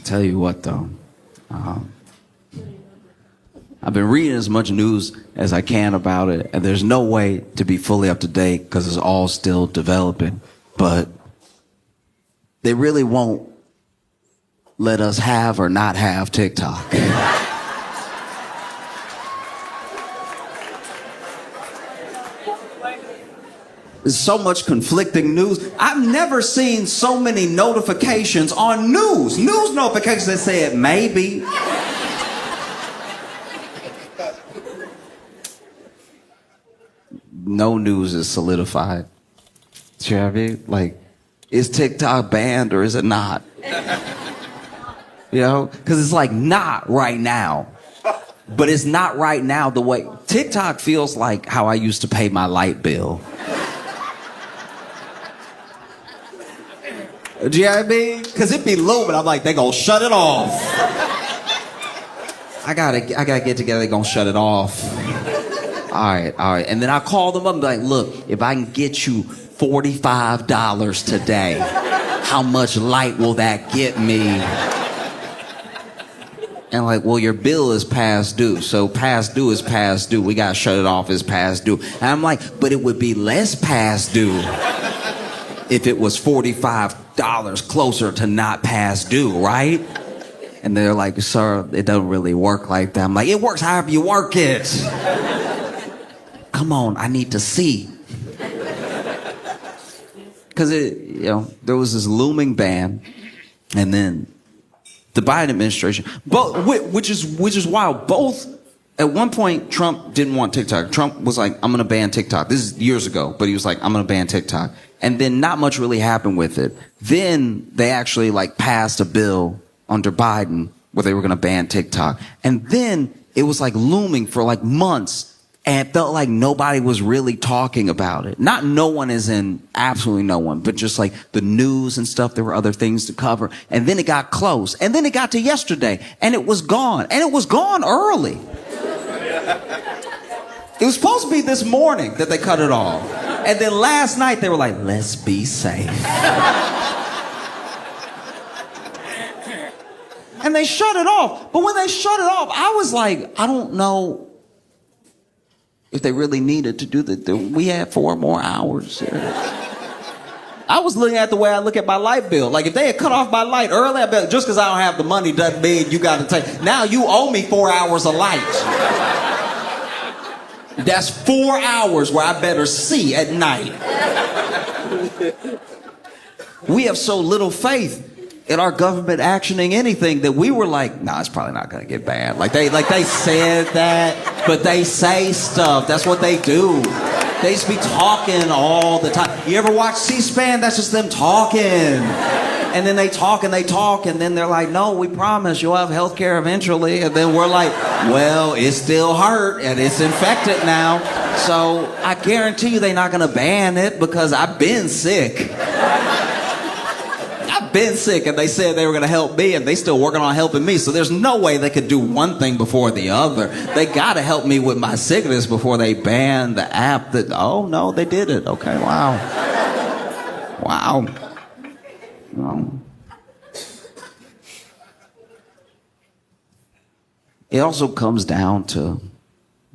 Tell you what, though. I've been reading as much news as I can about it, and there's no way to be fully up to date because it's all still developing. But they really won't let us have or not have TikTok. There's so much conflicting news. I've never seen so many notifications on news. News notifications that said maybe. No news is solidified. You know what I mean? Like, is TikTok banned or is it not? You know? Because it's like not right now. But it's not right now the way... TikTok feels like how I used to pay my light bill. Do you know what I mean? Because it be low, but I'm like, they gonna shut it off. I gotta get together, they gonna shut it off. All right. And then I call them up and be like, look, if I can get you $45 today, how much light will that get me? And like, well, your bill is past due. So past due is past due. We gotta shut it off as past due. And I'm like, but it would be less past due if it was $45 closer to not past due, right? And they're like, sir, it doesn't really work like that. I'm like, it works however you work it. Come on, I need to see. Because there was this looming ban, and then the Biden administration, which is wild. Both, at one point, Trump didn't want TikTok. Trump was like, I'm going to ban TikTok. This is years ago, but he was like, I'm going to ban TikTok. And then not much really happened with it. Then they actually passed a bill under Biden where they were going to ban TikTok. And then it was looming for months. And it felt like nobody was really talking about it. Not no one as in absolutely no one, but just the news and stuff. There were other things to cover. And then it got close. And then it got to yesterday. And it was gone. And it was gone early. It was supposed to be this morning that they cut it off. And then last night they were like, let's be safe. And they shut it off. But when they shut it off, I was like, I don't know if they really needed to do that. We had 4 more hours. I was looking at the way I look at my light bill. If they had cut off my light early, I bet just because I don't have the money doesn't mean you got to take. Now you owe me 4 hours of light. That's 4 hours where I better see at night. We have so little faith in our government actioning anything that we were like, nah, it's probably not gonna get banned. They said that, but they say stuff. That's what they do. They just be talking all the time. You ever watch C-SPAN? That's just them talking. And then they talk, and then they're like, no, we promise you'll have health care eventually. And then we're like, well, it still hurt, and it's infected now. So I guarantee you they're not gonna ban it because I've been sick. And they said they were going to help me, and they still working on helping me. So there's no way they could do one thing before the other. They got to help me with my sickness before they ban the app that, oh no, they did it. Okay, wow. It also comes down to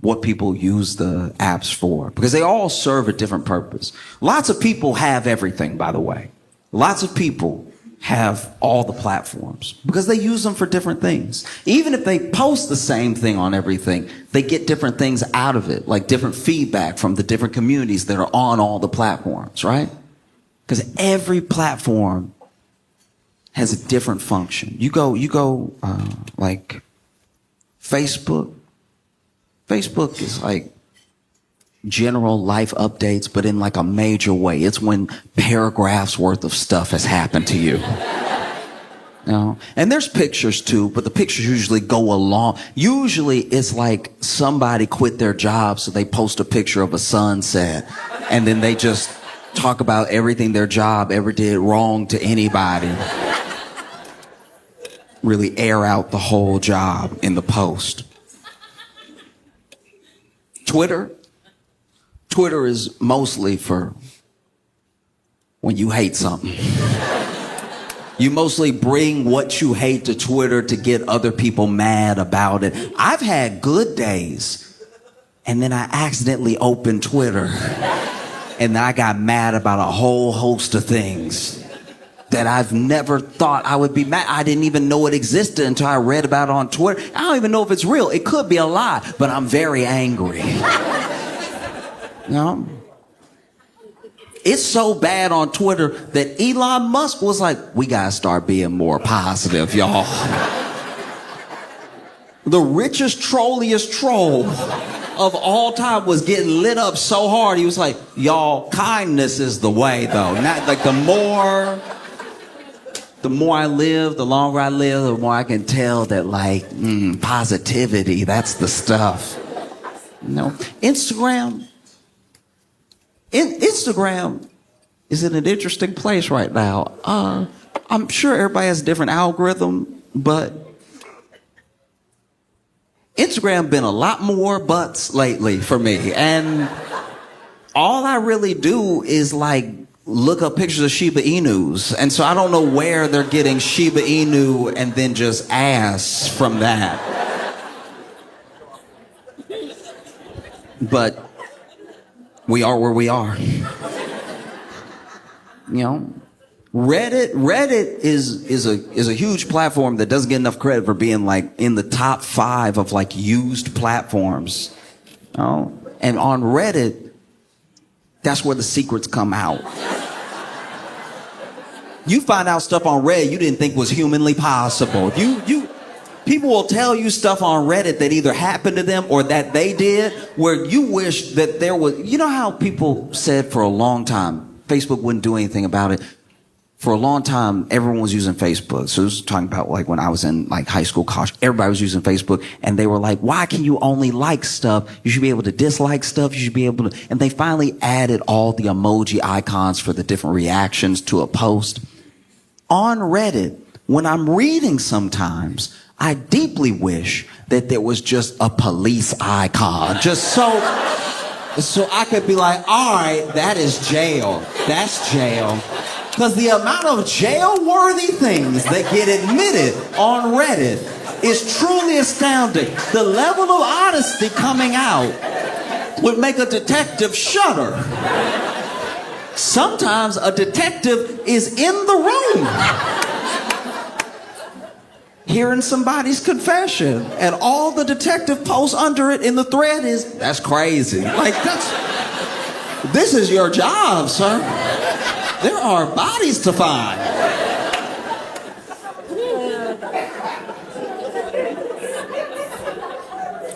what people use the apps for, because they all serve a different purpose. Lots of people have everything, by the way. Lots of people have all the platforms because they use them for different things. Even if they post the same thing on everything, they get different things out of it, like different feedback from the different communities that are on all the platforms, right? Because every platform has a different function. You go Facebook. Facebook is general life updates, but in a major way. It's when paragraphs worth of stuff has happened to you. And there's pictures too, but the pictures usually go along. Usually it's somebody quit their job, so they post a picture of a sunset, and then they just talk about everything their job ever did wrong to anybody. Really air out the whole job in the post. Twitter is mostly for when you hate something. You mostly bring what you hate to Twitter to get other people mad about it. I've had good days, and then I accidentally opened Twitter, and I got mad about a whole host of things that I've never thought I would be mad. I didn't even know it existed until I read about it on Twitter. I don't even know if it's real. It could be a lie, but I'm very angry. You know? It's so bad on Twitter that Elon Musk was like, we gotta start being more positive, y'all. The richest, trolliest troll of all time was getting lit up so hard. He was like, y'all, kindness is the way, though. Not like the more I live, the longer I live, the more I can tell that like positivity, that's the stuff. You know, Instagram is in an interesting place right now. I'm sure everybody has a different algorithm, but Instagram been a lot more butts lately for me. And all I really do is like look up pictures of Shiba Inus. And so I don't know where they're getting Shiba Inu and then just ass from that. But we are where we are. You know, Reddit is a huge platform that doesn't get enough credit for being like in the top 5 of like used platforms. You know? And on Reddit, that's where the secrets come out. You find out stuff on Reddit you didn't think was humanly possible. People will tell you stuff on Reddit that either happened to them or that they did, where you wish that there was, you know how people said for a long time, Facebook wouldn't do anything about it. For a long time, everyone was using Facebook. So this was talking about like when I was in like high school, college, everybody was using Facebook, and they were like, why can you only like stuff? You should be able to dislike stuff. You should be able to, and they finally added all the emoji icons for the different reactions to a post. On Reddit, when I'm reading sometimes, I deeply wish that there was just a police icon, just so I could be like, all right, that is jail. That's jail. Because the amount of jail-worthy things that get admitted on Reddit is truly astounding. The level of honesty coming out would make a detective shudder. Sometimes a detective is in the room hearing somebody's confession, and all the detective posts under it in the thread is, that's crazy. Like, this is your job, sir. There are bodies to find.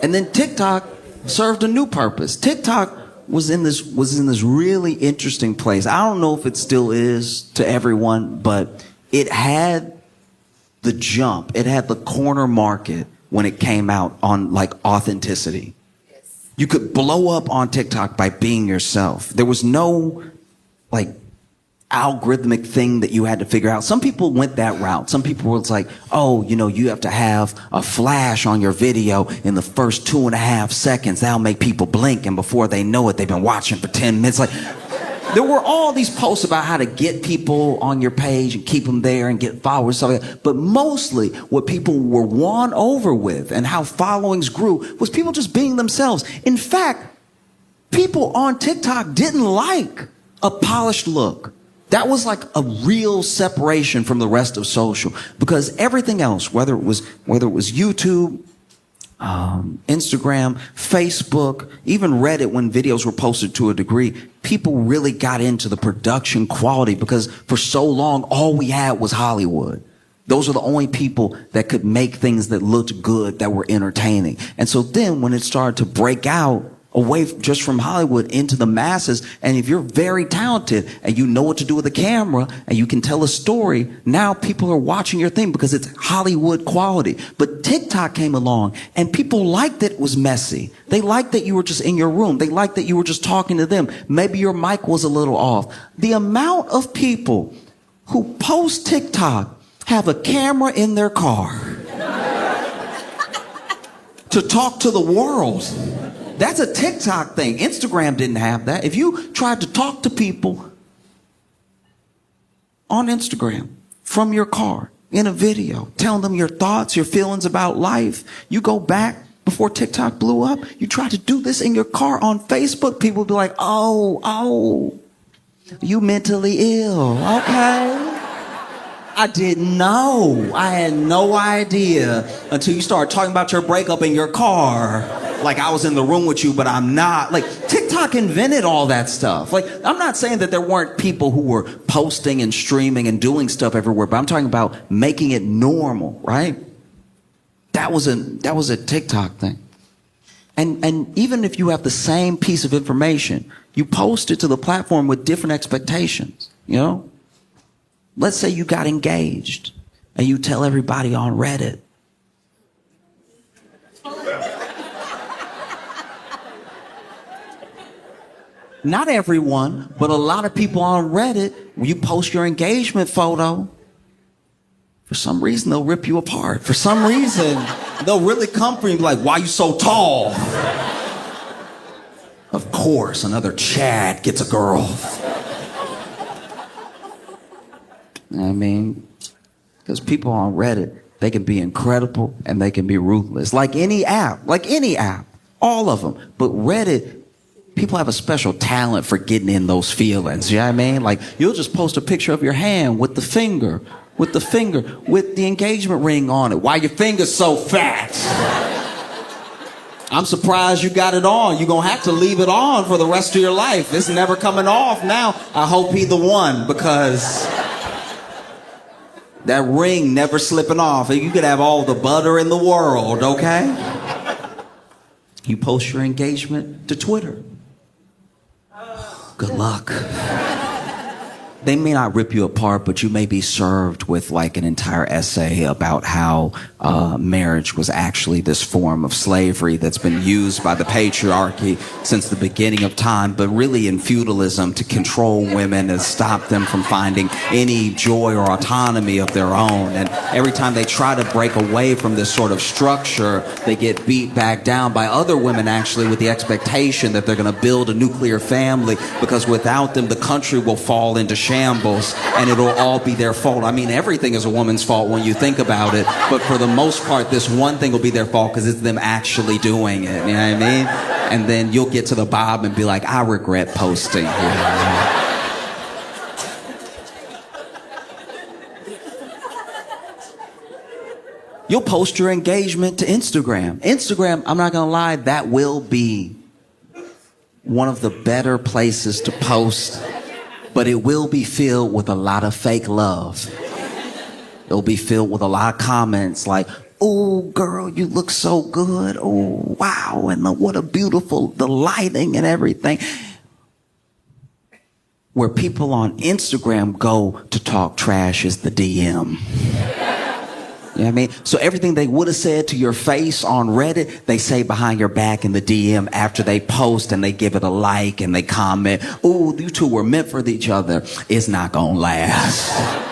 And then TikTok served a new purpose. TikTok was in this really interesting place. I don't know if it still is to everyone, but it had the jump. It had the corner market when it came out on like authenticity. Yes. You could blow up on TikTok by being yourself. There was no like algorithmic thing that you had to figure out. Some people went that route. Some people were like, oh, you know, you have to have a flash on your video in the first 2.5 seconds. That'll make people blink. And before they know it, they've been watching for 10 minutes. Like, there were all these posts about how to get people on your page and keep them there and get followers, stuff like that. But mostly what people were won over with and how followings grew was people just being themselves. In fact, people on TikTok didn't like a polished look. That was like a real separation from the rest of social, because everything else, whether it was YouTube, Instagram, Facebook, even Reddit, when videos were posted to a degree, people really got into the production quality, because for so long, all we had was Hollywood. Those are the only people that could make things that looked good, that were entertaining. And so then when it started to break out away just from Hollywood into the masses, and if you're very talented and you know what to do with a camera and you can tell a story, now people are watching your thing because it's Hollywood quality. But TikTok came along and people liked that it was messy. They liked that you were just in your room. They liked that you were just talking to them. Maybe your mic was a little off. The amount of people who post TikTok have a camera in their car to talk to the world. That's a TikTok thing. Instagram didn't have that. If you tried to talk to people on Instagram, from your car in a video, telling them your thoughts, your feelings about life. You go back before TikTok blew up, you try to do this in your car on Facebook, people would be like, oh, you mentally ill. Okay. I didn't know. I had no idea until you started talking about your breakup in your car. Like I was in the room with you, but I'm not. Like TikTok invented all that stuff. Like I'm not saying that there weren't people who were posting and streaming and doing stuff everywhere, but I'm talking about making it normal, right? That was a TikTok thing. And even if you have the same piece of information, you post it to the platform with different expectations, you know? Let's say you got engaged and you tell everybody on Reddit. Not everyone, but a lot of people on Reddit, when you post your engagement photo, for some reason, they'll rip you apart. For some reason, they'll really come for you and be like, why you so tall? Of course, another Chad gets a girl. I mean, because people on Reddit, they can be incredible and they can be ruthless. Like any app, all of them. But Reddit, people have a special talent for getting in those feelings. You know what I mean? Like, you'll just post a picture of your hand with the engagement ring on it. Why your finger's so fat? I'm surprised you got it on. You're going to have to leave it on for the rest of your life. It's never coming off now. I hope he the one, because that ring never slipping off. You could have all the butter in the world, okay? You post your engagement to Twitter. Good luck. They may not rip you apart, but you may be served with like an entire essay about how marriage was actually this form of slavery that's been used by the patriarchy since the beginning of time, but really in feudalism to control women and stop them from finding any joy or autonomy of their own. And every time they try to break away from this sort of structure, they get beat back down by other women, actually, with the expectation that they're going to build a nuclear family, because without them, the country will fall into shambles and it'll all be their fault. I mean, everything is a woman's fault when you think about it, but for the most part, this one thing will be their fault because it's them actually doing it. You know what I mean? And then you'll get to the bottom and be like, I regret posting. You'll post your engagement to Instagram. Instagram, I'm not going to lie, that will be one of the better places to post, but it will be filled with a lot of fake love. It'll be filled with a lot of comments like, oh, girl, you look so good. Oh, wow. And what a beautiful, the lighting and everything. Where people on Instagram go to talk trash is the DM. You know what I mean? So everything they would have said to your face on Reddit, they say behind your back in the DM after they post, and they give it a like and they comment, ooh, you two were meant for each other. It's not gonna last.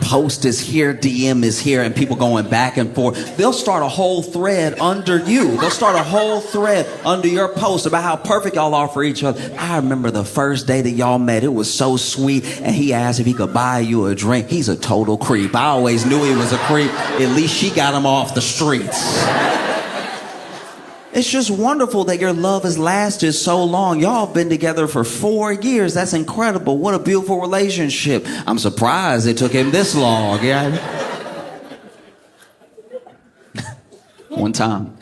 Post is here, DM is here, and people going back and forth. They'll start a whole thread under you. They'll start a whole thread under your post about how perfect y'all are for each other. I remember the first day that y'all met. It was so sweet, and he asked if he could buy you a drink. He's a total creep. I always knew he was a creep. At least she got him off the streets. It's just wonderful that your love has lasted so long. Y'all have been together for 4 years. That's incredible. What a beautiful relationship. I'm surprised it took him this long. Yeah. One time,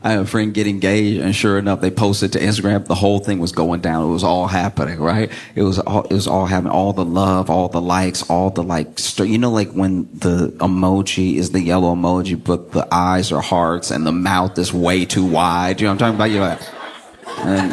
I had a friend get engaged, and sure enough, they posted to Instagram. The whole thing was going down. It was all happening, right? It was all happening. All the love, all the likes, all the you know, like when the emoji is the yellow emoji, but the eyes are hearts and the mouth is way too wide. You know what I'm talking about? And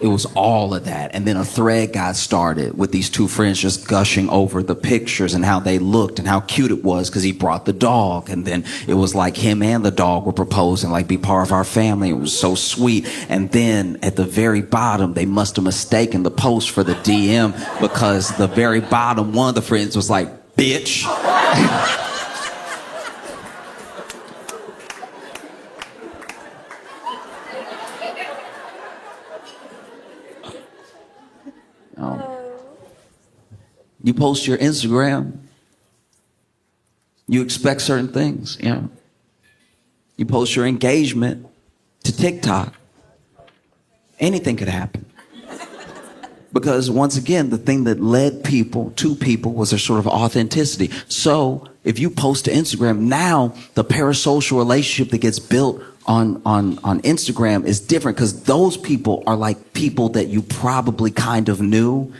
it was all of that. And then a thread got started with these two friends just gushing over the pictures and how they looked and how cute it was because he brought the dog. And then it was like him and the dog were proposing, like, be part of our family. It was so sweet. And then at the very bottom, they must have mistaken the post for the DM, because the very bottom, one of the friends was like, bitch. You post your Instagram, you expect certain things, you know. You post your engagement to TikTok, anything could happen. Because once again, the thing that led people to people was their sort of authenticity. So if you post to Instagram, now the parasocial relationship that gets built on Instagram is different because those people are like people that you probably kind of knew.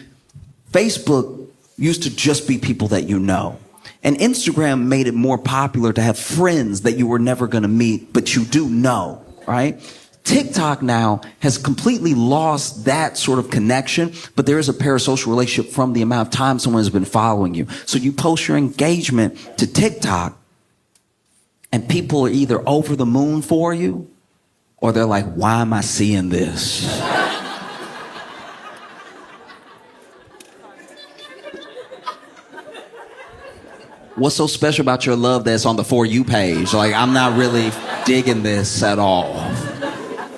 Facebook used to just be people that you know. And Instagram made it more popular to have friends that you were never going to meet, but you do know, right? TikTok now has completely lost that sort of connection, but there is a parasocial relationship from the amount of time someone has been following you. So you post your engagement to TikTok, and people are either over the moon for you, or they're like, why am I seeing this? What's so special about your love that's on the For You page? Like, I'm not really digging this at all.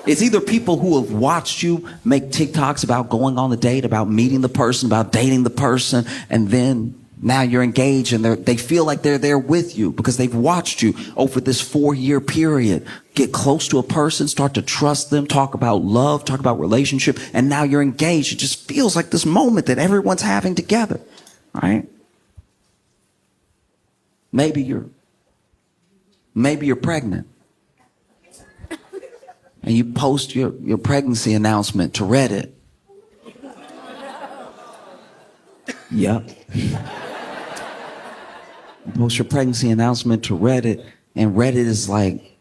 It's either people who have watched you make TikToks about going on the date, about meeting the person, about dating the person, and then now you're engaged and they feel like they're there with you because they've watched you over this 4-year period. Get close to a person, start to trust them, talk about love, talk about relationship, and now you're engaged. It just feels like this moment that everyone's having together, right? Maybe you're pregnant. And you post your pregnancy announcement to Reddit. Yep. You post your pregnancy announcement to Reddit, and Reddit is like,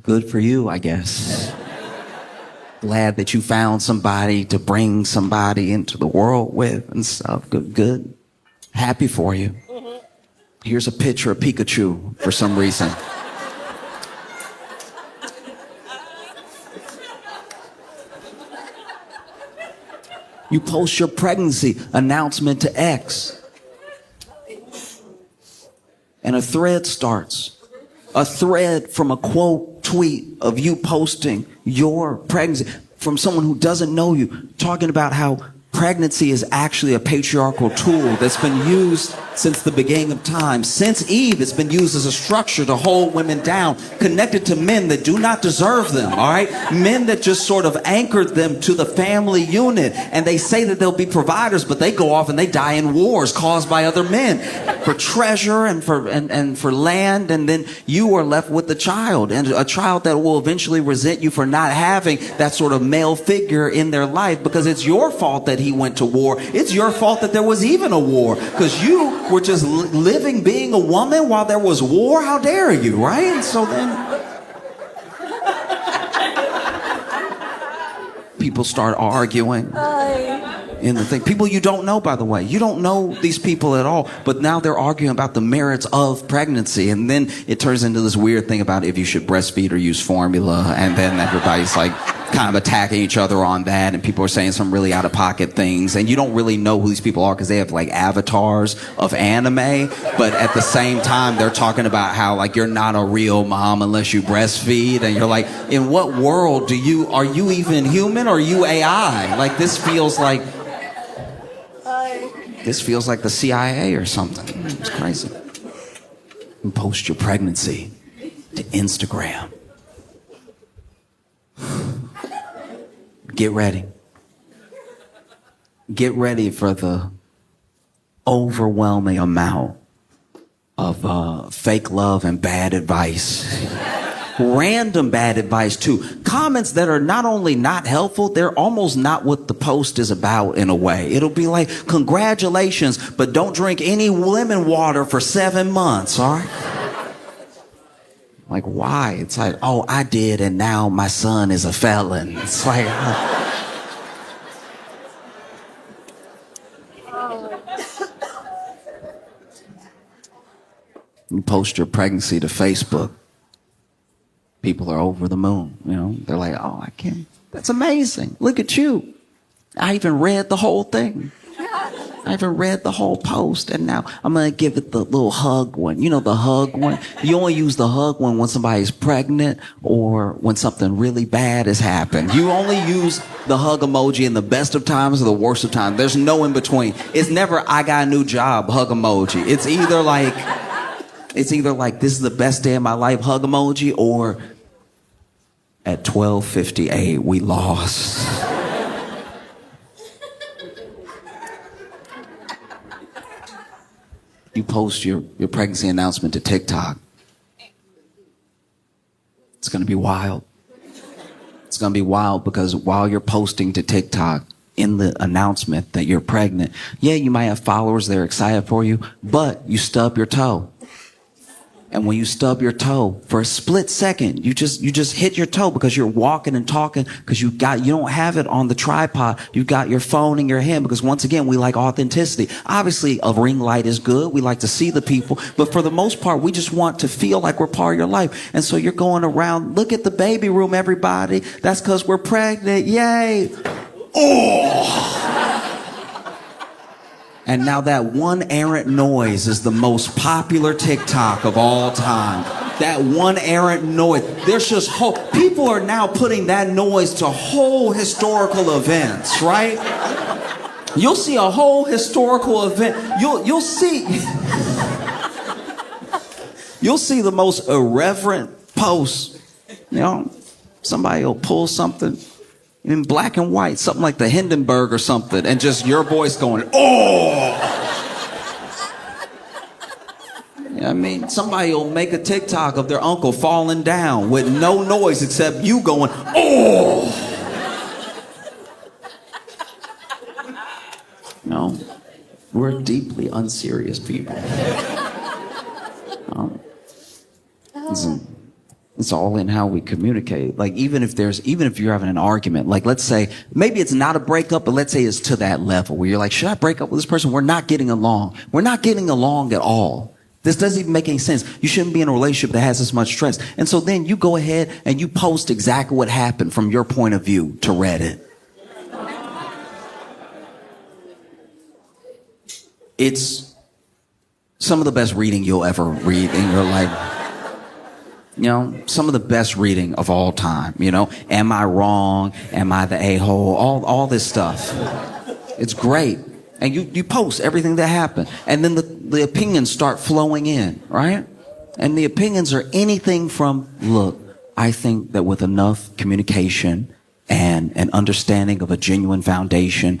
good for you, I guess. Glad that you found somebody to bring somebody into the world with and stuff. Good. Happy for you. Here's a picture of Pikachu for some reason. You post your pregnancy announcement to X. And a thread starts. A thread from a quote tweet of you posting your pregnancy from someone who doesn't know you, talking about how pregnancy is actually a patriarchal tool that's been used since the beginning of time. Since Eve, it's been used as a structure to hold women down, connected to men that do not deserve them, all right? Men that just sort of anchored them to the family unit. And they say that they'll be providers, but they go off and they die in wars caused by other men for treasure and for land. And then you are left with the child, and a child that will eventually resent you for not having that sort of male figure in their life because it's your fault that he went to war. It's your fault that there was even a war because you were just living being a woman while there was war. How dare you, right? And so then people start arguing in the thing. People you don't know, by the way. You don't know these people at all, but now they're arguing about the merits of pregnancy. And then it turns into this weird thing about if you should breastfeed or use formula. And then everybody's like kind of attacking each other on that. And people are saying some really out of pocket things. And you don't really know who these people are because they have like avatars of anime. But at the same time, they're talking about how like you're not a real mom unless you breastfeed. And you're like, in what world are you even human or are you AI? Like this feels like the CIA or something. It's crazy. And post your pregnancy to Instagram. Get ready. Get ready for the overwhelming amount of fake love and bad advice. Random bad advice too. Comments that are not only not helpful, they're almost not what the post is about in a way. It'll be like, congratulations, but don't drink any lemon water for 7 months, all right? Like, why? It's like, oh, I did, and now my son is a felon. It's like, you post your pregnancy to Facebook. People are over the moon, you know. They're like, oh, I can't. That's amazing. Look at you. I even read the whole thing. I haven't read the whole post, and now I'm going to give it the little hug one. You know, the hug one? You only use the hug one when somebody's pregnant or when something really bad has happened. You only use the hug emoji in the best of times or the worst of times. There's no in between. It's never, I got a new job, hug emoji. It's either like, this is the best day of my life, hug emoji, or at 12:58, we lost. You post your pregnancy announcement to TikTok. It's going to be wild. It's going to be wild because while you're posting to TikTok in the announcement that you're pregnant, yeah, you might have followers that are excited for you, but you stub your toe. And when you stub your toe, for a split second, you just hit your toe because you're walking and talking because you don't have it on the tripod. You got your phone in your hand because once again, we like authenticity. Obviously, a ring light is good. We like to see the people. But for the most part, we just want to feel like we're part of your life. And so you're going around, look at the baby room, everybody. That's because we're pregnant. Yay. Oh. And now that one errant noise is the most popular TikTok of all time. That one errant noise. There's just people are now putting that noise to whole historical events, right? You'll see a whole historical event. You'll see the most irreverent posts. You know, somebody will pull something in black and white, something like the Hindenburg or something, and just your voice going, oh! I mean, somebody will make a TikTok of their uncle falling down with no noise except you going, oh! No, we're deeply unserious people. It's all in how we communicate. Like, even if you're having an argument, like, let's say, maybe it's not a breakup, but let's say it's to that level where you're like, should I break up with this person? We're not getting along. We're not getting along at all. This doesn't even make any sense. You shouldn't be in a relationship that has this much stress. And so then you go ahead and you post exactly what happened from your point of view to Reddit. It's some of the best reading you'll ever read in your life. You know, some of the best reading of all time, you know, am I wrong? Am I the a-hole? All this stuff. It's great. And you post everything that happened. And then the opinions start flowing in, right? And the opinions are anything from, look, I think that with enough communication and an understanding of a genuine foundation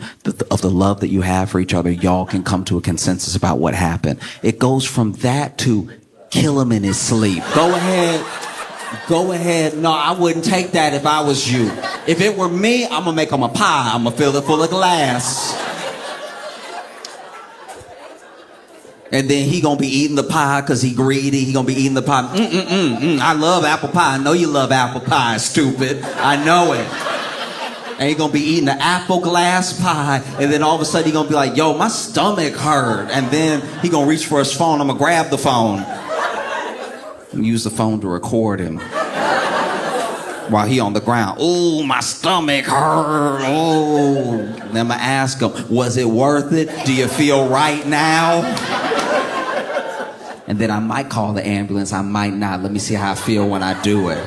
of the love that you have for each other, y'all can come to a consensus about what happened. It goes from that to kill him in his sleep. Go ahead. No, I wouldn't take that if I was you. If it were me, I'm gonna make him a pie. I'm gonna fill it full of glass. And then he gonna be eating the pie because he greedy. He gonna be eating the pie. I love apple pie. I know you love apple pie, stupid. I know it. And he gonna be eating the apple glass pie, and then all of a sudden he gonna be like, yo, my stomach hurt. And then he gonna reach for his phone. I'm gonna grab the phone. And use the phone to record him while he on the ground. Ooh, my stomach hurt. Oh. Then I'm gonna ask him, was it worth it? Do you feel right now? And then I might call the ambulance. I might not. Let me see how I feel when I do it.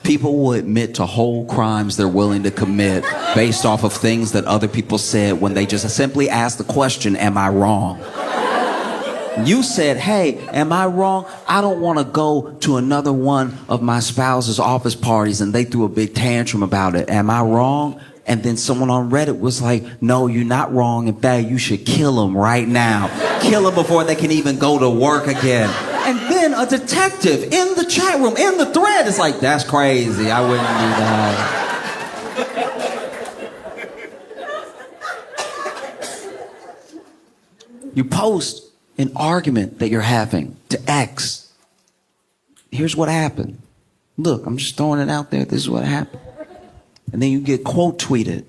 People will admit to whole crimes they're willing to commit based off of things that other people said when they just simply ask the question, am I wrong? You said, hey, am I wrong? I don't want to go to another one of my spouse's office parties and they threw a big tantrum about it. Am I wrong? And then someone on Reddit was like, no, you're not wrong. In fact, you should kill them right now. Kill them before they can even go to work again. And then a detective in the chat room, in the thread, is like, that's crazy. I wouldn't do that. You post an argument that you're having to X. Here's what happened. Look, I'm just throwing it out there. This is what happened. And then you get quote tweeted.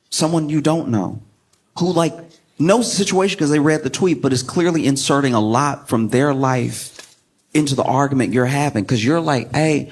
Someone you don't know who like knows the situation because they read the tweet, but is clearly inserting a lot from their life into the argument you're having. Because you're like, hey,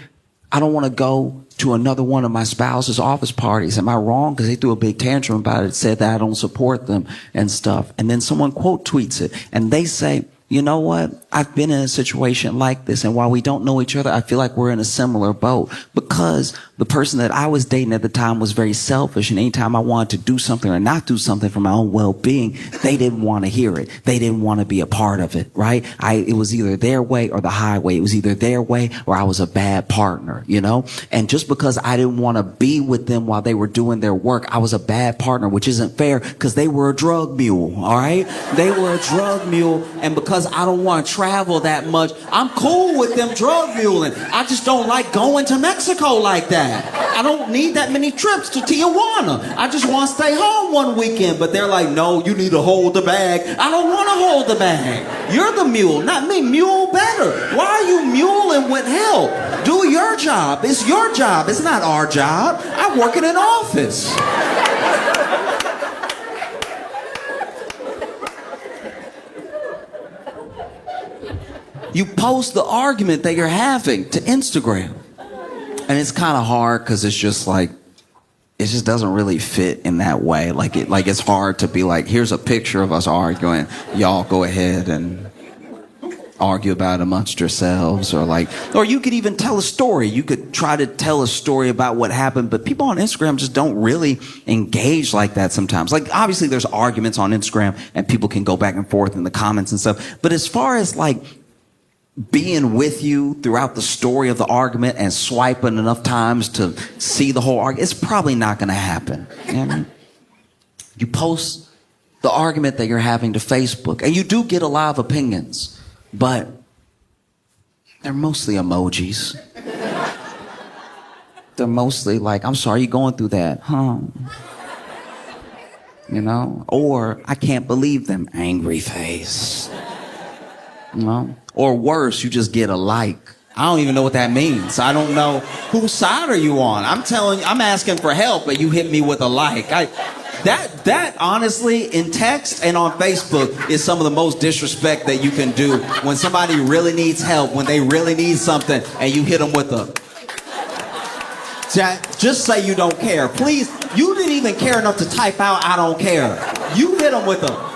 I don't want to go to another one of my spouse's office parties. Am I wrong? Because they threw a big tantrum about it, said that I don't support them and stuff. And then someone quote tweets it and they say, you know what? I've been in a situation like this, and while we don't know each other, I feel like we're in a similar boat because the person that I was dating at the time was very selfish, and anytime I wanted to do something or not do something for my own well-being, they didn't want to hear it. They didn't want to be a part of it, right? It was either their way or the highway. It was either their way or I was a bad partner, you know? And just because I didn't want to be with them while they were doing their work, I was a bad partner, which isn't fair because they were a drug mule, all right? They were a drug mule, and because I don't want to travel that much, I'm cool with them drug muling. I just don't like going to Mexico like that. I don't need that many trips to Tijuana. I just want to stay home one weekend. But they're like, no, you need to hold the bag. I don't want to hold the bag. You're the mule, not me. Mule better. Why are you muling with help? Do your job. It's your job. It's not our job. I work in an office. You post the argument that you're having to Instagram. And it's kind of hard because it's just like, it just doesn't really fit in that way. Like it's hard to be like, here's a picture of us arguing. Y'all go ahead and argue about it amongst yourselves, or you could even tell a story. You could try to tell a story about what happened, but people on Instagram just don't really engage like that sometimes. Like, obviously there's arguments on Instagram and people can go back and forth in the comments and stuff. But as far as like being with you throughout the story of the argument and swiping enough times to see the whole argument, it's probably not going to happen. You know what I mean? You post the argument that you're having to Facebook, and you do get a lot of opinions, but they're mostly emojis. They're mostly like, I'm sorry you're going through that, huh? You know? Or, I can't believe them, angry face. You know? Or worse, you just get a like. I don't even know what that means. I don't know whose side are you on. I'm asking for help, but you hit me with a like. That honestly, in text and on Facebook, is some of the most disrespect that you can do when somebody really needs help, when they really need something, and you hit them with a... Just say you don't care. Please, you didn't even care enough to type out, I don't care. You hit them with a...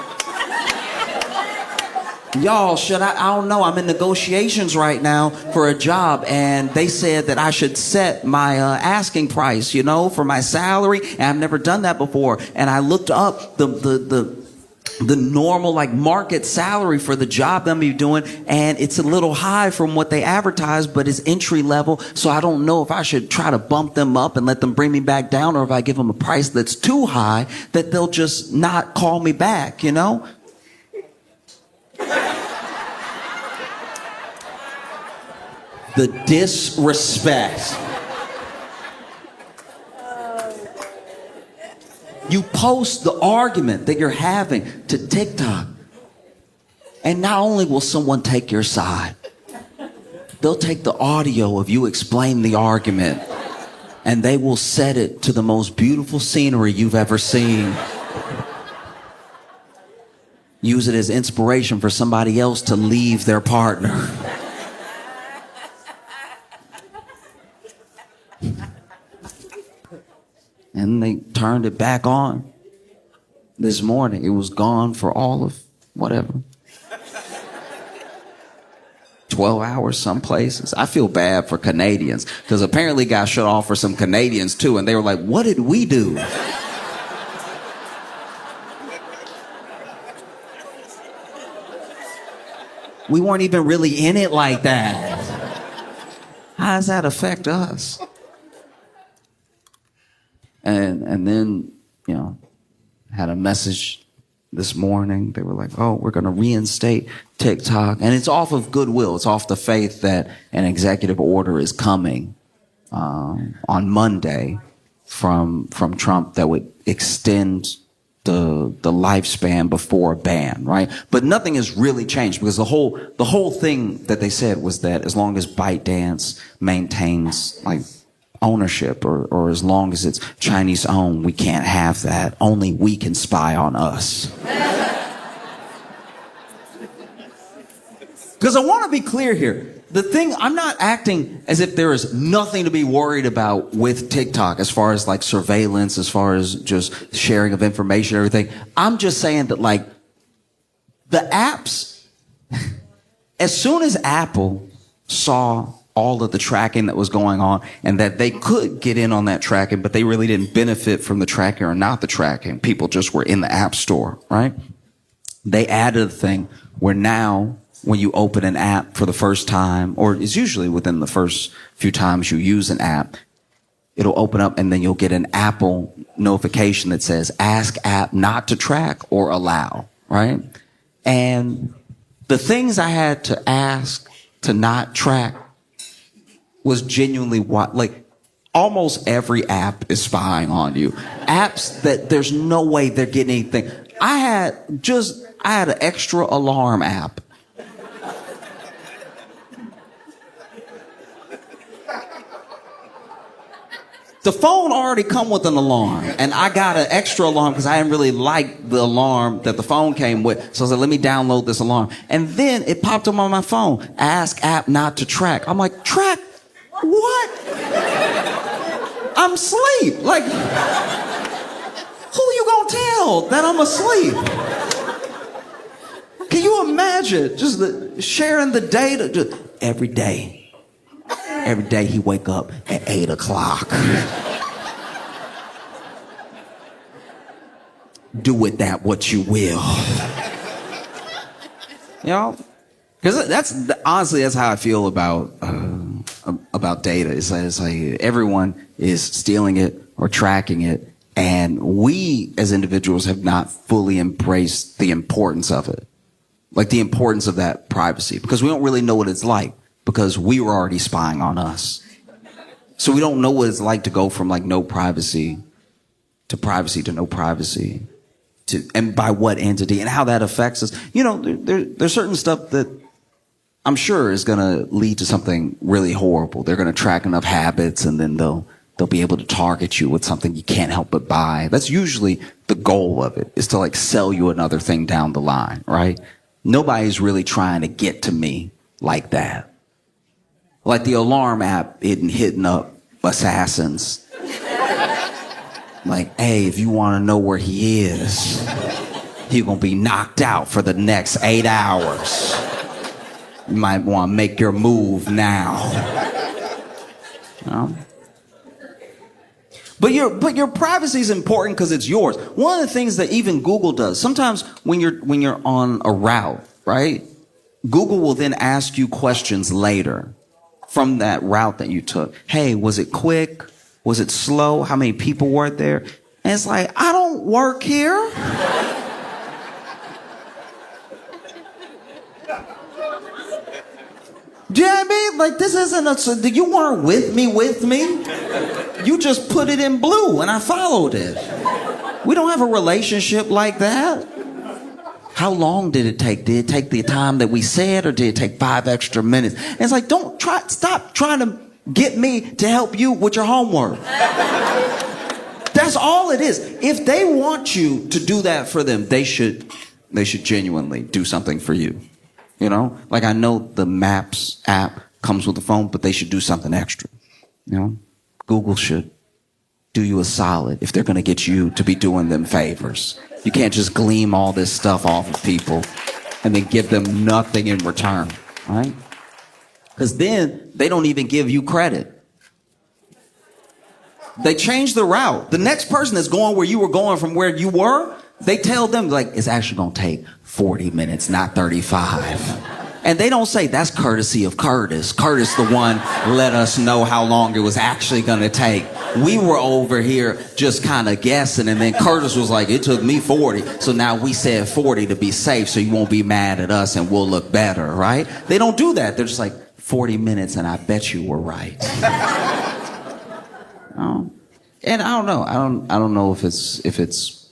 Y'all, I don't know, I'm in negotiations right now for a job, and they said that I should set my asking price, you know, for my salary, and I've never done that before. And I looked up the normal, like, market salary for the job that I'm doing, and it's a little high from what they advertise, but it's entry level, so I don't know if I should try to bump them up and let them bring me back down, or if I give them a price that's too high, that they'll just not call me back, you know? The disrespect. You post the argument that you're having to TikTok, and not only will someone take your side, they'll take the audio of you explain the argument, and they will set it to the most beautiful scenery you've ever seen. Use it as inspiration for somebody else to leave their partner. And they turned it back on this morning. It was gone for all of whatever. 12 hours some places. I feel bad for Canadians because apparently it got shut off for some Canadians too, and they were like, what did we do? We weren't even really in it like that. How does that affect us? And then, you know, had a message this morning. They were like, oh, we're going to reinstate TikTok. And it's off of goodwill. It's off the faith that an executive order is coming on Monday from Trump that would extend the lifespan before a ban, right? But nothing has really changed because the whole thing that they said was that as long as ByteDance maintains like ownership or as long as it's Chinese owned, we can't have that. Only we can spy on us. Because I want to be clear here. the thing, I'm not acting as if there is nothing to be worried about with TikTok as far as like surveillance, as far as just sharing of information, everything. I'm just saying that like the apps, as soon as Apple saw all of the tracking that was going on and that they could get in on that tracking, but they really didn't benefit from the tracking or not the tracking. People just were in the app store, right? They added a thing where now when you open an app for the first time, or it's usually within the first few times you use an app, it'll open up and then you'll get an Apple notification that says, ask app not to track or allow, right? And the things I had to ask to not track was genuinely what, like, almost every app is spying on you. Apps that there's no way they're getting anything. I had an extra alarm app. The phone already come with an alarm, and I got an extra alarm because I didn't really like the alarm that the phone came with. So I said, let me download this alarm. And then it popped up on my phone, ask app not to track. I'm like, track what? I'm asleep. Like, who you gonna tell that I'm asleep? Can you imagine just sharing the data just every day? Every day he wake up at 8 o'clock. Do with that what you will. You know? Because honestly, that's how I feel about data. It's like everyone is stealing it or tracking it. And we as individuals have not fully embraced the importance of it. Like the importance of that privacy. Because we don't really know what it's like. Because we were already spying on us. So we don't know what it's like to go from like no privacy to no privacy. And by what entity and how that affects us. You know, there's certain stuff that I'm sure is going to lead to something really horrible. They're going to track enough habits and then they'll be able to target you with something you can't help but buy. That's usually the goal of it, is to like sell you another thing down the line, right? Nobody's really trying to get to me like that. Like the alarm app hitting up assassins. Like, hey, if you want to know where he is, he's going to be knocked out for the next 8 hours. You might want to make your move now. You know? But your privacy is important because it's yours. One of the things that even Google does, sometimes when you're on a route, right? Google will then ask you questions later from that route that you took. Hey, was it quick? Was it slow? How many people were there? And it's like, I don't work here. Do you know what I mean? Like, this isn't you weren't with me. You just put it in blue and I followed it. We don't have a relationship like that. How long did it take? Did it take the time that we said, or did it take 5 extra minutes? And it's like, stop trying to get me to help you with your homework. That's all it is. If they want you to do that for them, they should genuinely do something for you. You know? Like, I know the Maps app comes with the phone, but they should do something extra. You know? Google should do you a solid if they're going to get you to be doing them favors. You can't just glean all this stuff off of people and then give them nothing in return, right? Because then they don't even give you credit. They change the route. The next person that's going where you were going from where you were, they tell them, like, it's actually going to take 40 minutes, not 35. And they don't say, that's courtesy of Curtis. Curtis, the one, let us know how long it was actually going to take. We were over here just kind of guessing, and then Curtis was like, it took me 40. So now we said 40 to be safe, so you won't be mad at us and we'll look better, right? They don't do that. They're just like, 40 minutes, and I bet you were right. And I don't know. I don't know if it's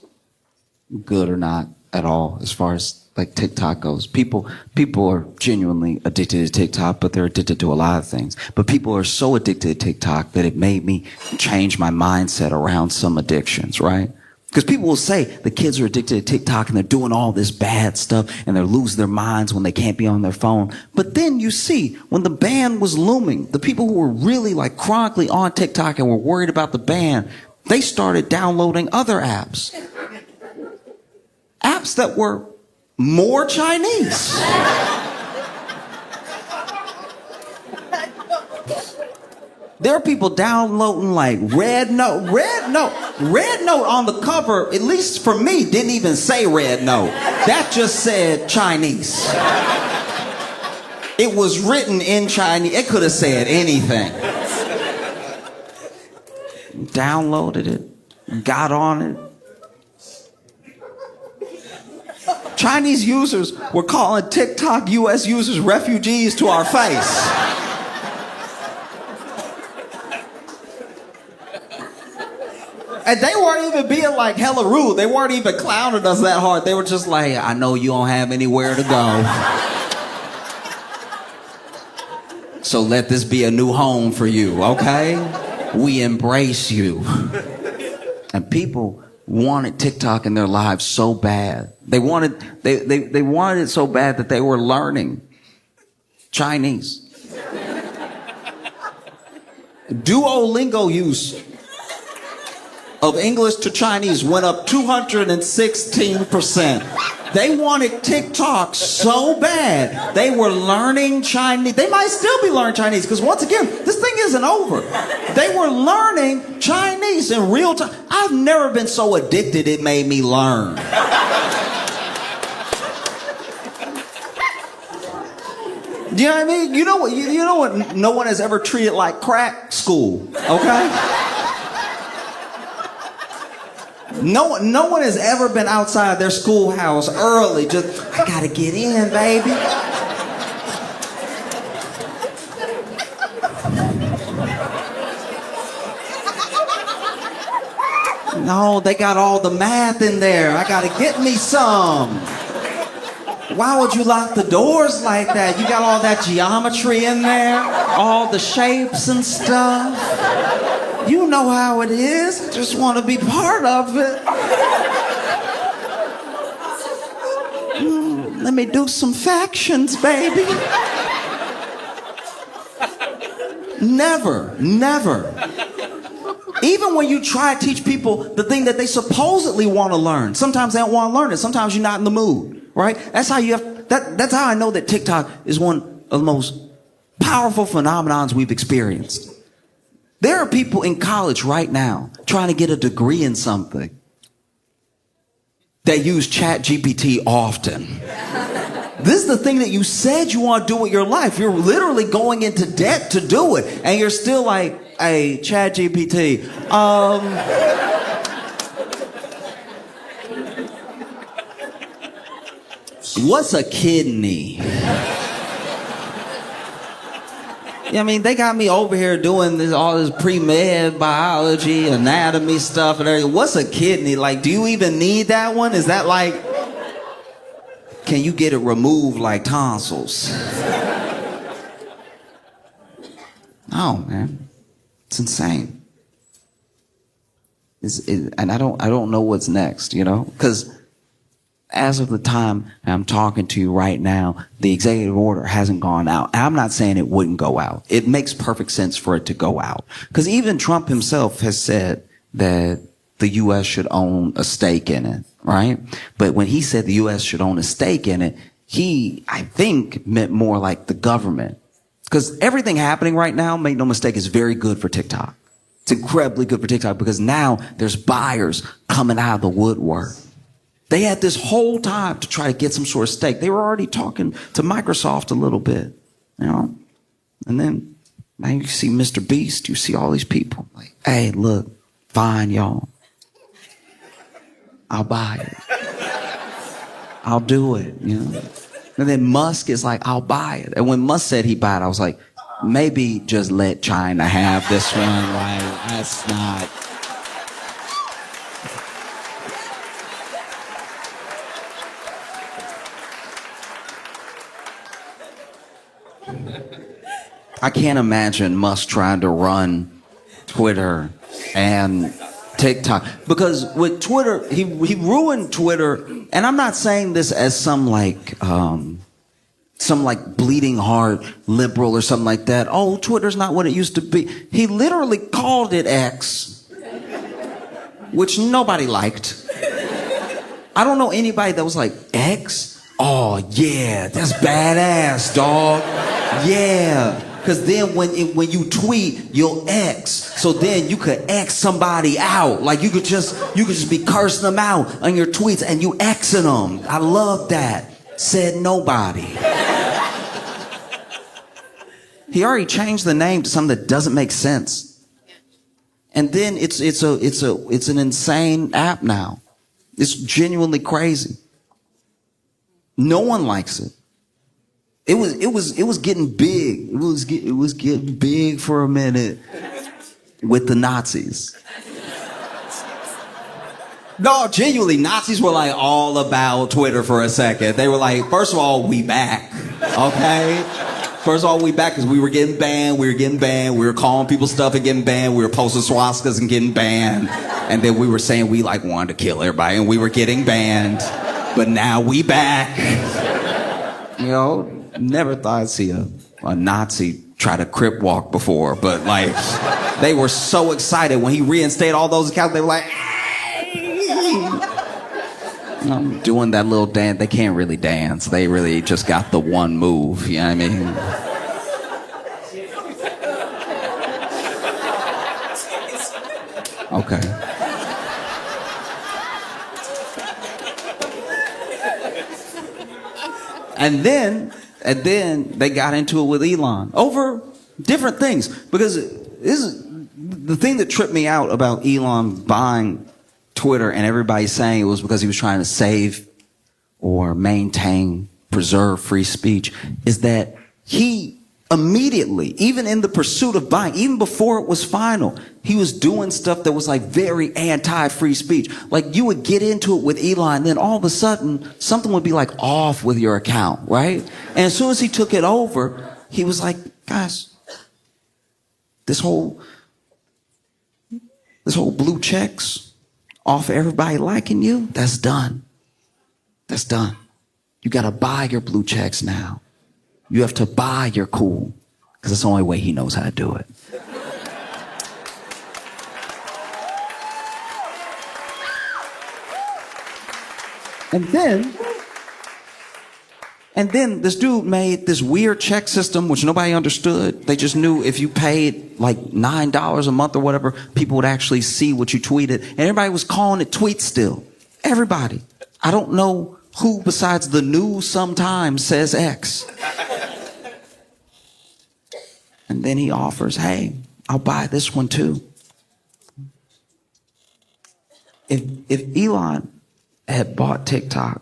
good or not at all as far as like TikTok goes. People are genuinely addicted to TikTok, but they're addicted to a lot of things. But people are so addicted to TikTok that it made me change my mindset around some addictions, right? Because people will say the kids are addicted to TikTok and they're doing all this bad stuff and they're losing their minds when they can't be on their phone. But then you see, when the ban was looming, the people who were really like chronically on TikTok and were worried about the ban, they started downloading other apps. Apps that were more Chinese. There are people downloading like Red Note. Red Note on the cover, at least for me, didn't even say Red Note. That just said Chinese. It was written in Chinese. It could have said anything. Downloaded it, got on it. Chinese users were calling TikTok US users refugees to our face. And they weren't even being like hella rude. They weren't even clowning us that hard. They were just like, I know you don't have anywhere to go. So let this be a new home for you, okay? We embrace you. And people wanted TikTok in their lives so bad. They wanted it so bad that they were learning Chinese. Duolingo use of English to Chinese went up 216%. They wanted TikTok so bad. They were learning Chinese. They might still be learning Chinese because once again, this thing isn't over. They were learning Chinese in real time. I've never been so addicted it made me learn. Do you know what I mean? You know what no one has ever treated like crack? School, okay? No one has ever been outside their schoolhouse early. Just, I gotta get in, baby. No, they got all the math in there. I gotta get me some. Why would you lock the doors like that? You got all that geometry in there, all the shapes and stuff. You know how it is. Just want to be part of it. Let me do some factions, baby. Never. Even when you try to teach people the thing that they supposedly want to learn, sometimes they don't want to learn it. Sometimes you're not in the mood, right? That's how that's how I know that TikTok is one of the most powerful phenomenons we've experienced. There are people in college right now trying to get a degree in something that use ChatGPT often. This is the thing that you said you want to do with your life. You're literally going into debt to do it. And you're still like, hey, ChatGPT, what's a kidney? I mean, they got me over here doing all this pre-med biology, anatomy stuff and everything. What's a kidney? Like, do you even need that one? Is that like, can you get it removed like tonsils? No, man. It's insane. And I don't know what's next, you know? Because as of the time I'm talking to you right now, the executive order hasn't gone out. I'm not saying it wouldn't go out. It makes perfect sense for it to go out. Because even Trump himself has said that the U.S. should own a stake in it, right? But when he said the U.S. should own a stake in it, he, I think, meant more like the government. Because everything happening right now, make no mistake, is very good for TikTok. It's incredibly good for TikTok because now there's buyers coming out of the woodwork. They had this whole time to try to get some sort of stake. They were already talking to Microsoft a little bit, you know? And then now you see Mr. Beast, you see all these people like, hey, look, fine, y'all. I'll buy it. I'll do it, you know? And then Musk is like, I'll buy it. And when Musk said he bought it, I was like, maybe just let China have this one. Like, that's not... I can't imagine Musk trying to run Twitter and TikTok. Because with Twitter, he ruined Twitter, and I'm not saying this as some bleeding heart liberal or something like that. Oh, Twitter's not what it used to be. He literally called it X, which nobody liked. I don't know anybody that was like, X? Oh, yeah, that's badass, dog. Yeah. Because then when you tweet, you'll X. So then you could X somebody out. Like you could just be cursing them out on your tweets and you Xing them. I love that. Said nobody. He already changed the name to something that doesn't make sense. And then it's an insane app now. It's genuinely crazy. No one likes it. It was getting big. It was getting big for a minute with the Nazis. No, genuinely, Nazis were like all about Twitter for a second. They were like, first of all, we back, okay? First of all, we back because we were getting banned. We were calling people stuff and getting banned. We were posting swastikas and getting banned. And then we were saying we like wanted to kill everybody and we were getting banned. But now we back. You know, never thought I'd see a Nazi try to crip walk before. But like, they were so excited when he reinstated all those accounts. They were like, I'm doing that little dance. They can't really dance. They really just got the one move. You know what I mean? Okay. And then they got into it with Elon over different things. Because this is the thing that tripped me out about Elon buying Twitter and everybody saying it was because he was trying to save or maintain, preserve free speech, is that he immediately, even in the pursuit of buying, even before it was final, he was doing stuff that was like very anti-free speech. Like you would get into it with Elon, and then all of a sudden something would be like off with your account, right? And as soon as he took it over, he was like, guys, this whole blue checks off everybody liking you, that's done. That's done. You gotta buy your blue checks now. You have to buy your cool, because that's the only way he knows how to do it. And then this dude made this weird check system which nobody understood. They just knew if you paid like $9 a month or whatever, people would actually see what you tweeted. And everybody was calling it tweet still. Everybody. I don't know who besides the news sometimes says X. And then he offers, hey, I'll buy this one too. If Elon had bought TikTok,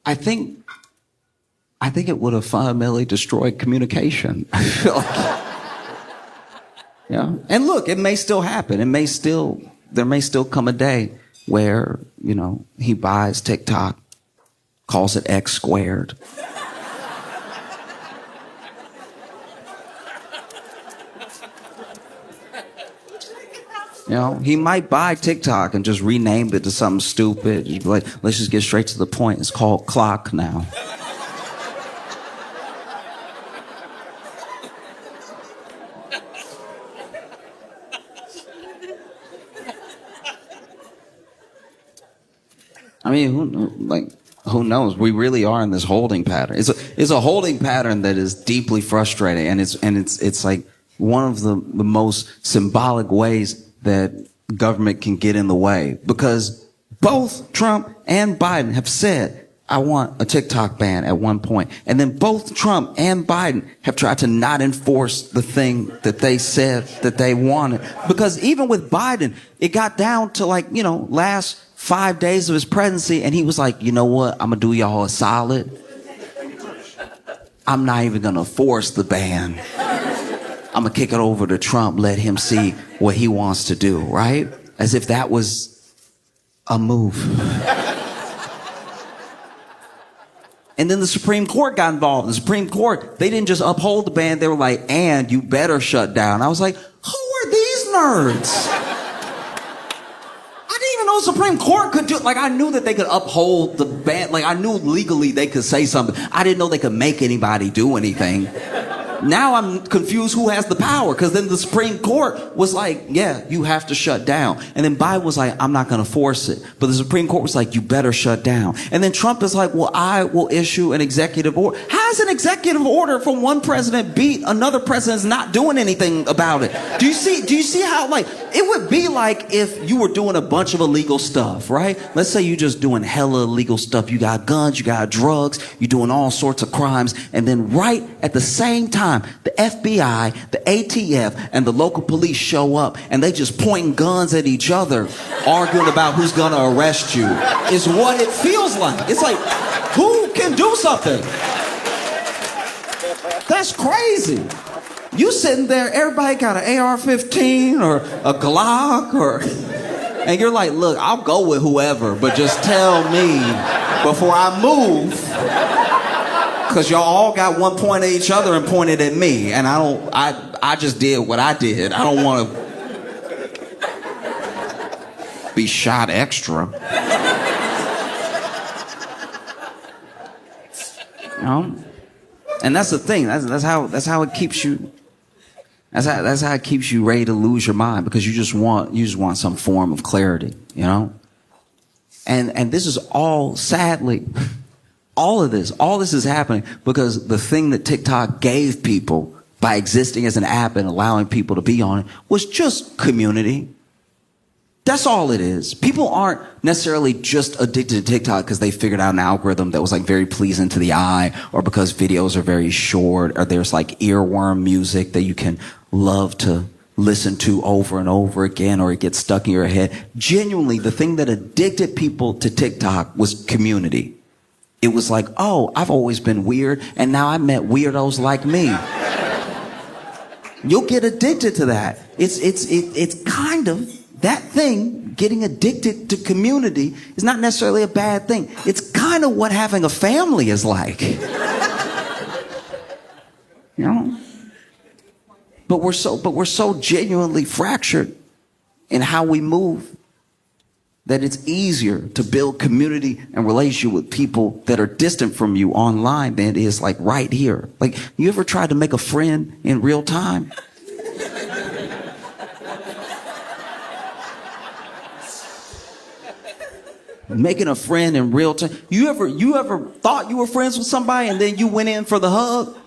I think it would have fundamentally destroyed communication. I feel like, yeah. And look, it may still happen. There may still come a day where, you know, he buys TikTok, calls it X squared. You know, he might buy TikTok and just rename it to something stupid. You'd be like, let's just get straight to the point. It's called Clock now. I mean, who knows? We really are in this holding pattern. It's a holding pattern that is deeply frustrating, and it's like one of the most symbolic ways that government can get in the way, because both Trump and Biden have said, I want a TikTok ban at one point. And then both Trump and Biden have tried to not enforce the thing that they said that they wanted. Because even with Biden, it got down to like, you know, last 5 days of his presidency, and he was like, you know what, I'm gonna do y'all a solid. I'm not even gonna force the ban. I'm gonna kick it over to Trump, let him see what he wants to do, right? As if that was a move. And then the Supreme Court got involved. The Supreme Court, they didn't just uphold the ban, they were like, and you better shut down. I was like, who are these nerds. I didn't even know the Supreme Court could do it. Like, I knew that they could uphold the ban. Like, I knew legally they could say something. I didn't know they could make anybody do anything. Now I'm confused who has the power, because then the Supreme Court was like, yeah, you have to shut down. And then Biden was like, I'm not going to force it. But the Supreme Court was like, you better shut down. And then Trump is like, well, I will issue an executive order. How's an executive order from one president beat another president's not doing anything about it? Do you see how, like, it would be like if you were doing a bunch of illegal stuff, right? Let's say you're just doing hella illegal stuff. You got guns, you got drugs, you're doing all sorts of crimes. And then right at the same time, the FBI, the ATF, and the local police show up, and they just pointing guns at each other, arguing about who's gonna arrest you. Is what it feels like. It's like, who can do something? That's crazy. You sitting there, everybody got an AR-15 or a Glock, and you're like, look, I'll go with whoever, but just tell me before I move. Because y'all all got one point at each other and pointed at me. And I just did what I did. I don't want to be shot extra. You know? And that's the thing. That's how it keeps you. That's how it keeps you ready to lose your mind, because you just want some form of clarity, you know? And this is all, sadly, all this is happening because the thing that TikTok gave people by existing as an app and allowing people to be on it was just community. That's all it is. People aren't necessarily just addicted to TikTok because they figured out an algorithm that was like very pleasing to the eye, or because videos are very short, or there's like earworm music that you can love to listen to over and over again, or it gets stuck in your head. Genuinely, the thing that addicted people to TikTok was community. It was like, oh, I've always been weird, and now I met weirdos like me. You'll get addicted to that. It's kind of that thing. Getting addicted to community is not necessarily a bad thing. It's kind of what having a family is like. You know? But we're so genuinely fractured in how we move that it's easier to build community and relationship with people that are distant from you online than it is like right here. Like, you ever tried to make a friend in real time? Making a friend in real time. You ever thought you were friends with somebody and then you went in for the hug?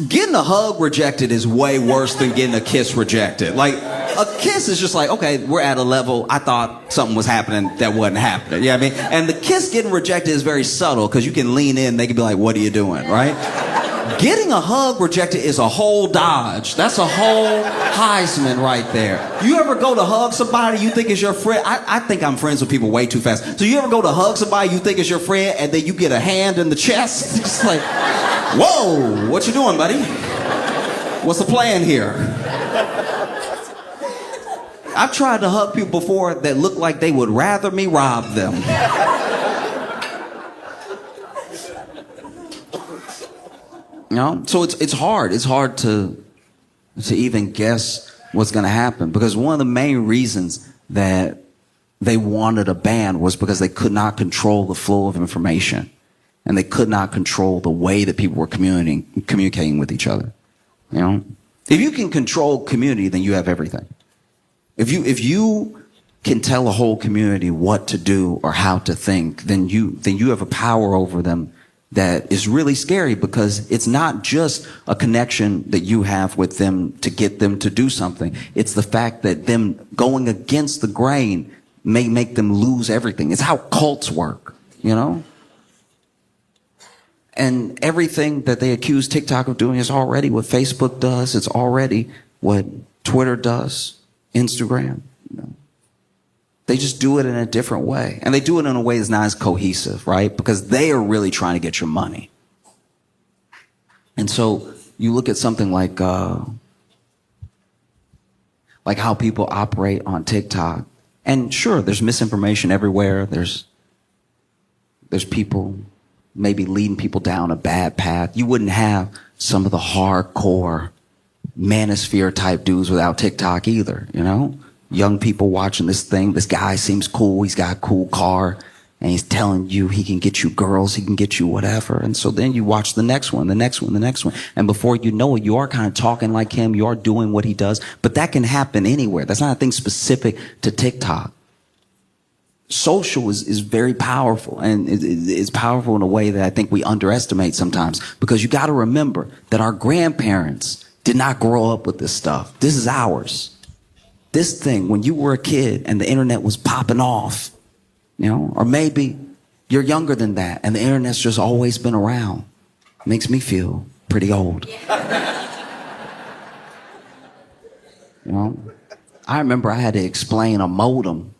Getting a hug rejected is way worse than getting a kiss rejected. Like, a kiss is just like, okay, we're at a level, I thought something was happening that wasn't happening. You know what I mean? And the kiss getting rejected is very subtle, because you can lean in, they can be like, what are you doing, right? Getting a hug rejected is a whole dodge. That's a whole Heisman right there. You ever go to hug somebody you think is your friend? I think I'm friends with people way too fast. So you ever go to hug somebody you think is your friend, and then you get a hand in the chest? It's like, whoa, what you doing, buddy? What's the plan here? I've tried to hug people before that look like they would rather me rob them. You know? So it's hard. It's hard to even guess what's going to happen, because one of the main reasons that they wanted a ban was because they could not control the flow of information, and they could not control the way that people were communicating with each other. You know? If you can control community, then you have everything. If you can tell a whole community what to do or how to think, then you have a power over them that is really scary, because it's not just a connection that you have with them to get them to do something. It's the fact that them going against the grain may make them lose everything. It's how cults work, you know? And everything that they accuse TikTok of doing is already what Facebook does. It's already what Twitter does, Instagram. You know? They just do it in a different way. And they do it in a way that's not as cohesive, right? Because they are really trying to get your money. And so you look at something like how people operate on TikTok. And sure, there's misinformation everywhere. There's people maybe leading people down a bad path. You wouldn't have some of the hardcore manosphere type dudes without TikTok either, you know? Young people watching this thing. This guy seems cool. He's got a cool car. And he's telling you he can get you girls, he can get you whatever. And so then you watch the next one, the next one, the next one. And before you know it, you are kind of talking like him. You are doing what he does. But that can happen anywhere. That's not a thing specific to TikTok. Social is very powerful. And it's powerful in a way that I think we underestimate sometimes. Because you got to remember that our grandparents did not grow up with this stuff. This is ours. This thing, when you were a kid and the internet was popping off, you know, or maybe you're younger than that and the internet's just always been around. Makes me feel pretty old. You know, I remember I had to explain a modem.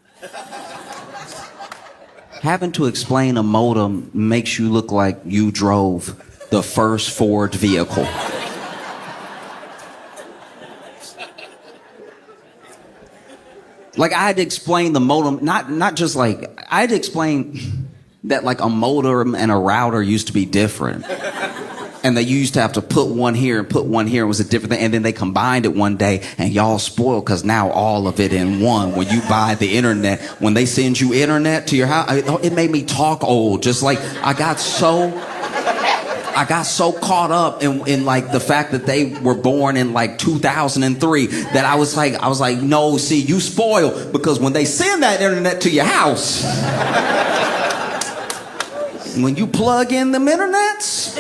Having to explain a modem makes you look like you drove the first Ford vehicle. Like I had to explain the modem, not just like, I had to explain that like a modem and a router used to be different. And that you used to have to put one here and put one here. It was a different thing. And then they combined it one day and y'all spoiled because now all of it in one. When you buy the internet, when they send you internet to your house, it made me talk old. Just like I got so caught up in like the fact that they were born in like 2003 that I was like, no, see, you spoiled because when they send that internet to your house, when you plug in them internets,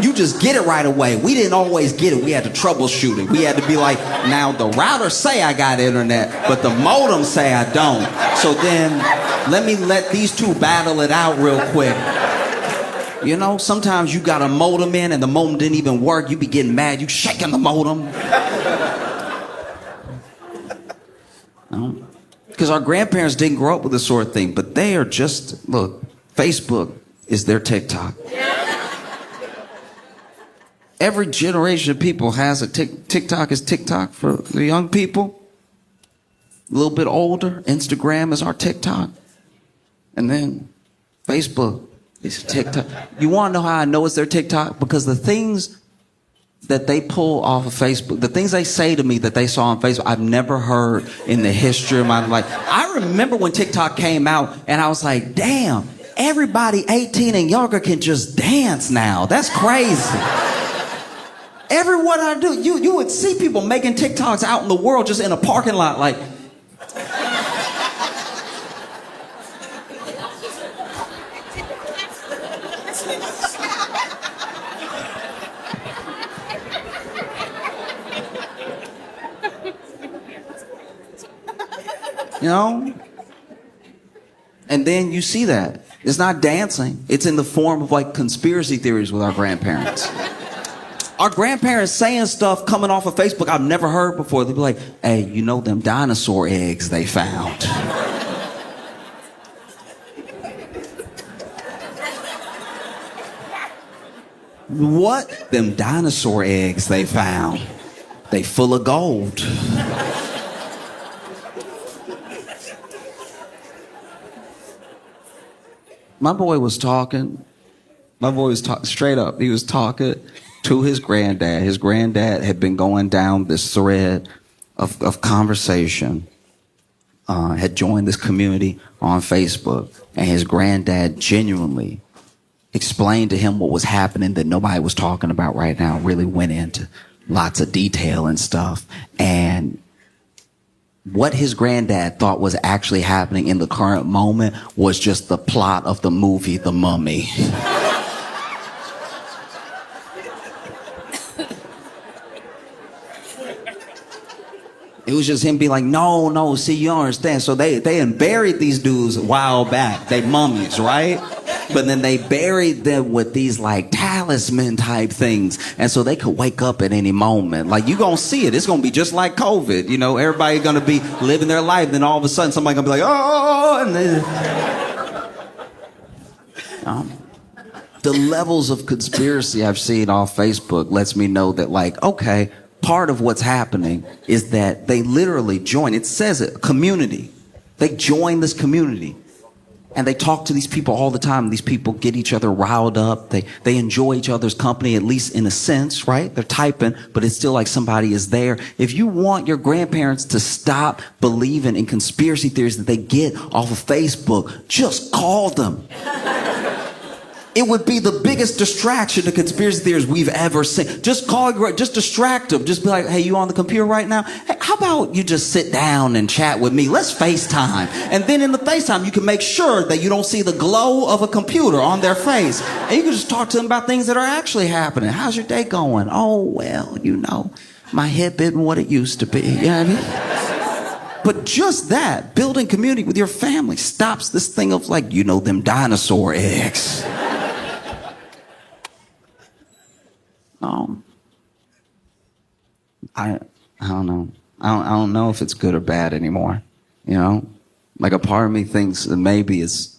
you just get it right away. We didn't always get it. We had to troubleshoot it. We had to be like, now the router say I got internet, but the modem say I don't. So then let these two battle it out real quick. You know, sometimes you got a modem in and the modem didn't even work. You be getting mad. You shaking the modem. Because our grandparents didn't grow up with this sort of thing. But they are just, look, Facebook is their TikTok. Every generation of people has a TikTok is TikTok for the young people. A little bit older, Instagram is our TikTok. And then Facebook. It's TikTok. You want to know how I know it's their TikTok? Because the things that they pull off of Facebook, the things they say to me that they saw on Facebook, I've never heard in the history of my life. I remember when TikTok came out and I was like, damn, everybody 18 and younger can just dance now. That's crazy. Everyone I do, you would see people making TikToks out in the world just in a parking lot like, you know? And then you see that. It's not dancing. It's in the form of like conspiracy theories with our grandparents. Our grandparents saying stuff coming off of Facebook I've never heard before. They'd be like, hey, you know them dinosaur eggs they found? What? Them dinosaur eggs they found. They full of gold. My boy was talking. Straight up. He was talking to his granddad. His granddad had been going down this thread of conversation, had joined this community on Facebook, and his granddad genuinely explained to him what was happening that nobody was talking about right now, really went into lots of detail and stuff. And what his granddad thought was actually happening in the current moment was just the plot of the movie The Mummy. It was just him being like, no, see, you don't understand. So they had buried these dudes a while back. They mummies, right? But then they buried them with these like talisman type things. And so they could wake up at any moment. Like you gonna see it. It's gonna be just like COVID. You know, everybody gonna be living their life. Then all of a sudden somebody gonna be like, oh, and then, the levels of conspiracy I've seen off Facebook lets me know that like, okay, part of what's happening is that they literally join. It says it, community. They join this community. And they talk to these people all the time. These people get each other riled up. They enjoy each other's company, at least in a sense, right? They're typing, but it's still like somebody is there. If you want your grandparents to stop believing in conspiracy theories that they get off of Facebook, just call them. It would be the biggest distraction to conspiracy theories we've ever seen. Just just distract them. Just be like, hey, you on the computer right now? Hey, how about you just sit down and chat with me? Let's FaceTime. And then in the FaceTime, you can make sure that you don't see the glow of a computer on their face. And you can just talk to them about things that are actually happening. How's your day going? Oh, well, my hip isn't what it used to be. You know what I mean? But just that, building community with your family stops this thing of like, them dinosaur eggs. I don't know. I don't know if it's good or bad anymore. Like a part of me thinks that maybe it's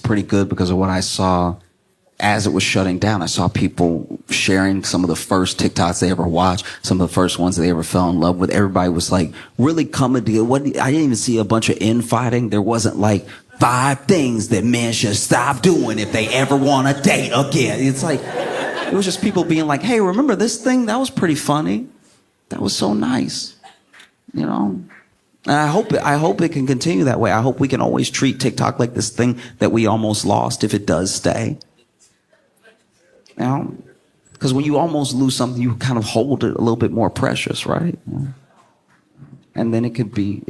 pretty good because of what I saw as it was shutting down. I saw people sharing some of the first TikToks they ever watched, some of the first ones they ever fell in love with. Everybody was like really coming together. I didn't even see a bunch of infighting. There wasn't like 5 things that men should stop doing if they ever want to date again. It's like, it was just people being like, hey, remember this thing? That was pretty funny. That was so nice. And I hope it can continue that way. I hope we can always treat TikTok like this thing that we almost lost if it does stay. Because when you almost lose something, you kind of hold it a little bit more precious, right? And then it could be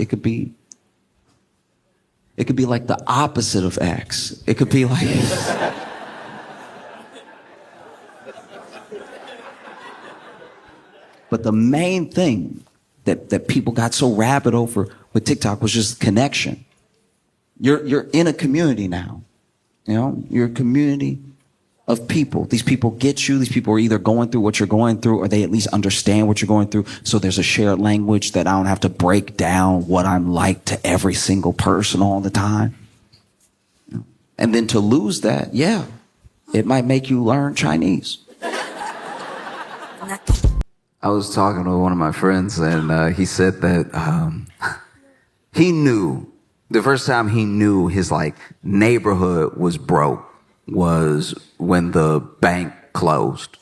like the opposite of X. It could be like But the main thing that people got so rabid over with TikTok was just connection. You're in a community now. You're a community of people. These people get you. These people are either going through what you're going through or they at least understand what you're going through. So there's a shared language that I don't have to break down what I'm like to every single person all the time. And then to lose that, it might make you learn Chinese. I was talking to one of my friends, and he said that he knew, the first time he knew his neighborhood was broke was when the bank closed.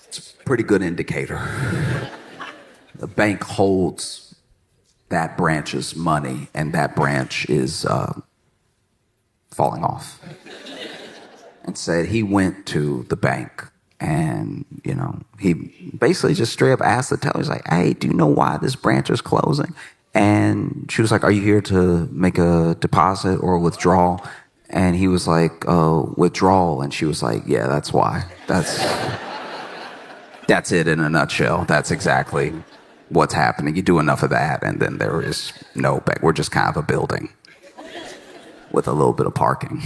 It's a pretty good indicator. The bank holds that branch's money, and that branch is falling off. And said he went to the bank. And, he basically just straight up asked the teller, he's like, hey, do you know why this branch is closing? And she was like, are you here to make a deposit or a withdrawal? And he was like, withdrawal. And she was like, yeah, that's why. That's it in a nutshell. That's exactly what's happening. You do enough of that, and then there is no bank. We're just kind of a building with a little bit of parking.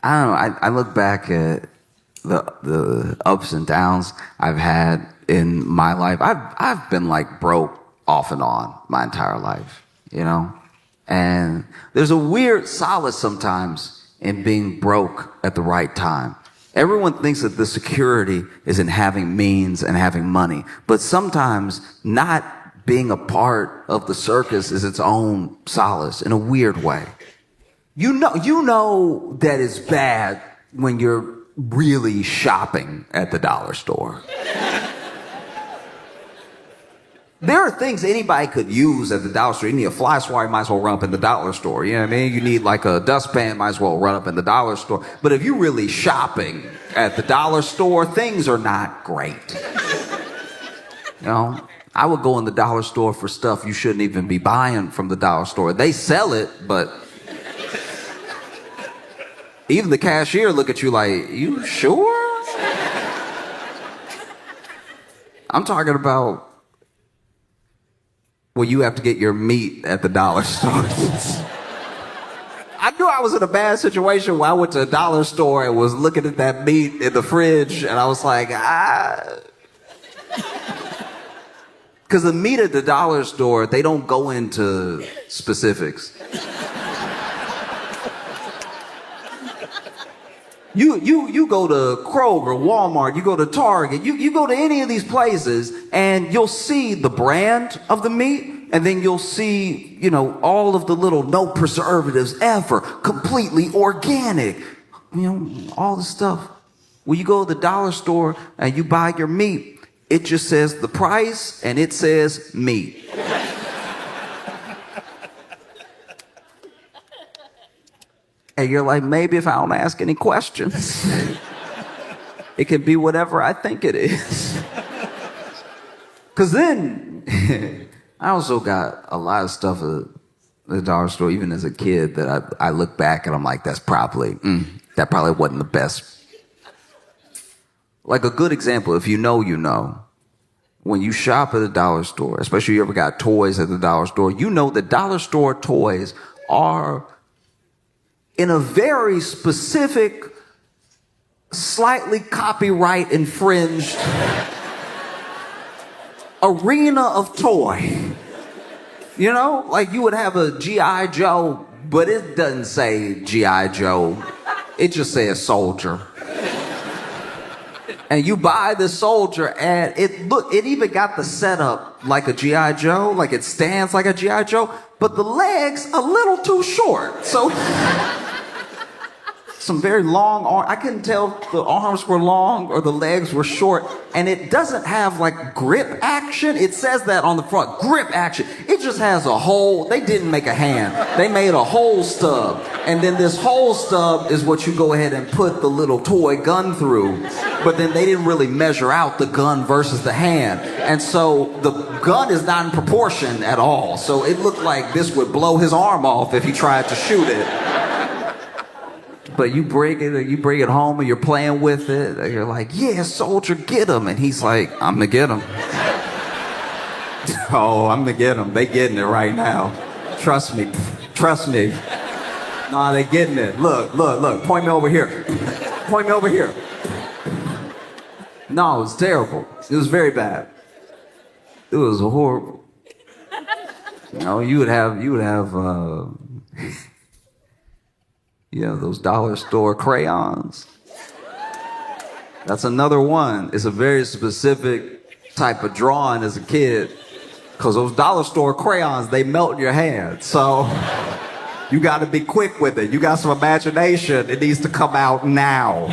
I don't know. I look back at the ups and downs I've had in my life. I've been broke off and on my entire life, and there's a weird solace sometimes in being broke at the right time. Everyone thinks that the security is in having means and having money, but sometimes not being a part of the circus is its own solace in a weird way. You know that it's bad when you're really shopping at the dollar store. There are things anybody could use at the dollar store. You need a fly swatter, you might as well run up in the dollar store. You know what I mean? You need a dustpan, might as well run up in the dollar store. But if you're really shopping at the dollar store, things are not great. I would go in the dollar store for stuff you shouldn't even be buying from the dollar store. They sell it, but even the cashier look at you like, you sure? I'm talking about where you have to get your meat at the dollar store. I knew I was in a bad situation when I went to a dollar store and was looking at that meat in the fridge, and I was like, Because the meat at the dollar store, they don't go into specifics. You go to Kroger, Walmart, you go to Target, you go to any of these places, and you'll see the brand of the meat, And then you'll see, all of the little no preservatives ever, completely organic, all the stuff. When you go to the dollar store and you buy your meat, it just says the price and it says meat. And you're like, maybe if I don't ask any questions, it can be whatever I think it is. Because then, I also got a lot of stuff at the dollar store, even as a kid, that I look back and I'm like, that probably wasn't the best. Like a good example, if you know, when you shop at a dollar store, especially if you ever got toys at the dollar store, the dollar store toys are in a very specific, slightly copyright infringed arena of toy. Like you would have a G.I. Joe, but it doesn't say G.I. Joe. It just says soldier. And you buy the soldier and it even got the setup like a G.I. Joe, like it stands like a G.I. Joe, but the legs a little too short. So some very long arms. I couldn't tell if the arms were long or the legs were short. And it doesn't have like grip action. It says that on the front, grip action. It just has a hole. They didn't make a hand. They made a hole stub. And then this hole stub is what you go ahead and put the little toy gun through. But then they didn't really measure out the gun versus the hand. And so the gun is not in proportion at all. So it looked like this would blow his arm off if he tried to shoot it. But you bring it home and you're playing with it. And you're like, yeah, soldier, get him. And he's like, I'm gonna get him. Oh, I'm gonna get him. They getting it right now. Trust me. Nah, they getting it. Look. Point me over here. No, it was terrible. It was very bad. It was horrible. You would have those dollar store crayons. That's another one. It's a very specific type of drawing as a kid, because those dollar store crayons, they melt in your hand. So you got to be quick with it. You got some imagination. It needs to come out now.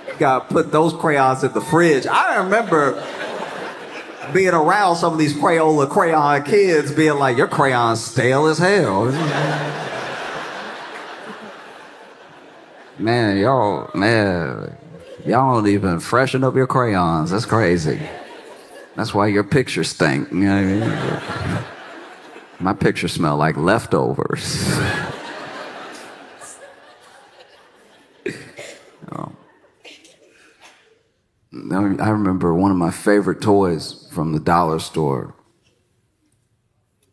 You got to put those crayons in the fridge. I remember being around some of these crayon kids being like, your crayon's stale as hell. Man, y'all don't even freshen up your crayons. That's crazy. That's why your pictures stink. You know what I mean? My pictures smell like leftovers. I remember one of my favorite toys from the dollar store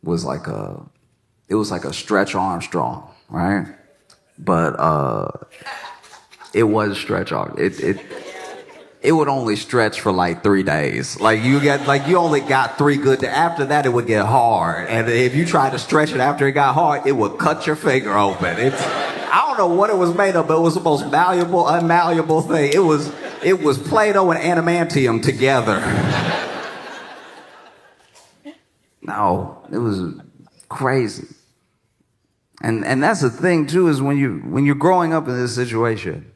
was like a Stretch Armstrong, right? But it was Stretch Armstrong. It would only stretch for like 3 days. Like you only got 3 good days. After that, it would get hard. And if you tried to stretch it after it got hard, it would cut your finger open. I don't know what it was made of, but it was the most malleable, unmalleable thing. It was Play-Doh and adamantium together. No, it was crazy. And that's the thing too, is when you're growing up in this situation,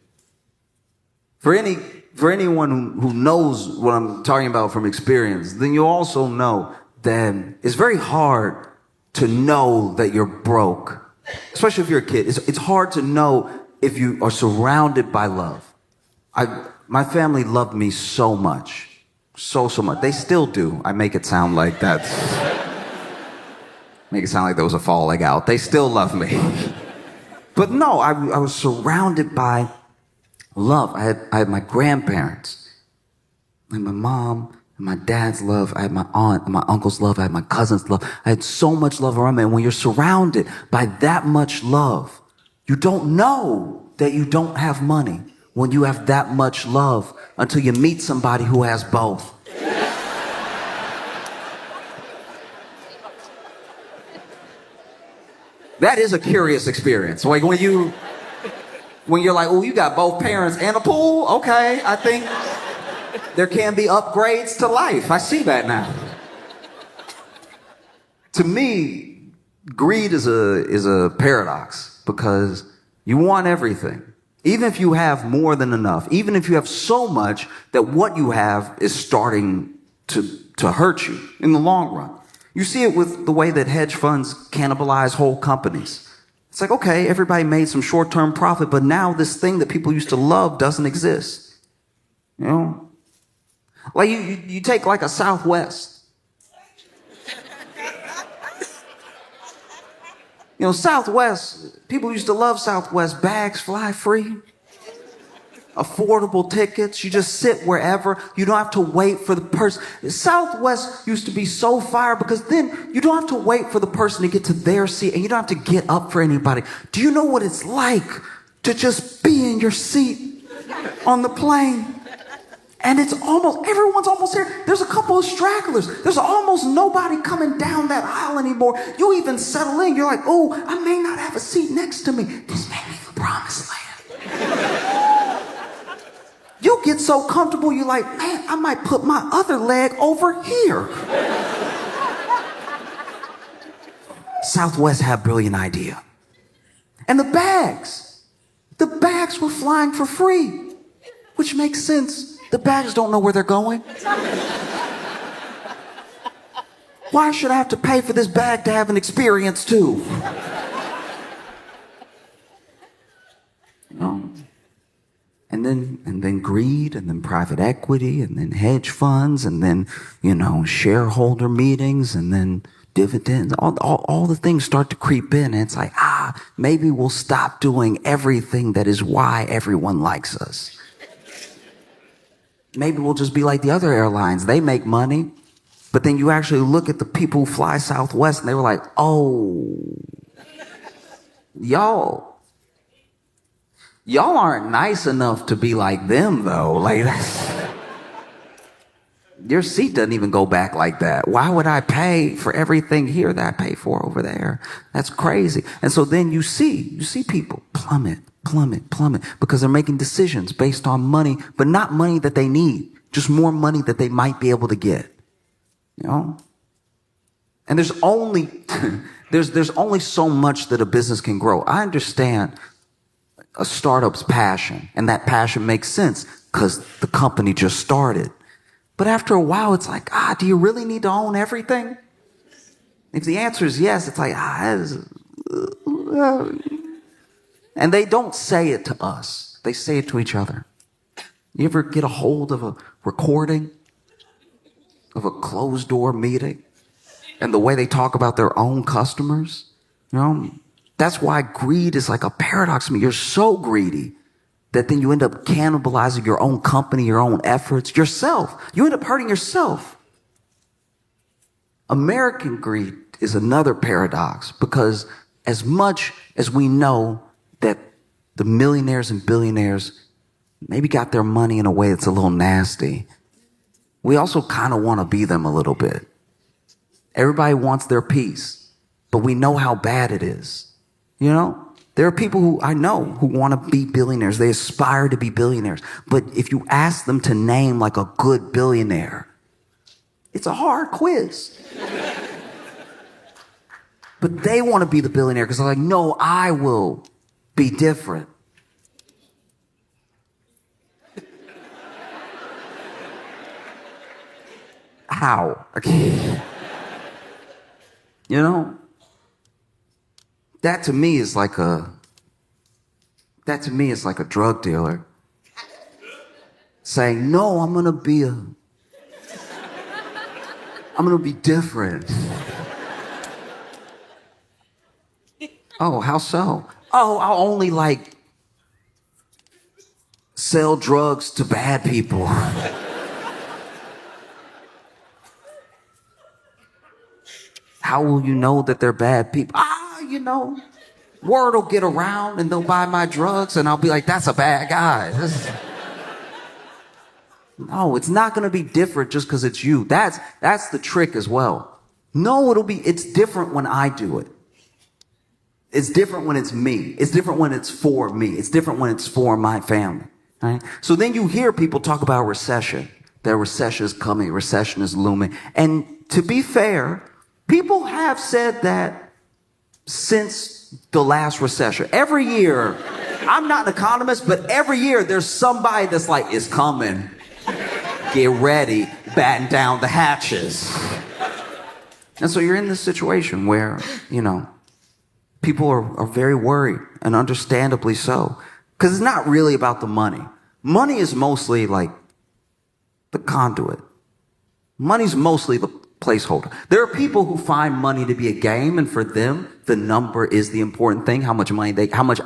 for anyone who knows what I'm talking about from experience, then you also know that it's very hard to know that you're broke. Especially if you're a kid. It's hard to know if you are surrounded by love. My family loved me so much. So much. They still do. I make it sound like that. Make it sound like there was a falling out. They still love me. But no, I was surrounded by love. I had my grandparents. I had my mom and my dad's love. I had my aunt and my uncle's love. I had my cousin's love. I had so much love around me. And when you're surrounded by that much love, you don't know that you don't have money when you have that much love until you meet somebody who has both. That is a curious experience. Like when you're like, oh, you got both parents and a pool? Okay, I think there can be upgrades to life. I see that now. To me, greed is a paradox because you want everything. Even if you have more than enough, even if you have so much that what you have is starting to hurt you in the long run. You see it with the way that hedge funds cannibalize whole companies. It's like, okay, everybody made some short-term profit, but now this thing that people used to love doesn't exist. You know? Like you take like a Southwest. You know, Southwest, people used to love Southwest. Bags fly free. Affordable tickets. You just sit wherever. You don't have to wait for the person. Southwest used to be so fire because then you don't have to wait for the person to get to their seat and you don't have to get up for anybody. Do you know what it's like to just be in your seat on the plane? And everyone's almost here. There's a couple of stragglers. There's almost nobody coming down that aisle anymore. You even settle in. You're like, oh, I may not have a seat next to me. This may be the promised land. You get so comfortable, you're like, man, I might put my other leg over here. Southwest had a brilliant idea. And the bags were flying for free, which makes sense. The bags don't know where they're going. Why should I have to pay for this bag to have an experience too? You know? And then greed, and then private equity, and then hedge funds, and then, you know, shareholder meetings, and then dividends. All the things start to creep in, and it's like, maybe we'll stop doing everything that is why everyone likes us. Maybe we'll just be like the other airlines. They make money. But then you actually look at the people who fly Southwest and they were like, oh, y'all aren't nice enough to be like them though. Like your seat doesn't even go back like that. Why would I pay for everything here that I pay for over there? That's crazy. And so then you see people plummet because they're making decisions based on money, but not money that they need, just more money that they might be able to get. You know? And there's only so much that a business can grow. I understand a startup's passion, and that passion makes sense because the company just started. But after a while, it's like, do you really need to own everything? If the answer is yes, it's like, and they don't say it to us. They say it to each other. You ever get a hold of a recording of a closed door meeting and the way they talk about their own customers? You know, that's why greed is like a paradox to me. You're so greedy that then you end up cannibalizing your own company, your own efforts, yourself. You end up hurting yourself. American greed is another paradox because as much as we know that the millionaires and billionaires maybe got their money in a way that's a little nasty, we also kind of want to be them a little bit. Everybody wants their piece, but we know how bad it is. You know, there are people who I know who want to be billionaires. They aspire to be billionaires. But if you ask them to name like a good billionaire, it's a hard quiz. But they want to be the billionaire because they're like, no, I will be different. How? You know? That to me is like a drug dealer saying, no, I'm going to be different. Oh, how so? Oh, I'll only like sell drugs to bad people. How will you know that they're bad people? You know, word will get around and they'll buy my drugs and I'll be like, that's a bad guy. No, it's not going to be different just because it's you. That's the trick as well. No, it's different when I do it. It's different when it's me. It's different when it's for me. It's different when it's for my family. Right? So then you hear people talk about recession. That recession is coming. Recession is looming. And to be fair, People have said that since the last recession. Every year, I'm not an economist, but every year there's somebody that's like, it's coming. Get ready, batten down the hatches. And so you're in this situation where, people are very worried, and understandably so. Because it's not really about the money. Money is mostly like the conduit. Money's mostly the placeholder. There are people who find money to be a game, and for them, the number is the important thing. How much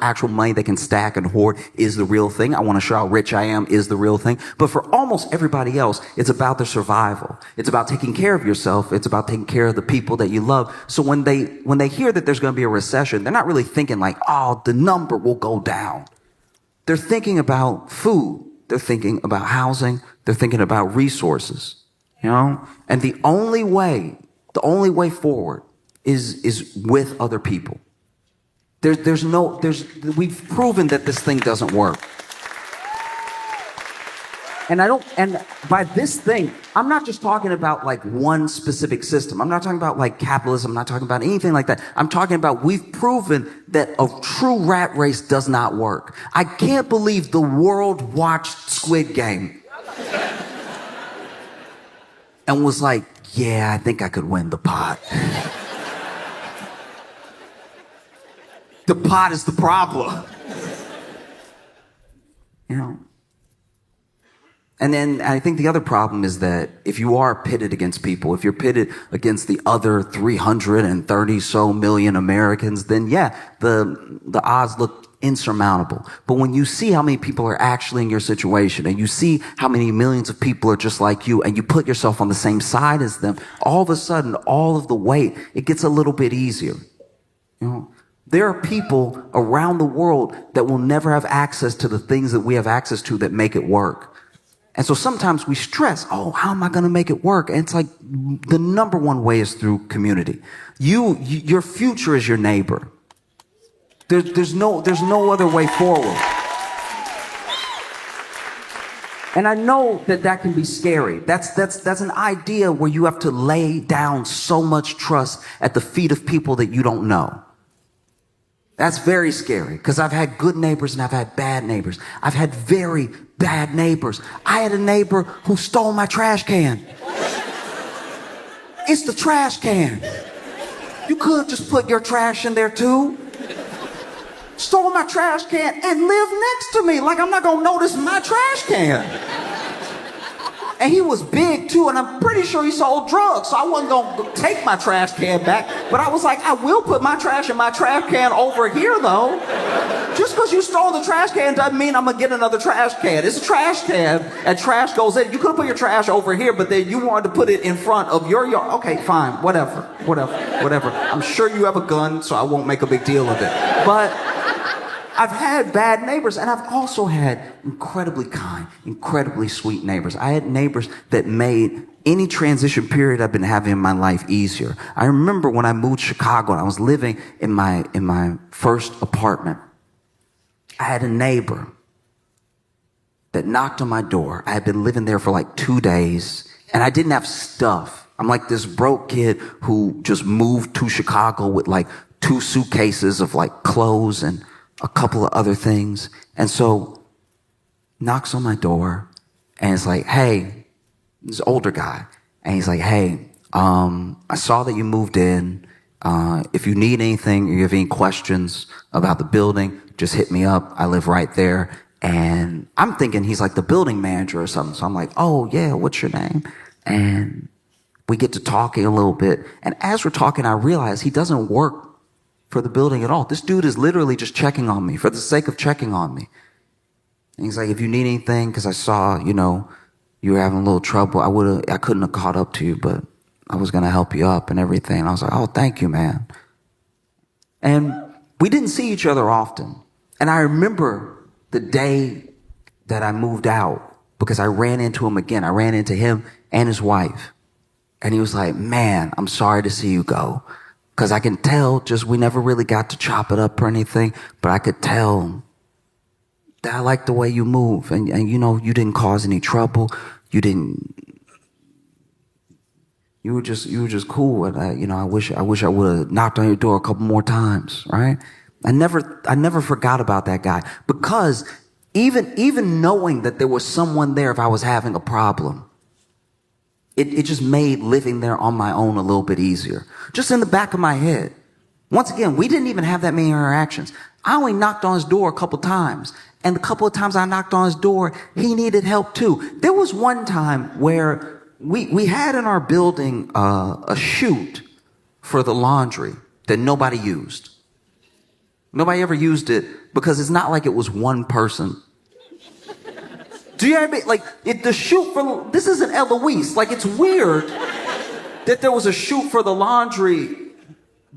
actual money they can stack and hoard is the real thing. I want to show how rich I am is the real thing. But for almost everybody else, it's about their survival. It's about taking care of yourself. It's about taking care of the people that you love. So when they hear that there's going to be a recession, they're not really thinking like, oh, the number will go down. They're thinking about food. They're thinking about housing. They're thinking about resources. And the only way forward is with other people. We've proven that this thing doesn't work. And by this thing, I'm not just talking about like one specific system. I'm not talking about like capitalism. I'm not talking about anything like that. I'm talking about we've proven that a true rat race does not work. I can't believe the world watched Squid Game and was like, yeah, I think I could win the pot. The pot is the problem. And then I think the other problem is that if you are pitted against people, if you're pitted against the other 330 so million Americans, then yeah, the odds look insurmountable. But when you see how many people are actually in your situation, and you see how many millions of people are just like you, and you put yourself on the same side as them, all of a sudden, all of the weight, it gets a little bit easier. There are people around the world that will never have access to the things that we have access to that make it work. And so sometimes we stress, oh, how am I going to make it work? And it's like the number one way is through community. Your future is your neighbor. There's no other way forward. And I know that can be scary. That's an idea where you have to lay down so much trust at the feet of people that you don't know. That's very scary, because I've had good neighbors and I've had bad neighbors. I've had very bad neighbors. I had a neighbor who stole my trash can. It's the trash can. You could just put your trash in there too. Stole my trash can and lived next to me like I'm not gonna notice my trash can. And he was big too, and I'm pretty sure he sold drugs, so I wasn't gonna take my trash can back. But I was like, I will put my trash in my trash can over here though. Just because you stole the trash can doesn't mean I'm gonna get another trash can. It's a trash can, and trash goes in. You could have put your trash over here, but then you wanted to put it in front of your yard. Okay, fine, whatever. I'm sure you have a gun, so I won't make a big deal of it. But I've had bad neighbors, and I've also had incredibly kind, incredibly sweet neighbors. I had neighbors that made any transition period I've been having in my life easier. I remember when I moved to Chicago and I was living in my first apartment, I had a neighbor that knocked on my door. I had been living there for like 2 days, and I didn't have stuff. I'm like this broke kid who just moved to Chicago with like 2 suitcases of like clothes and a couple of other things. And so knocks on my door, and it's like, hey, this older guy. And he's like, hey, I saw that you moved in. If you need anything or you have any questions about the building, just hit me up. I live right there. And I'm thinking he's like the building manager or something. So I'm like, oh yeah, what's your name? And we get to talking a little bit. And as we're talking, I realize he doesn't work for the building at all. This dude is literally just checking on me for the sake of checking on me. And he's like, if you need anything, because I saw, you were having a little trouble, I couldn't have caught up to you, but I was going to help you up and everything. And I was like, oh, thank you, man. And we didn't see each other often. And I remember the day that I moved out, because I ran into him again. I ran into him and his wife. And he was like, man, I'm sorry to see you go. Because I can tell, we never really got to chop it up or anything, but I could tell that I like the way you move. And you didn't cause any trouble. You you were just cool. And I wish I would have knocked on your door a couple more times, right? I never forgot about that guy, because even knowing that there was someone there if I was having a problem, it just made living there on my own a little bit easier. Just in the back of my head. Once again, we didn't even have that many interactions. I only knocked on his door a couple times. And the couple of times I knocked on his door, he needed help too. There was one time where we had in our building a chute for the laundry that nobody used. Nobody ever used it because it's not like it was one person. Do you know what I mean? Like, the chute for, this isn't Eloise. Like, it's weird that there was a chute for the laundry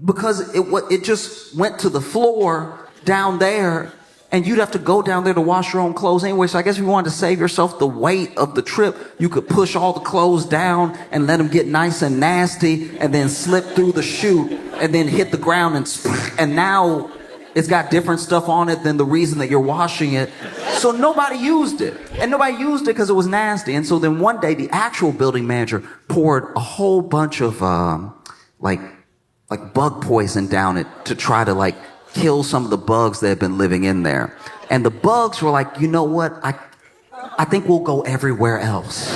because it just went to the floor down there, and you'd have to go down there to wash your own clothes anyway. So I guess if you wanted to save yourself the weight of the trip, you could push all the clothes down and let them get nice and nasty, and then slip through the chute and then hit the ground, and now it's got different stuff on it than the reason that you're washing it. So nobody used it. And nobody used it because it was nasty. And so then one day, the actual building manager poured a whole bunch of, like bug poison down it to try to, like, kill some of the bugs that had been living in there. And the bugs were like, you know what? I think we'll go everywhere else.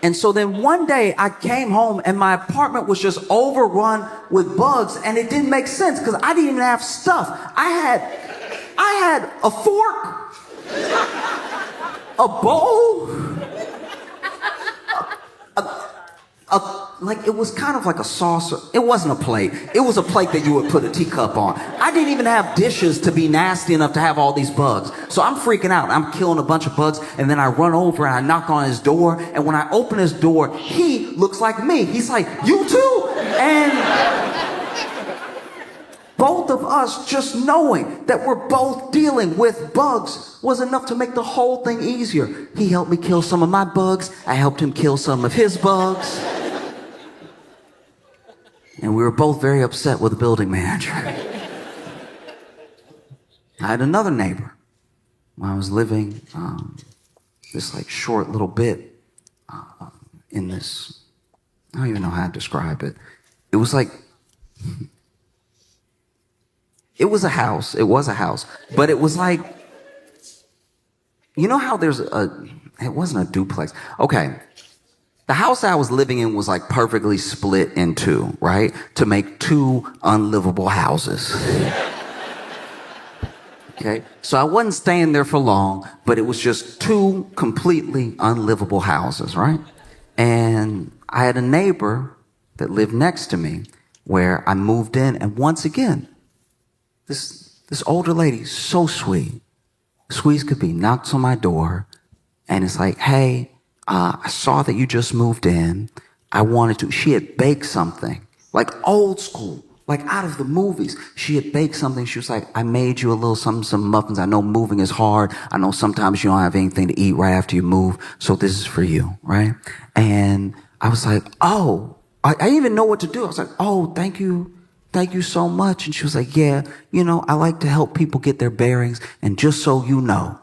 And so then one day I came home and my apartment was just overrun with bugs, and it didn't make sense because I didn't even have stuff. I had a fork, a bowl, like, it was kind of like a saucer. It wasn't a plate. It was a plate that you would put a teacup on. I didn't even have dishes to be nasty enough to have all these bugs. So I'm freaking out. I'm killing a bunch of bugs, and then I run over and I knock on his door, and when I open his door, he looks like me. He's like, "You too?" And both of us just knowing that we're both dealing with bugs was enough to make the whole thing easier. He helped me kill some of my bugs. I helped him kill some of his bugs. And we were both very upset with the building manager. I had another neighbor when I was living this, like, short little bit in this, I don't even know how to describe it. It was like, it was a house, but it was like, you know how there's it wasn't a duplex. Okay. The house I was living in was, like, perfectly split in two, right? To make two unlivable houses. Okay? So I wasn't staying there for long, but it was just two completely unlivable houses, right? And I had a neighbor that lived next to me where I moved in, and once again, this older lady, so sweet as could be, knocks on my door, and it's like, "Hey, I saw that you just moved in. She had baked something, like old school, like out of the movies. She had baked something. She was like, I made you a little some muffins. I know moving is hard. I know sometimes you don't have anything to eat right after you move. So this is for you, right?" And I was like, "Oh," I didn't even know what to do. I was like, "Oh, thank you. Thank you so much." And she was like, "Yeah, I like to help people get their bearings. And just so you know,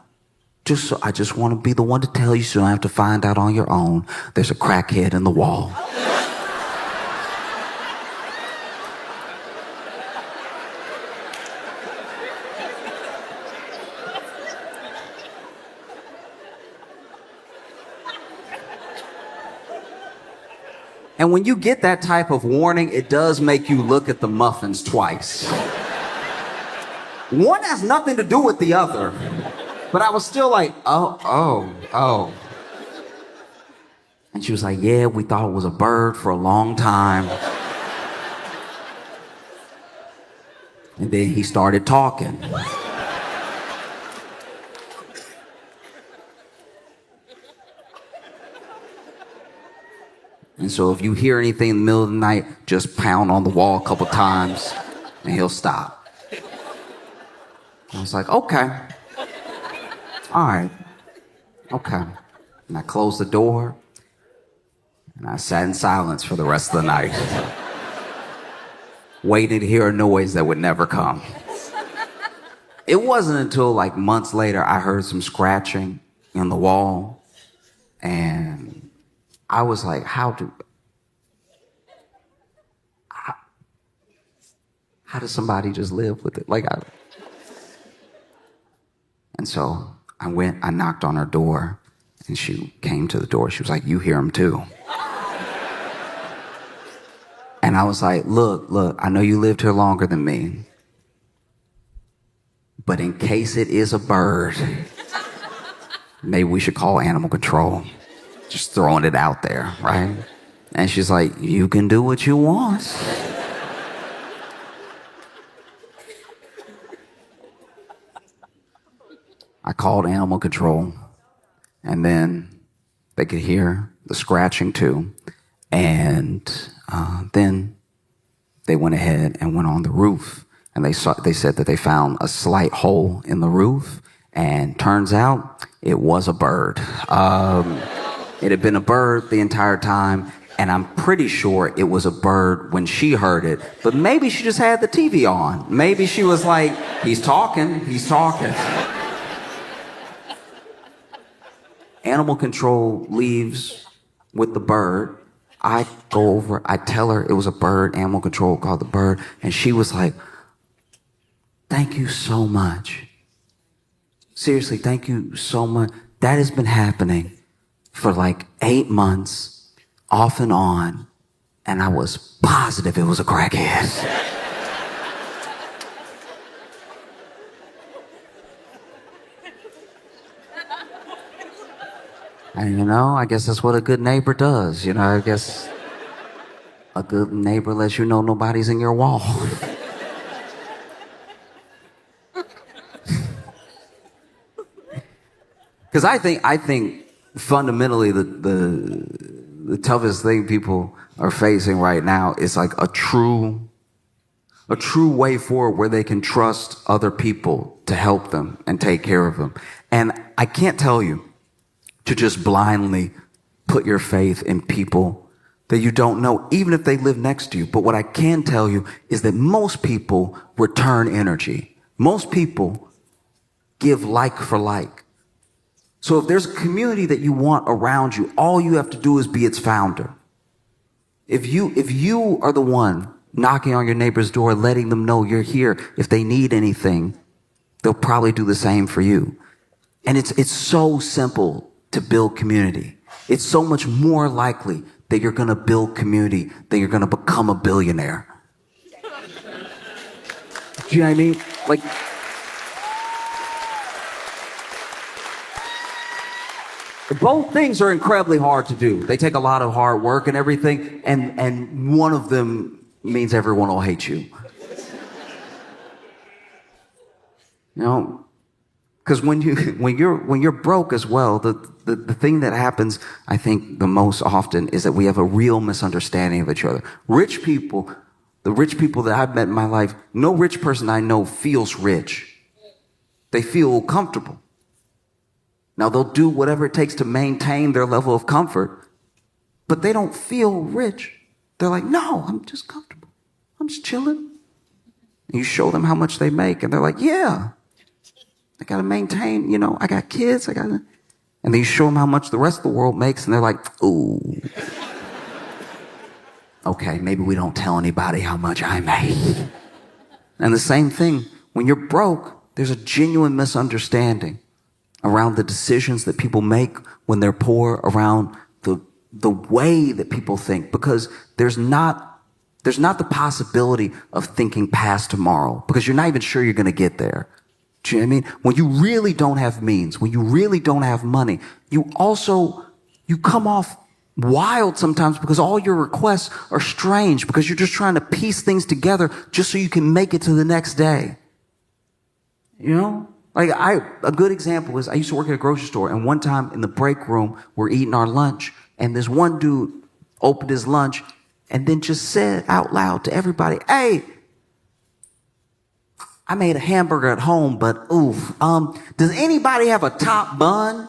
I just want to be the one to tell you so you don't have to find out on your own. There's a crackhead in the wall." And when you get that type of warning, it does make you look at the muffins twice. One has nothing to do with the other. But I was still like, oh. And she was like, "Yeah, we thought it was a bird for a long time." And then he started talking. And so if you hear anything in the middle of the night, just pound on the wall a couple times and he'll stop. I was like, "Okay. All right. Okay." And I closed the door and I sat in silence for the rest of the night, waiting to hear a noise that would never come. It wasn't until, like, months later I heard some scratching in the wall, and I was like, how does somebody just live with it? And so I knocked on her door, and she came to the door. She was like, you hear him too. And I was like, look, I know you lived here longer than me, but in case it is a bird, maybe we should call animal control. Just throwing it out there, right? And she's like, you can do what you want. I called animal control, and then they could hear the scratching too. And then they went ahead and went on the roof, and they said that they found a slight hole in the roof, and turns out it was a bird. It had been a bird the entire time, and I'm pretty sure it was a bird when she heard it, but maybe she just had the TV on. Maybe she was like, he's talking. Animal control leaves with the bird. I go over, I tell her it was a bird, animal control called the bird, and she was like, thank you so much. Seriously, thank you so much. That has been happening for like 8 months, off and on, and I was positive it was a crackhead. And I guess that's what a good neighbor does. I guess a good neighbor lets you know nobody's in your wall. Because I think fundamentally the toughest thing people are facing right now is like a true way forward where they can trust other people to help them and take care of them. And I can't tell you to just blindly put your faith in people that you don't know, even if they live next to you. But what I can tell you is that most people return energy. Most people give like for like. So if there's a community that you want around you, all you have to do is be its founder. If you are the one knocking on your neighbor's door, letting them know you're here, if they need anything, they'll probably do the same for you. And it's so simple to build community. It's so much more likely that you're going to build community than you're going to become a billionaire. Do you know what I mean? Like, both things are incredibly hard to do. They take a lot of hard work and everything, and one of them means everyone will hate you. Because when you're broke as well, the thing that happens, I think, the most often is that we have a real misunderstanding of each other. The rich people that I've met in my life, no rich person I know feels rich. They feel comfortable. Now, they'll do whatever it takes to maintain their level of comfort, but they don't feel rich. They're like, no, I'm just comfortable. I'm just chilling. And you show them how much they make, and they're like, yeah. I got to maintain, I got kids, and then you show them how much the rest of the world makes, and they're like, ooh. Okay, maybe we don't tell anybody how much I make. And the same thing, when you're broke, there's a genuine misunderstanding around the decisions that people make when they're poor, around the way that people think, because there's not the possibility of thinking past tomorrow, because you're not even sure you're going to get there. Do you know what I mean? When you really don't have means, when you really don't have money, you come off wild sometimes because all your requests are strange, because you're just trying to piece things together just so you can make it to the next day. Like a good example is I used to work at a grocery store, and one time in the break room, we're eating our lunch, and this one dude opened his lunch and then just said out loud to everybody, hey, I made a hamburger at home, but oof, does anybody have a top bun?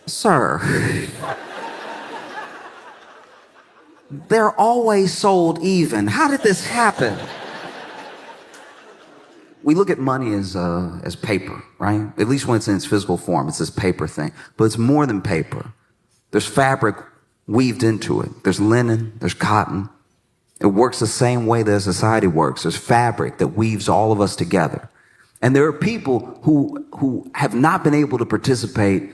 Sir, they're always sold even. How did this happen? we look at money as paper, right? At least when it's in its physical form, it's this paper thing. But it's more than paper. There's fabric weaved into it. There's linen, there's cotton. It works the same way that society works. There's fabric that weaves all of us together. And there are people who have not been able to participate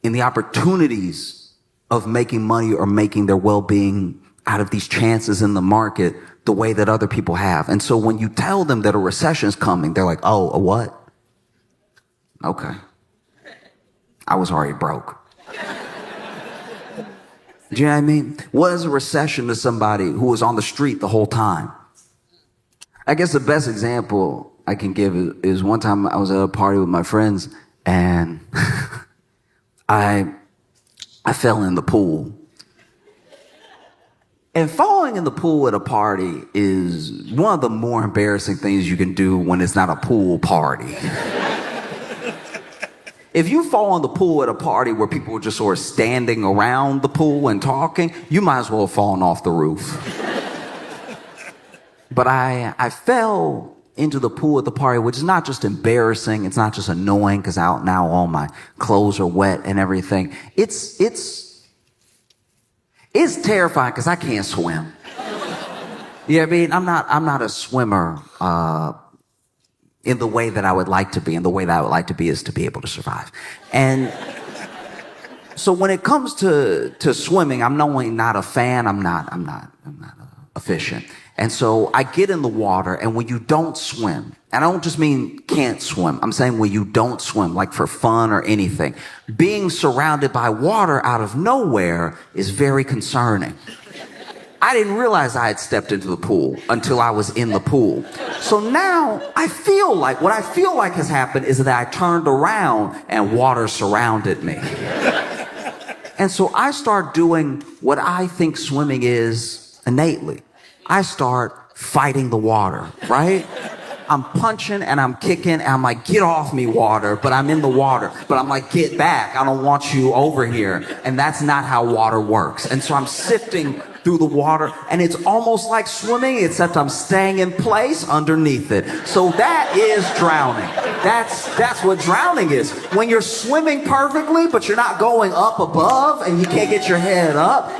in the opportunities of making money or making their well-being out of these chances in the market the way that other people have. And so when you tell them that a recession is coming, they're like, oh, a what? Okay. I was already broke. Do you know what I mean? What is a recession to somebody who was on the street the whole time? I guess the best example I can give is one time I was at a party with my friends and I fell in the pool. And falling in the pool at a party is one of the more embarrassing things you can do when it's not a pool party. If you fall in the pool at a party where people are just sort of standing around the pool and talking, you might as well have fallen off the roof. But I fell into the pool at the party, which is not just embarrassing, it's not just annoying because now all my clothes are wet and everything. It's terrifying because I can't swim. You know what I mean? I'm not a swimmer in the way that I would like to be, and the way that I would like to be is to be able to survive. And so when it comes to swimming, I'm not only not a fan, I'm not efficient. And so I get in the water, and when you don't swim, and I don't just mean can't swim, I'm saying when you don't swim, like for fun or anything, being surrounded by water out of nowhere is very concerning. I didn't realize I had stepped into the pool until I was in the pool. So now what I feel like has happened is that I turned around and water surrounded me. And so I start doing what I think swimming is innately. I start fighting the water, right? I'm punching and I'm kicking and I'm like, get off me, water, but I'm in the water. But I'm like, get back. I don't want you over here. And that's not how water works. And so I'm sifting through the water, and it's almost like swimming, except I'm staying in place underneath it. So that is drowning. That's what drowning is. When you're swimming perfectly, but you're not going up above and you can't get your head up,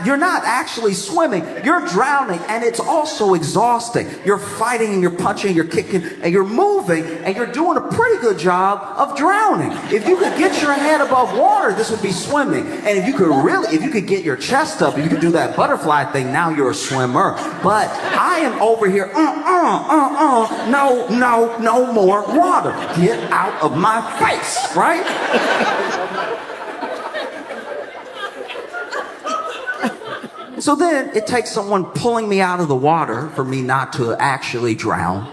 you're not actually swimming. You're drowning, and it's also exhausting. You're fighting and you're punching, you're kicking, and you're moving, and you're doing a pretty good job of drowning. If you could get your head above water, this would be swimming. And if you could get your chest up, if you could do that butterfly thing, now you're a swimmer. But I am over here, no more water. Get out of my face, right? So then it takes someone pulling me out of the water for me not to actually drown.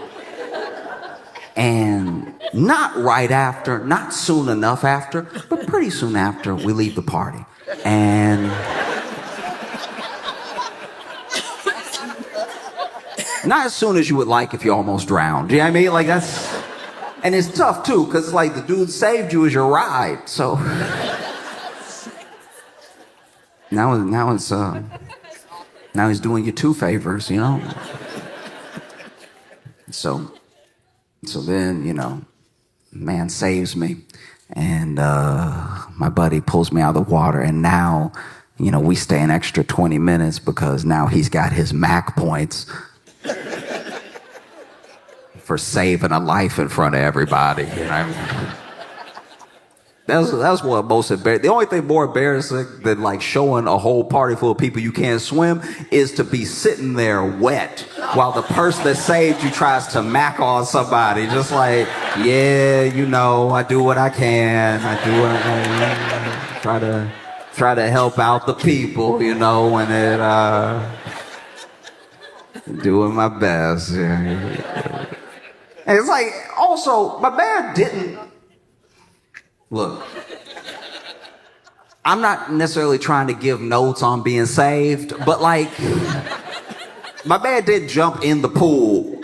And not right after, not soon enough after, but pretty soon after, we leave the party. And not as soon as you would like if you almost drowned. You know what I mean? Like and it's tough too, because like the dude saved you as your ride. So now he's doing you two favors, you know? So then, you know, man saves me, and my buddy pulls me out of the water, and now, you know, we stay an extra 20 minutes because now he's got his MAC points for saving a life in front of everybody, you know? That's what most embarrassing. The only thing more embarrassing than like showing a whole party full of people you can't swim is to be sitting there wet while the person that saved you tries to mac on somebody. Just like, yeah, you know, I do what I can. I do what I can. Try to help out the people, you know, and doing my best. Yeah. And it's like, also, my man didn't. Look, I'm not necessarily trying to give notes on being saved, but like, my man did jump in the pool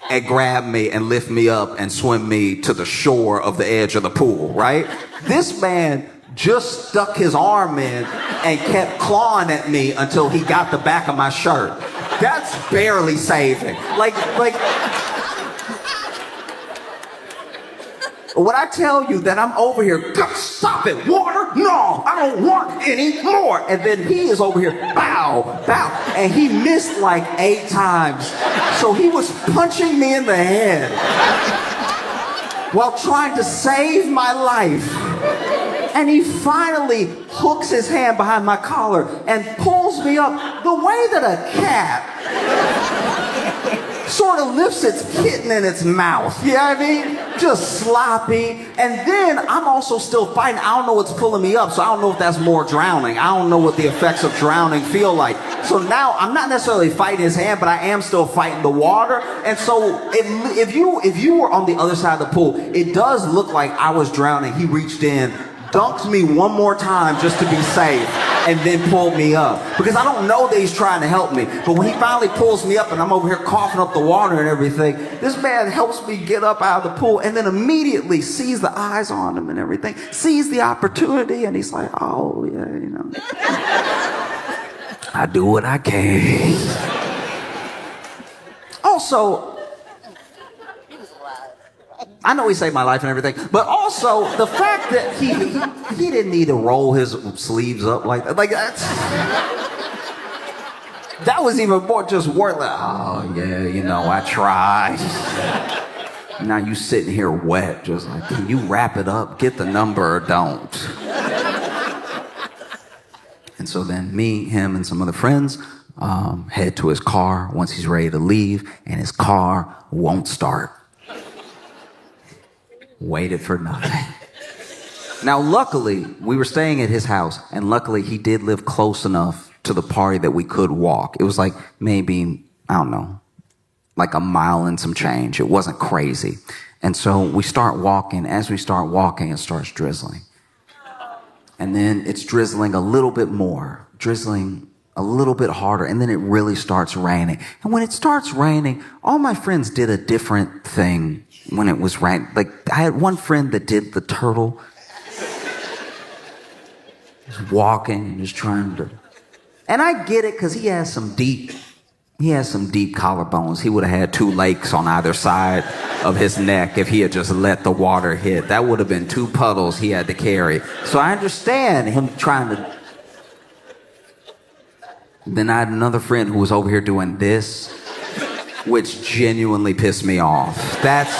and grab me and lift me up and swim me to the shore of the edge of the pool, right? This man just stuck his arm in and kept clawing at me until he got the back of my shirt. That's barely saving. Like, when I tell you that I'm over here, stop it, water, no, I don't want any more. And then he is over here, bow, bow. And he missed like 8 times. So he was punching me in the head while trying to save my life. And he finally hooks his hand behind my collar and pulls me up the way that a cat sort of lifts its kitten in its mouth. You know what I mean? Just sloppy. And then I'm also still fighting. I don't know what's pulling me up, so I don't know if that's more drowning. I don't know what the effects of drowning feel like. So now I'm not necessarily fighting his hand, but I am still fighting the water. And so if you were on the other side of the pool, it does look like I was drowning. He reached in, dunked me one more time just to be safe, and then pulled me up. Because I don't know that he's trying to help me. But when he finally pulls me up and I'm over here coughing up the water and everything, this man helps me get up out of the pool and then immediately sees the eyes on him and everything, sees the opportunity, and he's like, oh, yeah, you know. I do what I can. Also, I know he saved my life and everything, but also the fact that he didn't need to roll his sleeves up like that. Like that was even more just worth like, oh yeah, you know, I tried. Now you sitting here wet, just like, can you wrap it up, get the number or don't? And so then me, him, and some other friends head to his car once he's ready to leave, and his car won't start. Waited for nothing. Now, luckily, we were staying at his house, and luckily he did live close enough to the party that we could walk. It was like maybe, I don't know, like a mile and some change. It wasn't crazy. And so we start walking. As we start walking, it starts drizzling. And then it's drizzling a little bit more, drizzling a little bit harder, and then it really starts raining. And when it starts raining, all my friends did a different thing when it was raining. Like, I had one friend that did the turtle. Just walking and just trying to... And I get it, because he has some deep collarbones. He would have had 2 lakes on either side of his neck if he had just let the water hit. That would have been 2 puddles he had to carry. So I understand him trying to... Then I had another friend who was over here doing this, which genuinely pissed me off. That's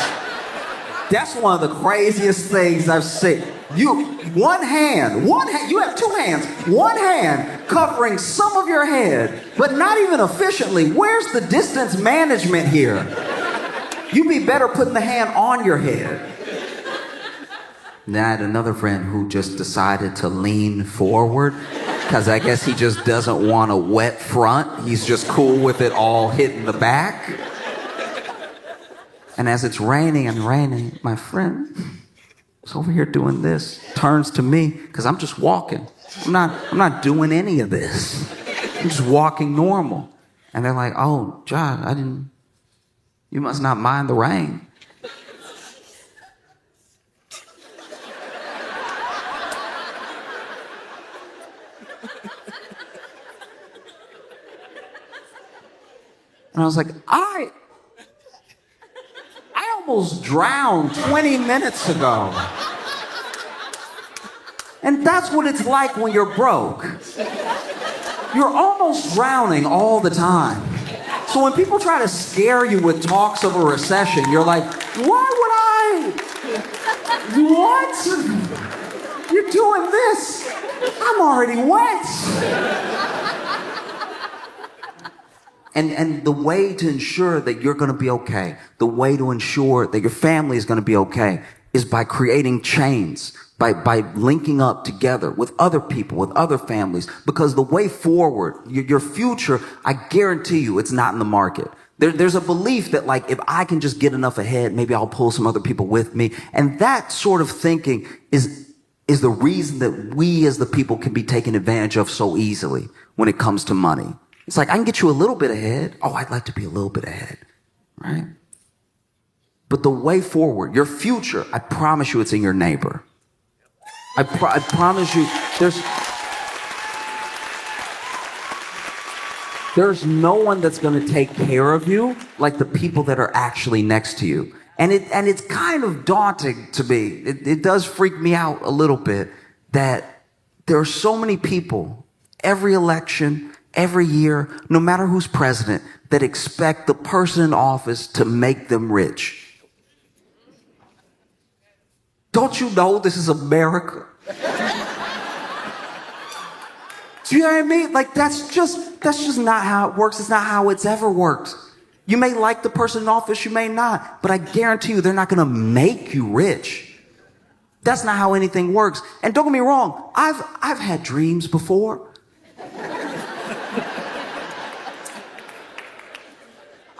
one of the craziest things I've seen. You have 2 hands, one hand covering some of your head, but not even efficiently. Where's the distance management here? You'd be better putting the hand on your head. Then I had another friend who just decided to lean forward, because I guess he just doesn't want a wet front. He's just cool with it all hitting the back. And as it's raining and raining, my friend is over here doing this, turns to me, because I'm just walking. I'm not doing any of this. I'm just walking normal. And they're like, oh, John, you must not mind the rain. And I was like, I almost drowned 20 minutes ago. And that's what it's like when you're broke. You're almost drowning all the time. So when people try to scare you with talks of a recession, you're like, why would I? What? You're doing this. I'm already wet. And the way to ensure that you're going to be okay, the way to ensure that your family is going to be okay, is by creating chains, by linking up together with other people, with other families. Because the way forward, your future, I guarantee you, it's not in the market. There's a belief that, like, if I can just get enough ahead, maybe I'll pull some other people with me. And that sort of thinking is the reason that we as the people can be taken advantage of so easily when it comes to money. It's like, I can get you a little bit ahead. Oh, I'd like to be a little bit ahead, right? But the way forward, your future, I promise you it's in your neighbor. I promise you there's no one that's going to take care of you like the people that are actually next to you. And it's kind of daunting to me. It does freak me out a little bit that there are so many people every election, every year, no matter who's president, that expect the person in office to make them rich. Don't you know this is America? Do you know what I mean? Like, that's just not how it works. It's not how it's ever worked. You may like the person in office, you may not, but I guarantee you they're not going to make you rich. That's not how anything works. And don't get me wrong, I've had dreams before.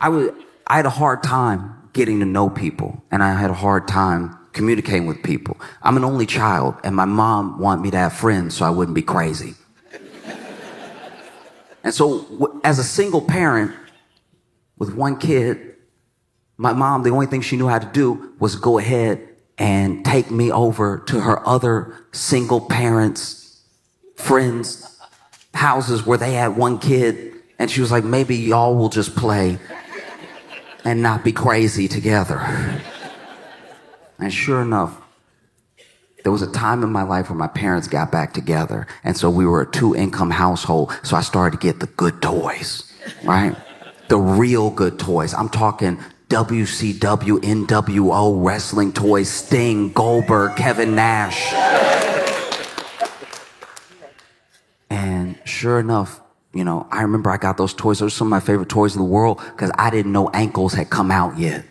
I had a hard time getting to know people, and I had a hard time communicating with people. I'm an only child, and my mom wanted me to have friends so I wouldn't be crazy. And so, as a single parent with one kid, my mom, the only thing she knew how to do was go ahead and take me over to her other single parents' friends' houses where they had one kid. And she was like, maybe y'all will just play and not be crazy together. And sure enough, there was a time in my life where my parents got back together. And so we were a 2-income household. So I started to get the good toys, right? The real good toys. I'm talking WCW, NWO, wrestling toys, Sting, Goldberg, Kevin Nash. And sure enough, you know, I remember I got those toys. Those are some of my favorite toys in the world because I didn't know ankles had come out yet.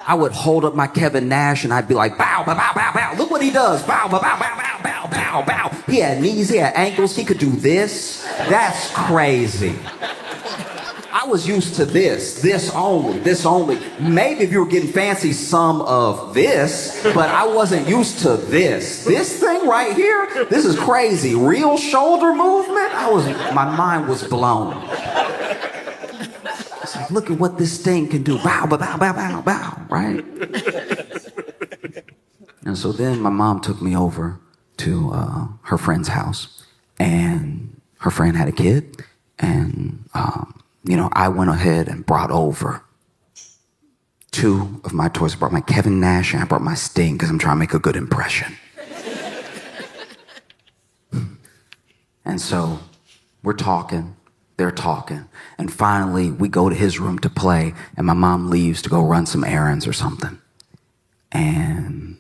I would hold up my Kevin Nash and I'd be like, bow, bow, bow, bow, bow. Look what he does. Bow, bow, bow, bow, bow, bow, bow, bow. He had knees, he had ankles, he could do this. That's crazy. I was used to this only. Maybe if you were getting fancy, some of this, but I wasn't used to this. This thing right here, this is crazy. Real shoulder movement? My mind was blown. It's like, look at what this thing can do. Bow, bow, bow, bow, bow, bow, right? And so then my mom took me over to her friend's house, and her friend had a kid, and you know, I went ahead and brought over 2 of my toys. I brought my Kevin Nash and I brought my Sting because I'm trying to make a good impression. And so we're talking, they're talking, and finally we go to his room to play, and my mom leaves to go run some errands or something. And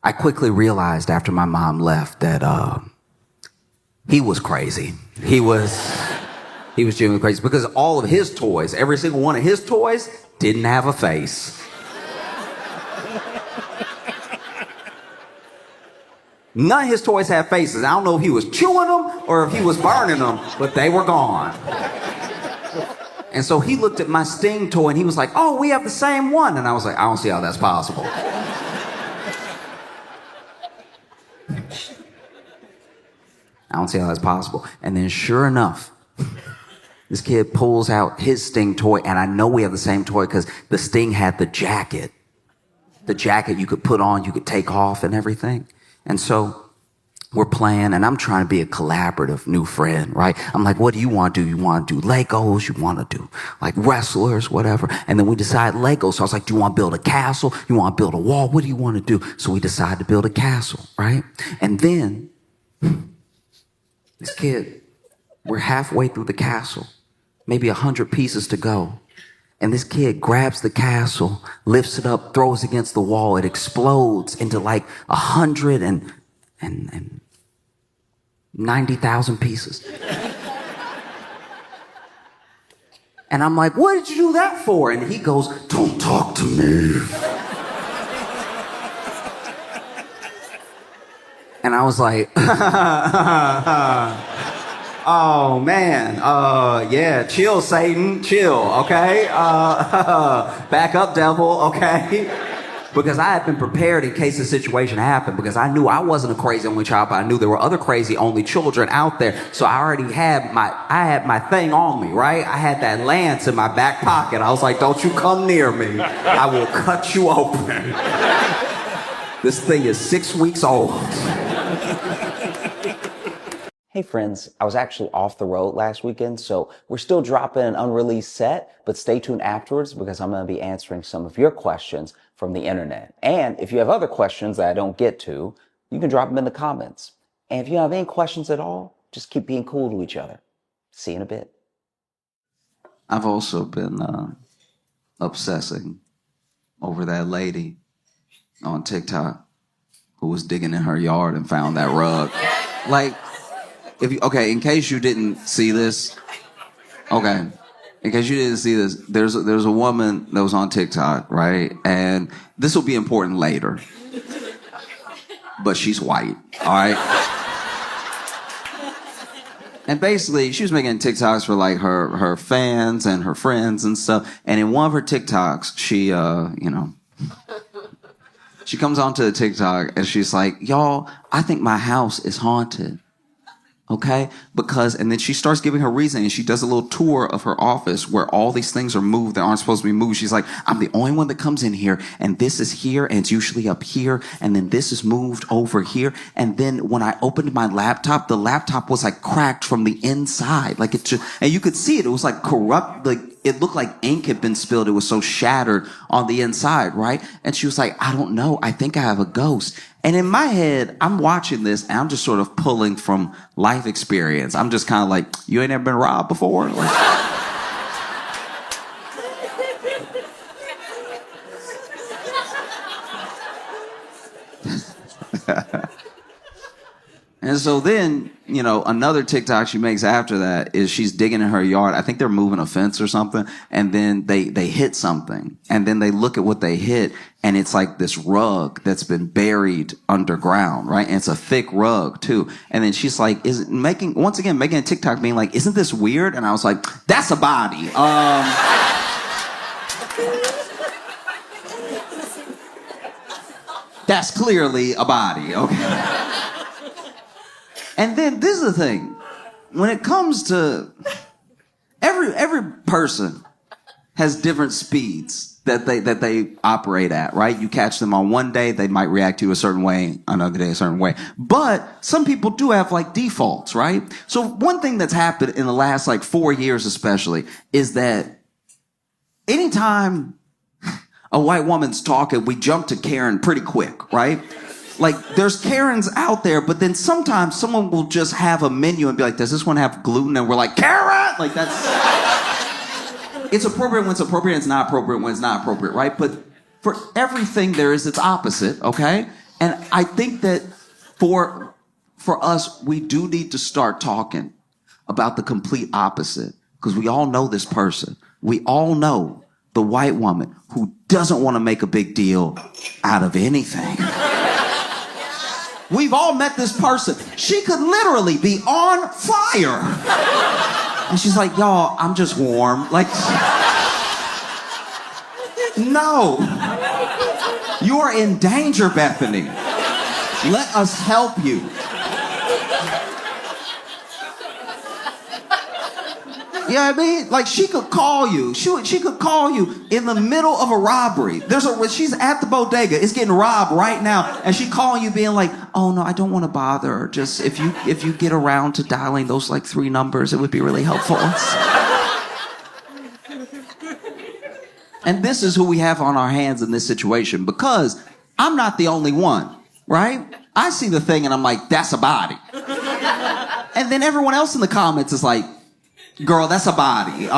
I quickly realized after my mom left that he was crazy. He was genuinely crazy because all of his toys, every single one of his toys, didn't have a face. None of his toys had faces. I don't know if he was chewing them or if he was burning them, but they were gone. And so he looked at my Sting toy and he was like, oh, we have the same one. And I was like, I don't see how that's possible. I don't see how that's possible. And then sure enough, this kid pulls out his Sting toy, and I know we have the same toy because the Sting had the jacket. The jacket you could put on, you could take off and everything. And so we're playing, and I'm trying to be a collaborative new friend, right? I'm like, what do you want to do? You want to do Legos? You want to do like wrestlers, whatever? And then we decide Legos. So I was like, do you want to build a castle? You want to build a wall? What do you want to do? So we decide to build a castle, right? And then this kid, we're halfway through the castle. Maybe 100 pieces to go. And this kid grabs the castle, lifts it up, throws it against the wall. It explodes into like 190,000 pieces. And I'm like, what did you do that for? And he goes, don't talk to me. And I was like, oh man, yeah, chill, Satan, chill, okay? Back up, devil, okay? Because I had been prepared in case the situation happened, because I knew I wasn't a crazy only child, but I knew there were other crazy only children out there. So I already had my thing on me, right? I had that lance in my back pocket. I was like, don't you come near me. I will cut you open. This thing is 6 weeks old. Hey friends, I was actually off the road last weekend, so we're still dropping an unreleased set, but stay tuned afterwards because I'm going to be answering some of your questions from the internet. And if you have other questions that I don't get to, you can drop them in the comments. And if you have any questions at all, just keep being cool to each other. See you in a bit. I've also been obsessing over that lady on TikTok who was digging in her yard and found that rug. Like, in case you didn't see this, there's a woman that was on TikTok, right? And this will be important later, but she's white, all right? And basically, she was making TikToks for like her fans and her friends and stuff. And in one of her TikToks, she comes onto the TikTok and she's like, y'all, I think my house is haunted. Okay? And then she starts giving her reason, and she does a little tour of her office where all these things are moved that aren't supposed to be moved. She's like, I'm the only one that comes in here, and this is here, and it's usually up here, and then this is moved over here. And then when I opened my laptop, the laptop was like cracked from the inside. Like and you could see it. It was like corrupt, like it looked like ink had been spilled. It was so shattered on the inside, right? And she was like, I don't know. I think I have a ghost. And in my head, I'm watching this and I'm just sort of pulling from life experience. I'm just kind of like, you ain't ever been robbed before? Like, and so then, another TikTok she makes after that is she's digging in her yard. I think they're moving a fence or something. And then they hit something. And then they look at what they hit. And it's like this rug that's been buried underground, right? And it's a thick rug too. And then she's like, making a TikTok being like, isn't this weird? And I was like, that's a body. That's clearly a body. Okay. And then this is the thing. When it comes to every person has different speeds that they operate at, right? You catch them on one day, they might react to you a certain way, another day a certain way. But some people do have like defaults, right? So one thing that's happened in the last like 4 years especially is that anytime a white woman's talking, we jump to Karen pretty quick, right? Like, there's Karens out there, but then sometimes someone will just have a menu and be like, does this one have gluten? And we're like, Karen! Like, it's appropriate when it's appropriate, it's not appropriate when it's not appropriate, right? But for everything, there is its opposite, okay? And I think that for us, we do need to start talking about the complete opposite, because we all know this person. We all know the white woman who doesn't want to make a big deal out of anything. We've all met this person. She could literally be on fire. And she's like, y'all, I'm just warm. Like, no. You are in danger, Bethany. Let us help you. You know what I mean? Like, she could call you. She could call you in the middle of a robbery. She's at the bodega. It's getting robbed right now. And she calling you being like, oh, no, I don't want to bother her. Just if you get around to dialing those, like, 3 numbers, it would be really helpful. And this is who we have on our hands in this situation, because I'm not the only one, right? I see the thing and I'm like, that's a body. And then everyone else in the comments is like, girl, that's a body.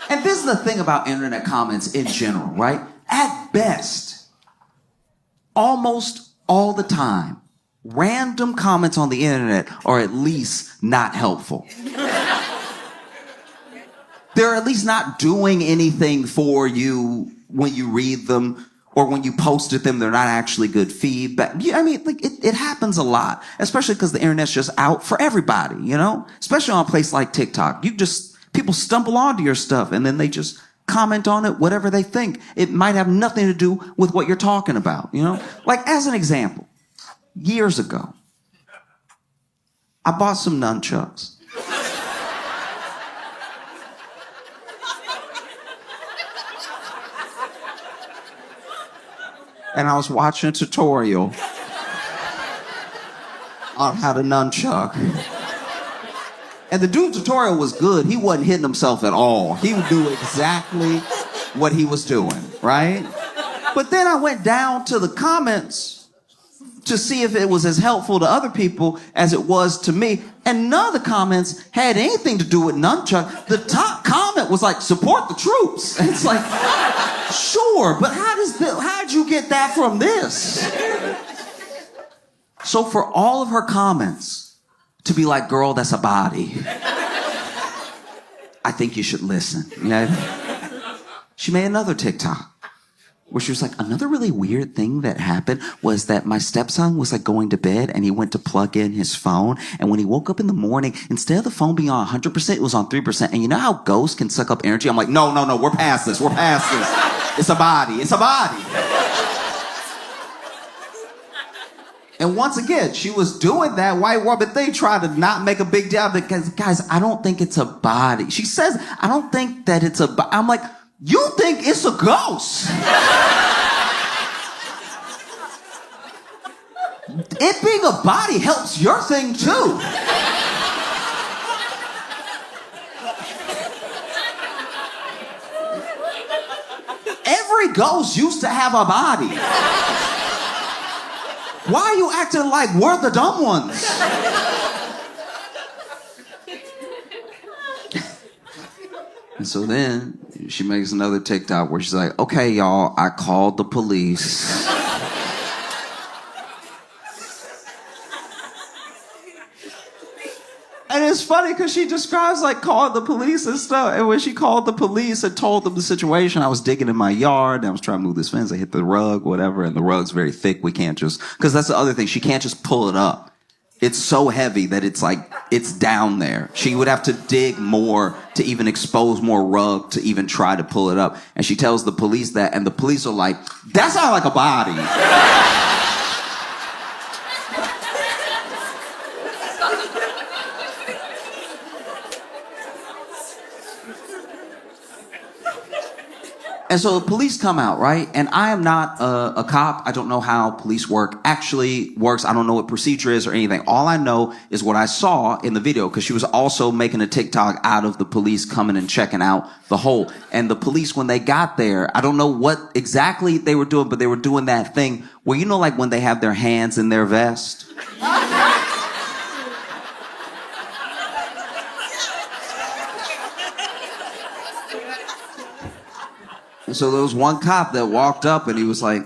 And this is the thing about internet comments in general, right? At best, almost all the time, random comments on the internet are at least not helpful. They're at least not doing anything for you when you read them, or when you posted them, they're not actually good feedback. I mean, like, it happens a lot, especially because the internet's just out for everybody, Especially on a place like TikTok. People stumble onto your stuff and then they just comment on it, whatever they think. It might have nothing to do with what you're talking about, Like, as an example, years ago, I bought some nunchucks. And I was watching a tutorial on how to nunchuck. And the dude's tutorial was good. He wasn't hitting himself at all. He knew exactly what he was doing, right? But then I went down to the comments to see if it was as helpful to other people as it was to me. And none of the comments had anything to do with nunchuck. The top comment was like, support the troops. And it's like, sure, but how'd you get that from this? So for all of her comments to be like, girl, that's a body, I think you should listen. Yeah. She made another TikTok where she was like, another really weird thing that happened was that my stepson was like going to bed and he went to plug in his phone. And when he woke up in the morning, instead of the phone being on 100%, it was on 3%. And you know how ghosts can suck up energy? I'm like, no, we're past this. We're past this. It's a body. It's a body. And once again, she was doing that white woman thing, trying to not make a big deal because, guys, I don't think it's a body. She says, I don't think that it's a body. I'm like, you think it's a ghost. It being a body helps your thing too. Every ghost used to have a body. Why are you acting like we're the dumb ones? And so then she makes another TikTok where she's like, okay, y'all, I called the police. And it's funny because she describes like calling the police and stuff. And when she called the police and told them the situation, I was digging in my yard and I was trying to move this fence. I hit the rug, whatever. And the rug's very thick. We can't just, because that's the other thing. She can't just pull it up. It's so heavy that it's like, it's down there. She would have to dig more to even expose more rug to even try to pull it up. And she tells the police that, and the police are like, that's not like a body. And so the police come out, right? And I am not a cop. I don't know how police work actually works. I don't know what procedure is or anything. All I know is what I saw in the video, because she was also making a TikTok out of the police coming and checking out the hole. And the police, when they got there, I don't know what exactly they were doing, but they were doing that thing where, you know, like when they have their hands in their vest. And so there was one cop that walked up and he was like,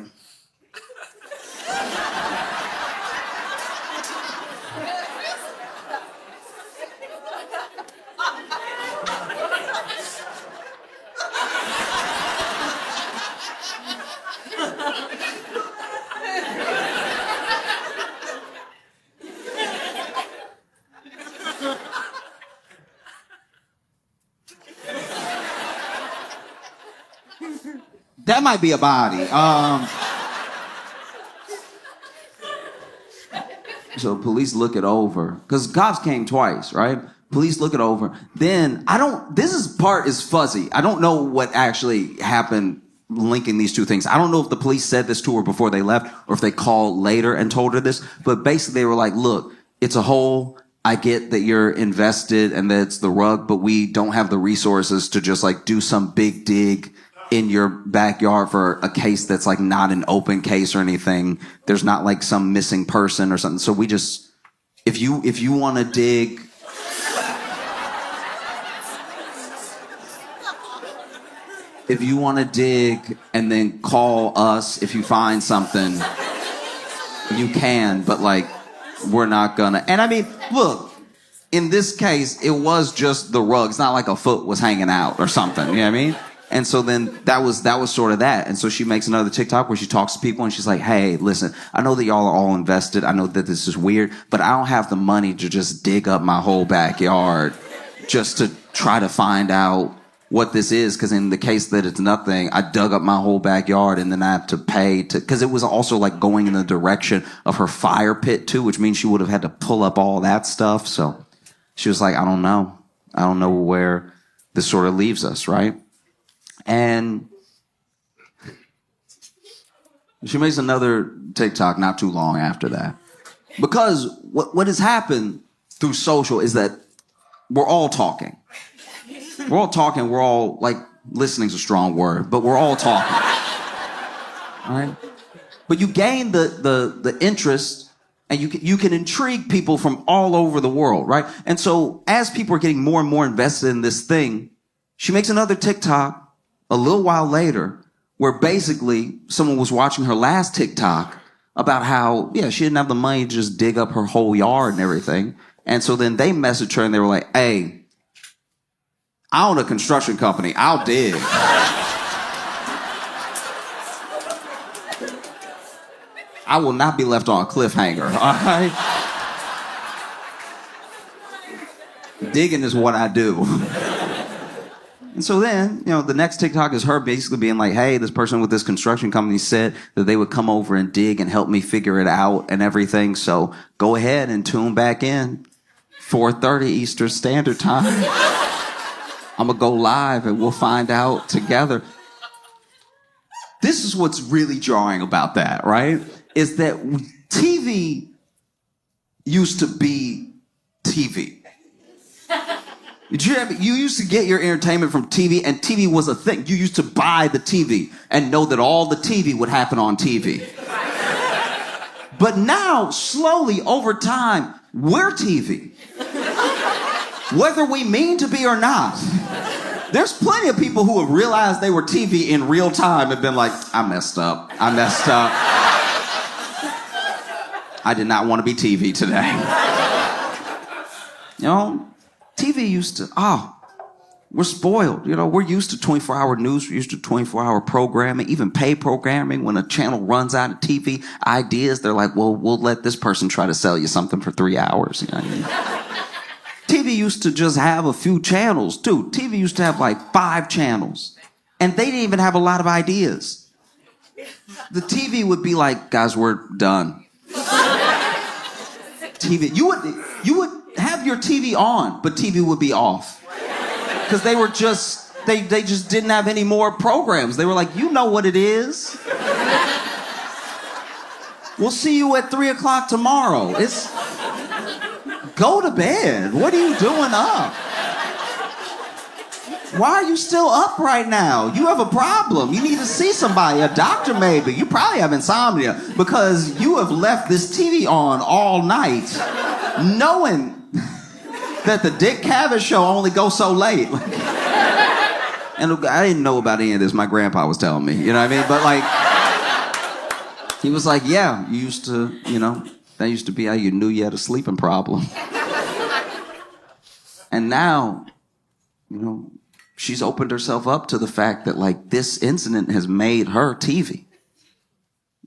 that might be a body. So police look it over, because cops came twice, right? Police look it over. Then part is fuzzy. I don't know what actually happened linking these two things. I don't know if the police said this to her before they left or if they called later and told her this, but basically they were like, look, it's a hole. I get that you're invested and that it's the rug, but we don't have the resources to just like do some big dig in your backyard for a case that's like not an open case or anything. There's not like some missing person or something. So we just, if you want to dig, and then call us if you find something, you can, but like, we're not gonna. And I mean, look, in this case, it was just the rug. It's not like a foot was hanging out or something. You know what I mean? And so then that was sort of that. And so she makes another TikTok where she talks to people and she's like, hey, listen, I know that y'all are all invested. I know that this is weird, but I don't have the money to just dig up my whole backyard just to try to find out what this is. Because in the case that it's nothing, I dug up my whole backyard and then I have to pay to, because it was also like going in the direction of her fire pit too, which means she would have had to pull up all that stuff. So she was like, I don't know. I don't know where this sort of leaves us, right? And she makes another TikTok not too long after that. Because what has happened through social is that we're all talking. We're all talking, we're all, like, listening's a strong word, but we're all talking. All right? But you gain the interest, and you can intrigue people from all over the world, right? And so as people are getting more and more invested in this thing, she makes another TikTok a little while later where basically someone was watching her last TikTok about how, yeah, she didn't have the money to just dig up her whole yard and everything. And so then they messaged her and they were like, hey, I own a construction company. I'll dig. I will not be left on a cliffhanger, all right? Digging is what I do. And so then, the next TikTok is her basically being like, hey, this person with this construction company said that they would come over and dig and help me figure it out and everything. So go ahead and tune back in, 4:30 Eastern Standard Time. I'm going to go live and we'll find out together. This is what's really jarring about that, right? Is that TV used to be TV. You used to get your entertainment from TV, and TV was a thing. You used to buy the TV and know that all the TV would happen on TV. But now, slowly, over time, we're TV. Whether we mean to be or not. There's plenty of people who have realized they were TV in real time and been like, I messed up. I did not want to be TV today. TV used to, we're spoiled. We're used to 24-hour news. We're used to 24-hour programming, even pay programming. When a channel runs out of TV ideas, they're like, well, we'll let this person try to sell you something for 3 hours. You know what I mean? TV used to just have a few channels, too. TV used to have like 5 channels. And they didn't even have a lot of ideas. The TV would be like, guys, we're done. TV, you would have your TV on, but TV would be off. Because they just didn't have any more programs. They were like, you know what it is. We'll see you at 3 o'clock tomorrow. Go to bed. What are you doing up? Why are you still up right now? You have a problem. You need to see somebody, a doctor maybe. You probably have insomnia because you have left this TV on all night knowing that the Dick Cavett show only goes so late. And I didn't know about any of this. My grandpa was telling me, you know what I mean? But he was like, yeah, you used to, that used to be how you knew you had a sleeping problem. And now, she's opened herself up to the fact that, this incident has made her TV.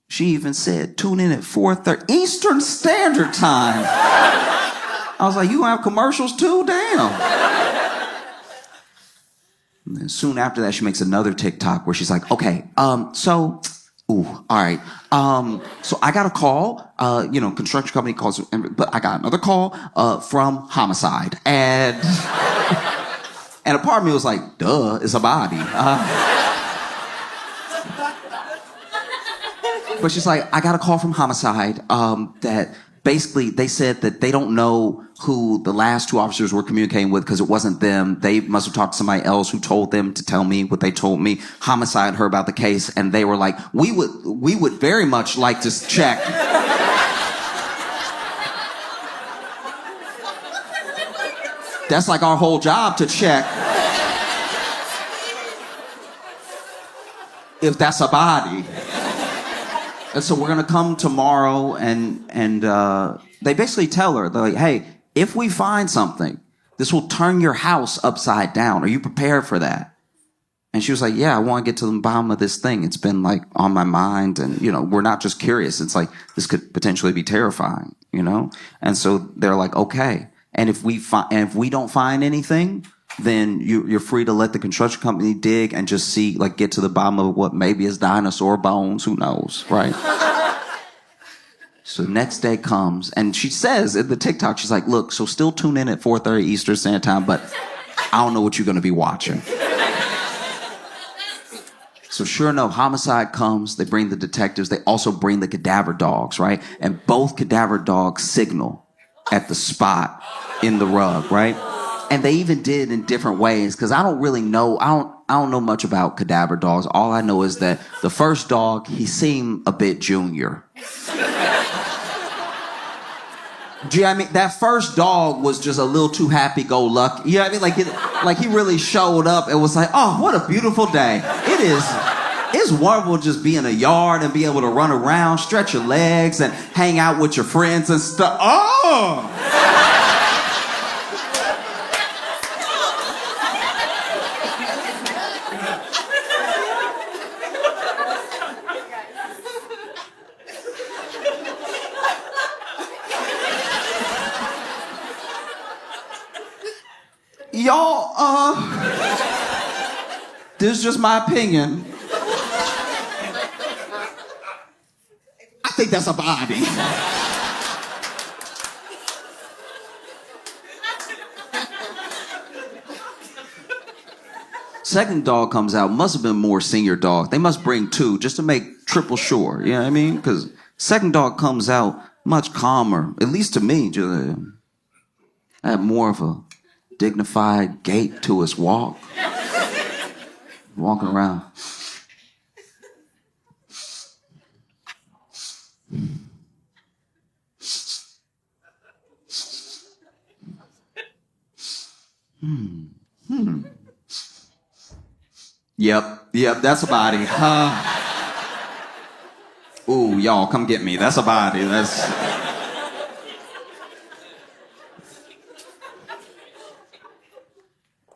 She even said, tune in at 4:30 Eastern Standard Time. I was like, you have commercials too? Damn. And then soon after that, she makes another TikTok where she's like, okay, all right. So I got a call, construction company calls, but I got another call, from homicide. And a part of me was like, duh, it's a body. But she's like, I got a call from homicide, that basically they said that they don't know who the last 2 officers were communicating with because it wasn't them. They must have talked to somebody else who told them to tell me what they told me. Homicide heard about the case and they were like, we would very much like to check. That's like our whole job, to check if that's a body. And so we're going to come tomorrow and they basically tell her, they're like, hey, if we find something, this will turn your house upside down. Are you prepared for that? And she was like, yeah, I want to get to the bottom of this thing. It's been on my mind. And, we're not just curious. It's like, this could potentially be terrifying, And so they're like, okay. And if we don't find anything, then you're free to let the construction company dig and just see, get to the bottom of what maybe is dinosaur bones. Who knows, right? So next day comes, and she says in the TikTok, she's like, look, so still tune in at 4:30 Eastern Standard Time, but I don't know what you're going to be watching. So sure enough, homicide comes, they bring the detectives, they also bring the cadaver dogs, right? And both cadaver dogs signal at the spot in the rug, right? And they even did in different ways, because I don't really know, I don't know much about cadaver dogs. All I know is that the first dog, he seemed a bit junior. Do you know what I mean? That first dog was just a little too happy-go-lucky. You know what I mean? Like he really showed up and was like, oh, what a beautiful day. It's wonderful to just be in a yard and be able to run around, stretch your legs, and hang out with your friends and stuff. Oh! Y'all, this is just my opinion. I think that's a body. Second dog comes out, must have been more senior dog. They must bring two just to make triple sure, you know what I mean? Because second dog comes out much calmer, at least to me. Just, had more of a dignified gait to his walk. Walking around. Yep, that's a body. Ooh, y'all, come get me. That's a body. And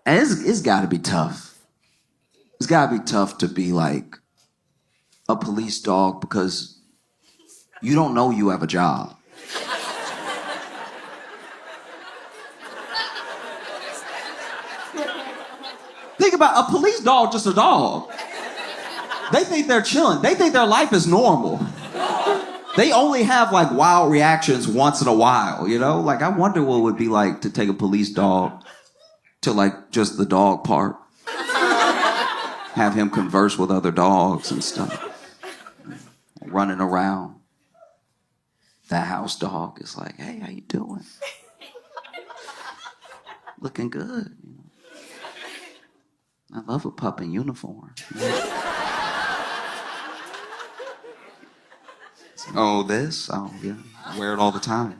it's got to be tough. It's got to be tough to be like a police dog because you don't know you have a job. Think about a police dog, just a dog. They think they're chilling. They think their life is normal. They only have like wild reactions once in a while, you know? Like I wonder what it would be like to take a police dog to like just the dog park. Have him converse with other dogs and stuff. Running around. That house dog is like, hey, how you doing? Looking good. You know? I love a pup in uniform. Oh, this? Oh, yeah. I wear it all the time.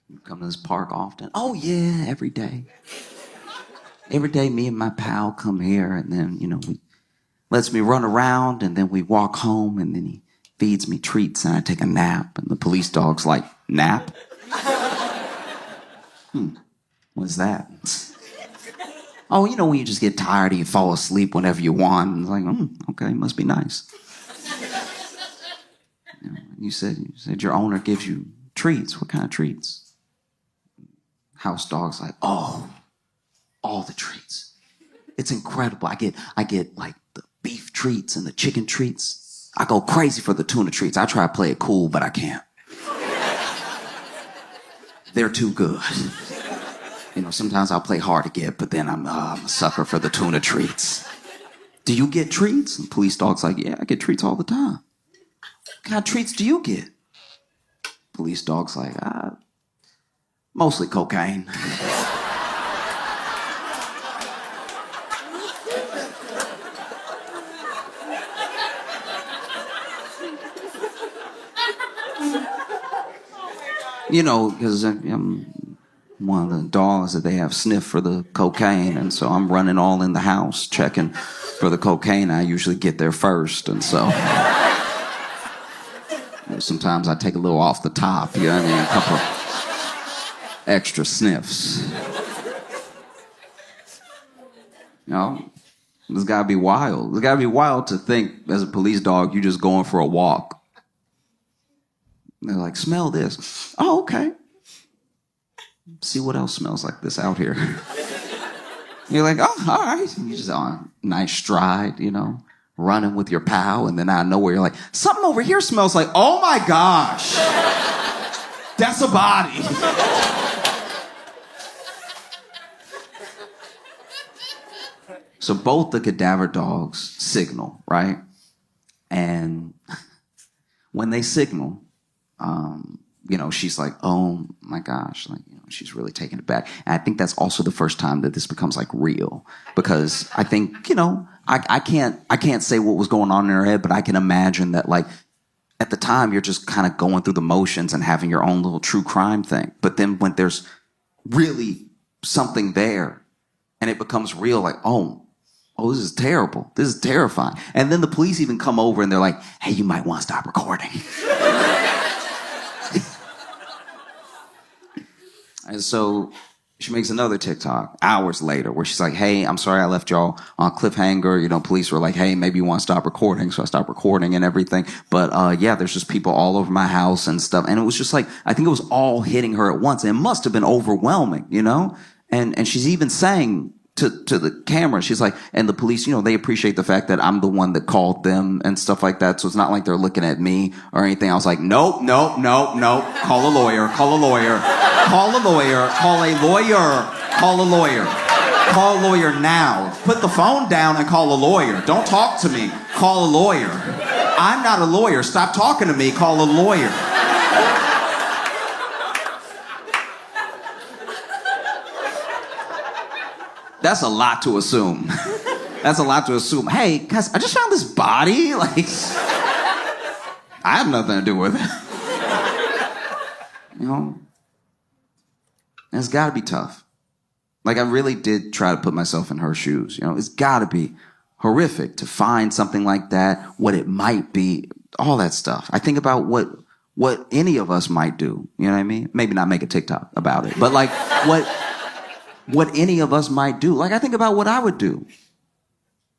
You come to this park often? Oh, yeah, every day. Every day, me and my pal come here, and then, he lets me run around, and then we walk home, and then he feeds me treats, and I take a nap, and the police dog's like, nap? What's that? Oh, when you just get tired and you fall asleep whenever you want. And it's like, okay, must be nice. You said your owner gives you treats. What kind of treats? House dog's like, oh, all the treats. It's incredible. I get like the beef treats and the chicken treats. I go crazy for the tuna treats. I try to play it cool, but I can't. They're too good. Sometimes I'll play hard to get, but then I'm a sucker for the tuna treats. Do you get treats? And police dog's like, yeah, I get treats all the time. What kind of treats do you get? Police dog's like, mostly cocaine. Because I'm one of the dogs that they have sniffed for the cocaine, and so I'm running all in the house checking for the cocaine. I usually get there first, and so sometimes I take a little off the top, you know what I mean? A couple extra sniffs. It's gotta be wild. It's gotta be wild to think as a police dog, you're just going for a walk. They're like, smell this. Oh, okay. See what else smells like this out here. You're like, oh, all right. You just on nice stride, running with your pal, and then out of nowhere you're like, something over here smells like, oh my gosh, that's a body. So both the cadaver dogs signal, right? And when they signal, she's like, oh my gosh, she's really taking it back. And I think that's also the first time that this becomes like real, because I think, I can't say what was going on in her head, but I can imagine that like at the time you're just kind of going through the motions and having your own little true crime thing. But then when there's really something there and it becomes real, like, oh, this is terrible. This is terrifying. And then the police even come over and they're like, hey, you might want to stop recording. And so she makes another TikTok hours later where she's like, hey, I'm sorry I left y'all on cliffhanger. Police were like, hey, maybe you want to stop recording. So I stopped recording and everything. But there's just people all over my house and stuff. And it was just like, I think it was all hitting her at once. And it must have been overwhelming, And she's even saying to the camera, she's like, and the police, they appreciate the fact that I'm the one that called them and stuff like that. So it's not like they're looking at me or anything. I was like, nope. Call a lawyer, call a lawyer, call a lawyer, call a lawyer now. Put the phone down and call a lawyer. Don't talk to me. Call a lawyer. I'm not a lawyer. Stop talking to me. Call a lawyer. That's a lot to assume. That's a lot to assume. Hey, guys, I just found this body. Like, I have nothing to do with it. And it's got to be tough. Like, I really did try to put myself in her shoes. It's got to be horrific to find something like that, what it might be, all that stuff. I think about what any of us might do. You know what I mean? Maybe not make a TikTok about it, but like what any of us might do. Like, I think about what I would do.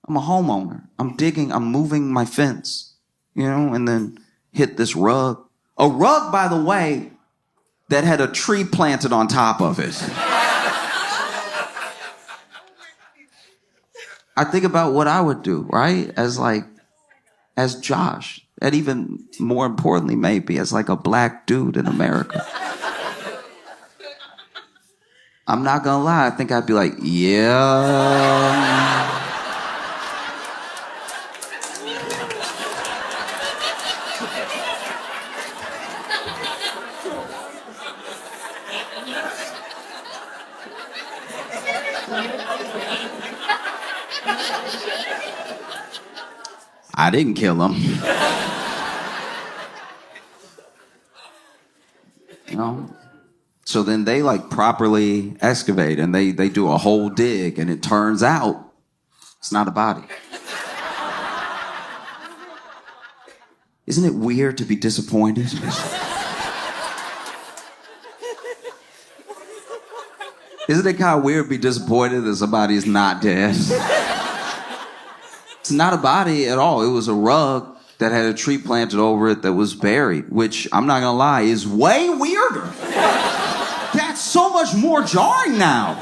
I'm a homeowner. I'm digging, I'm moving my fence, and then hit this rug. A rug, by the way, that had a tree planted on top of it. I think about what I would do, right? As Josh, and even more importantly, maybe as like a black dude in America. I'm not gonna lie, I think I'd be like, yeah. I didn't kill him. So then they like properly excavate and they do a whole dig, and it turns out it's not a body. Isn't it weird to be disappointed? Isn't it kind of weird to be disappointed that somebody's not dead? It's not a body at all. It was a rug that had a tree planted over it that was buried, which, I'm not gonna lie, is way weirder. That's so much more jarring now.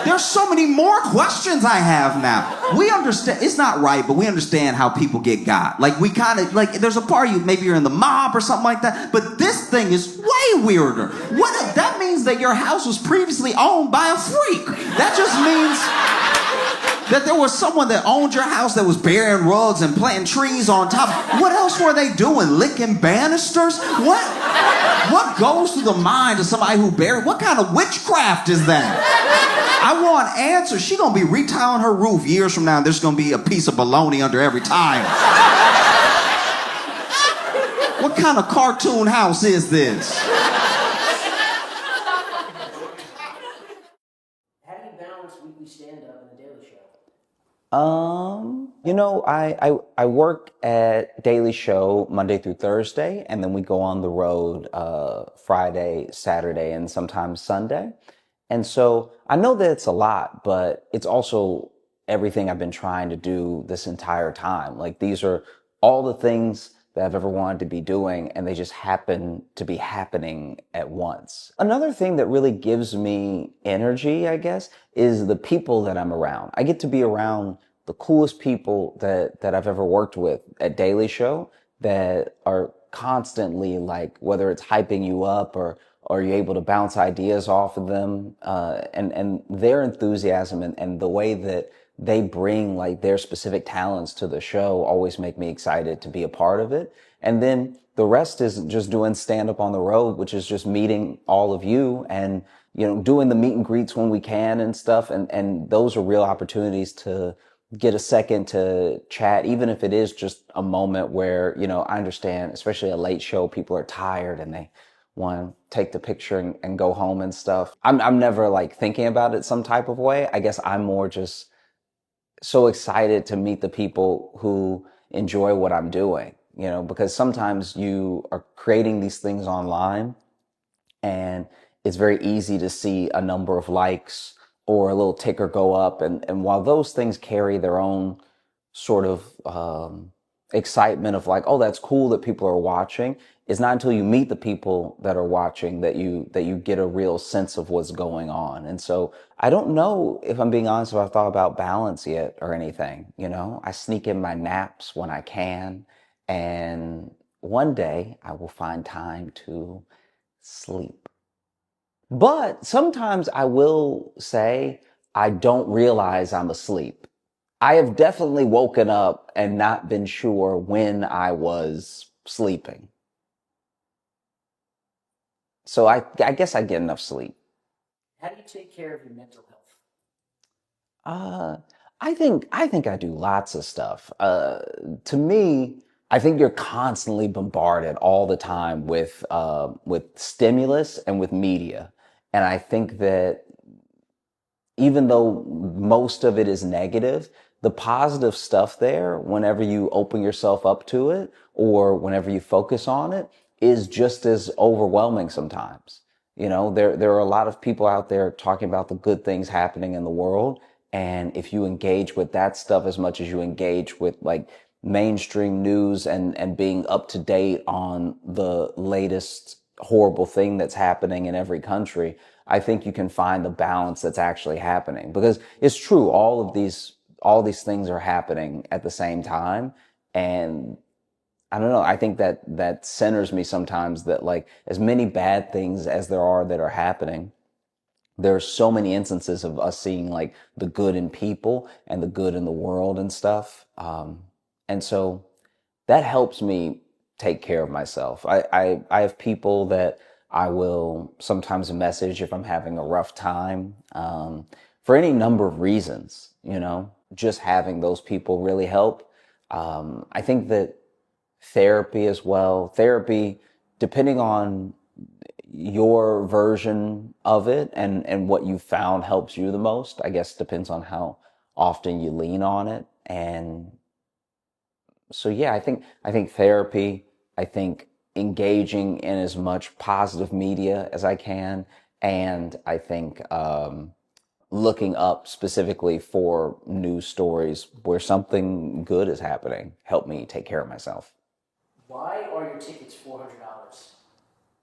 There's so many more questions I have now. We understand, it's not right, but we understand how people get got. Like, we kind of, like, there's a part of you, maybe you're in the mob or something like that, but this thing is way weirder. That means that your house was previously owned by a freak. That just means that there was someone that owned your house that was burying rugs and planting trees on top. What else were they doing? Licking banisters? What goes through the mind of somebody who buried? What kind of witchcraft is that? I want answers. She gonna be retiling her roof years from now, and there's gonna be a piece of bologna under every tile. What kind of cartoon house is this? I work at Daily Show Monday through Thursday, and then we go on the road Friday, Saturday, and sometimes Sunday. And so I know that it's a lot, but it's also everything I've been trying to do this entire time. Like, these are all the things that I've ever wanted to be doing, and they just happen to be happening at once. Another thing that really gives me energy, I guess, is the people that I'm around. I get to be around the coolest people that I've ever worked with at Daily Show, that are constantly, like, whether it's hyping you up or are you able to bounce ideas off of them? And their enthusiasm and the way that they bring like their specific talents to the show always make me excited to be a part of it. And then the rest is just doing stand up on the road, which is just meeting all of you and, you know, doing the meet and greets when we can and stuff. And those are real opportunities to get a second to chat, even if it is just a moment where, you know, I understand, especially a late show, people are tired and they want to take the picture and go home and stuff. I'm never like thinking about it some type of way. I guess I'm more just so excited to meet the people who enjoy what I'm doing, you know, because sometimes you are creating these things online and it's very easy to see a number of likes or a little ticker go up. And while those things carry their own sort of excitement of like, oh, that's cool that people are watching, it's not until you meet the people that are watching that you get a real sense of what's going on. And so I don't know, if I'm being honest, if I've thought about balance yet or anything. You know, I sneak in my naps when I can, and one day I will find time to sleep. But sometimes I will say I don't realize I'm asleep. I have definitely woken up and not been sure when I was sleeping. So I guess I get enough sleep. How do you take care of your mental health? I think I do lots of stuff. To me, I think you're constantly bombarded all the time with stimulus and with media, and I think that even though most of it is negative, the positive stuff there, whenever you open yourself up to it or whenever you focus on it, is just as overwhelming sometimes. You know, there are a lot of people out there talking about the good things happening in the world. And if you engage with that stuff as much as you engage with like mainstream news and being up to date on the latest horrible thing that's happening in every country, I think you can find the balance that's actually happening. Because it's true, all these things are happening at the same time. And I don't know, I think that centers me sometimes, that like as many bad things as there are that are happening, there's so many instances of us seeing like the good in people and the good in the world and stuff. And so that helps me take care of myself. I have people that I will sometimes message if I'm having a rough time, for any number of reasons, you know, just having those people really help. I think that therapy as well, depending on your version of it and what you found helps you the most, I guess depends on how often you lean on it. And so, yeah, I think therapy, I think engaging in as much positive media as I can. And I think, looking up specifically for news stories where something good is happening help me take care of myself. Why are your tickets $400?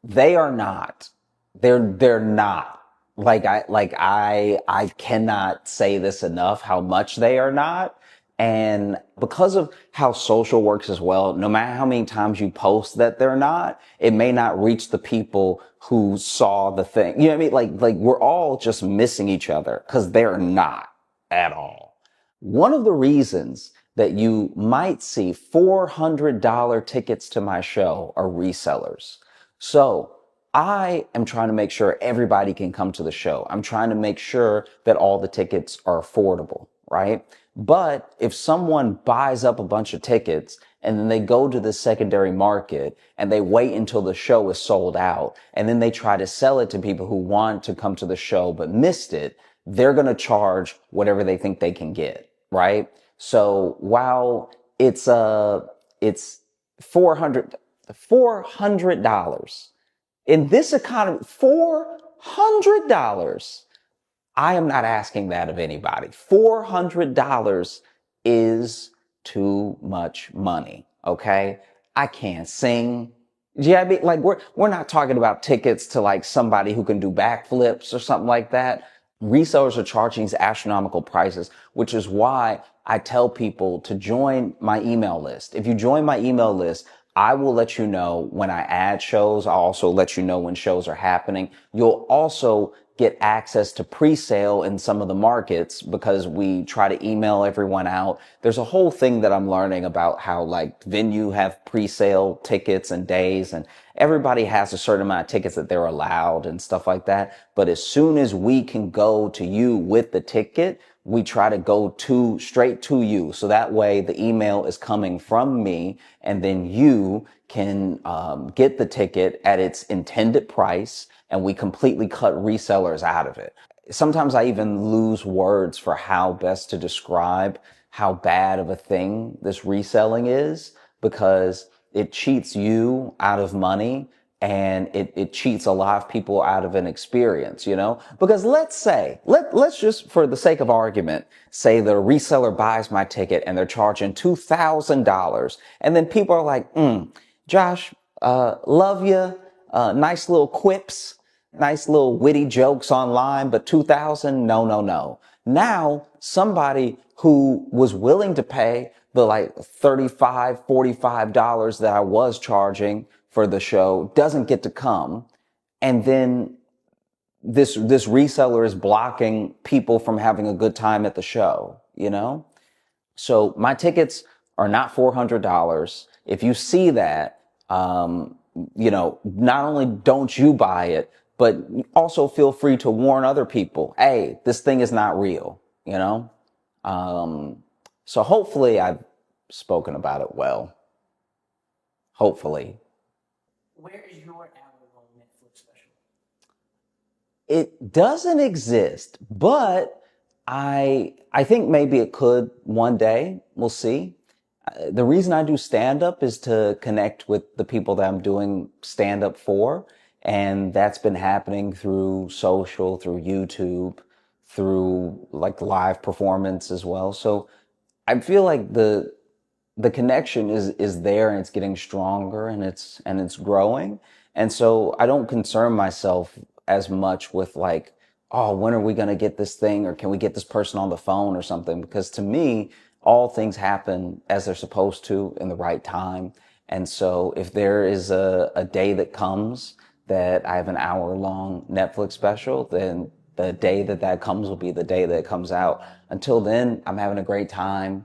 They are not. They're not. I cannot say this enough how much they are not. And because of how social works as well, no matter how many times you post that they're not, it may not reach the people who saw the thing. You know what I mean? Like we're all just missing each other because they're not at all. One of the reasons that you might see $400 tickets to my show are resellers. So I am trying to make sure everybody can come to the show. I'm trying to make sure that all the tickets are affordable, right? But if someone buys up a bunch of tickets and then they go to the secondary market and they wait until the show is sold out and then they try to sell it to people who want to come to the show but missed it, they're going to charge whatever they think they can get, right? So while it's $400 in this economy, $400. I am not asking that of anybody. $400 is too much money. Okay. I can't sing. Yeah, I mean, like we're not talking about tickets to like somebody who can do backflips or something like that. Resellers are charging these astronomical prices, which is why I tell people to join my email list. If you join my email list, I will let you know when I add shows. I'll also let you know when shows are happening. You'll also get access to pre-sale in some of the markets because we try to email everyone out. There's a whole thing that I'm learning about how like venue have pre-sale tickets and days, and everybody has a certain amount of tickets that they're allowed and stuff like that. But as soon as we can go to you with the ticket, we try to go straight to you. So that way the email is coming from me, and then you can get the ticket at its intended price, and we completely cut resellers out of it. Sometimes I even lose words for how best to describe how bad of a thing this reselling is, because it cheats you out of money, and it cheats a lot of people out of an experience, you know? Because let's just, for the sake of argument, say the reseller buys my ticket and they're charging $2,000. And then people are like, Josh, love you, nice little quips, nice little witty jokes online, but 2,000, no, no, no. Now, somebody who was willing to pay the like $35, $45 that I was charging for the show doesn't get to come. And then this reseller is blocking people from having a good time at the show, you know? So my tickets are not $400. If you see that, you know, not only don't you buy it, but also feel free to warn other people, hey, this thing is not real, you know? So hopefully I've spoken about it well. Hopefully. Where is your hour-long Netflix special? It doesn't exist, but I think maybe it could one day. We'll see. The reason I do stand-up is to connect with the people that I'm doing stand-up for. And that's been happening through social, through YouTube, through like live performance as well. So I feel like the connection is there, and it's getting stronger, and it's growing. And so I don't concern myself as much with like, oh, when are we going to get this thing, or can we get this person on the phone or something? Because to me, all things happen as they're supposed to in the right time. And so if there is a day that comes that I have an hour-long Netflix special, then the day that comes will be the day that it comes out. Until then, I'm having a great time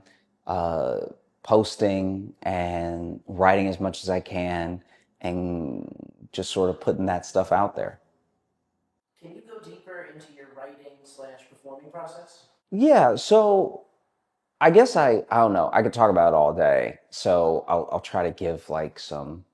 posting and writing as much as I can, and just sort of putting that stuff out there. Can you go deeper into your writing/performing process? Yeah, so I guess I don't know. I could talk about it all day. So I'll try to give like some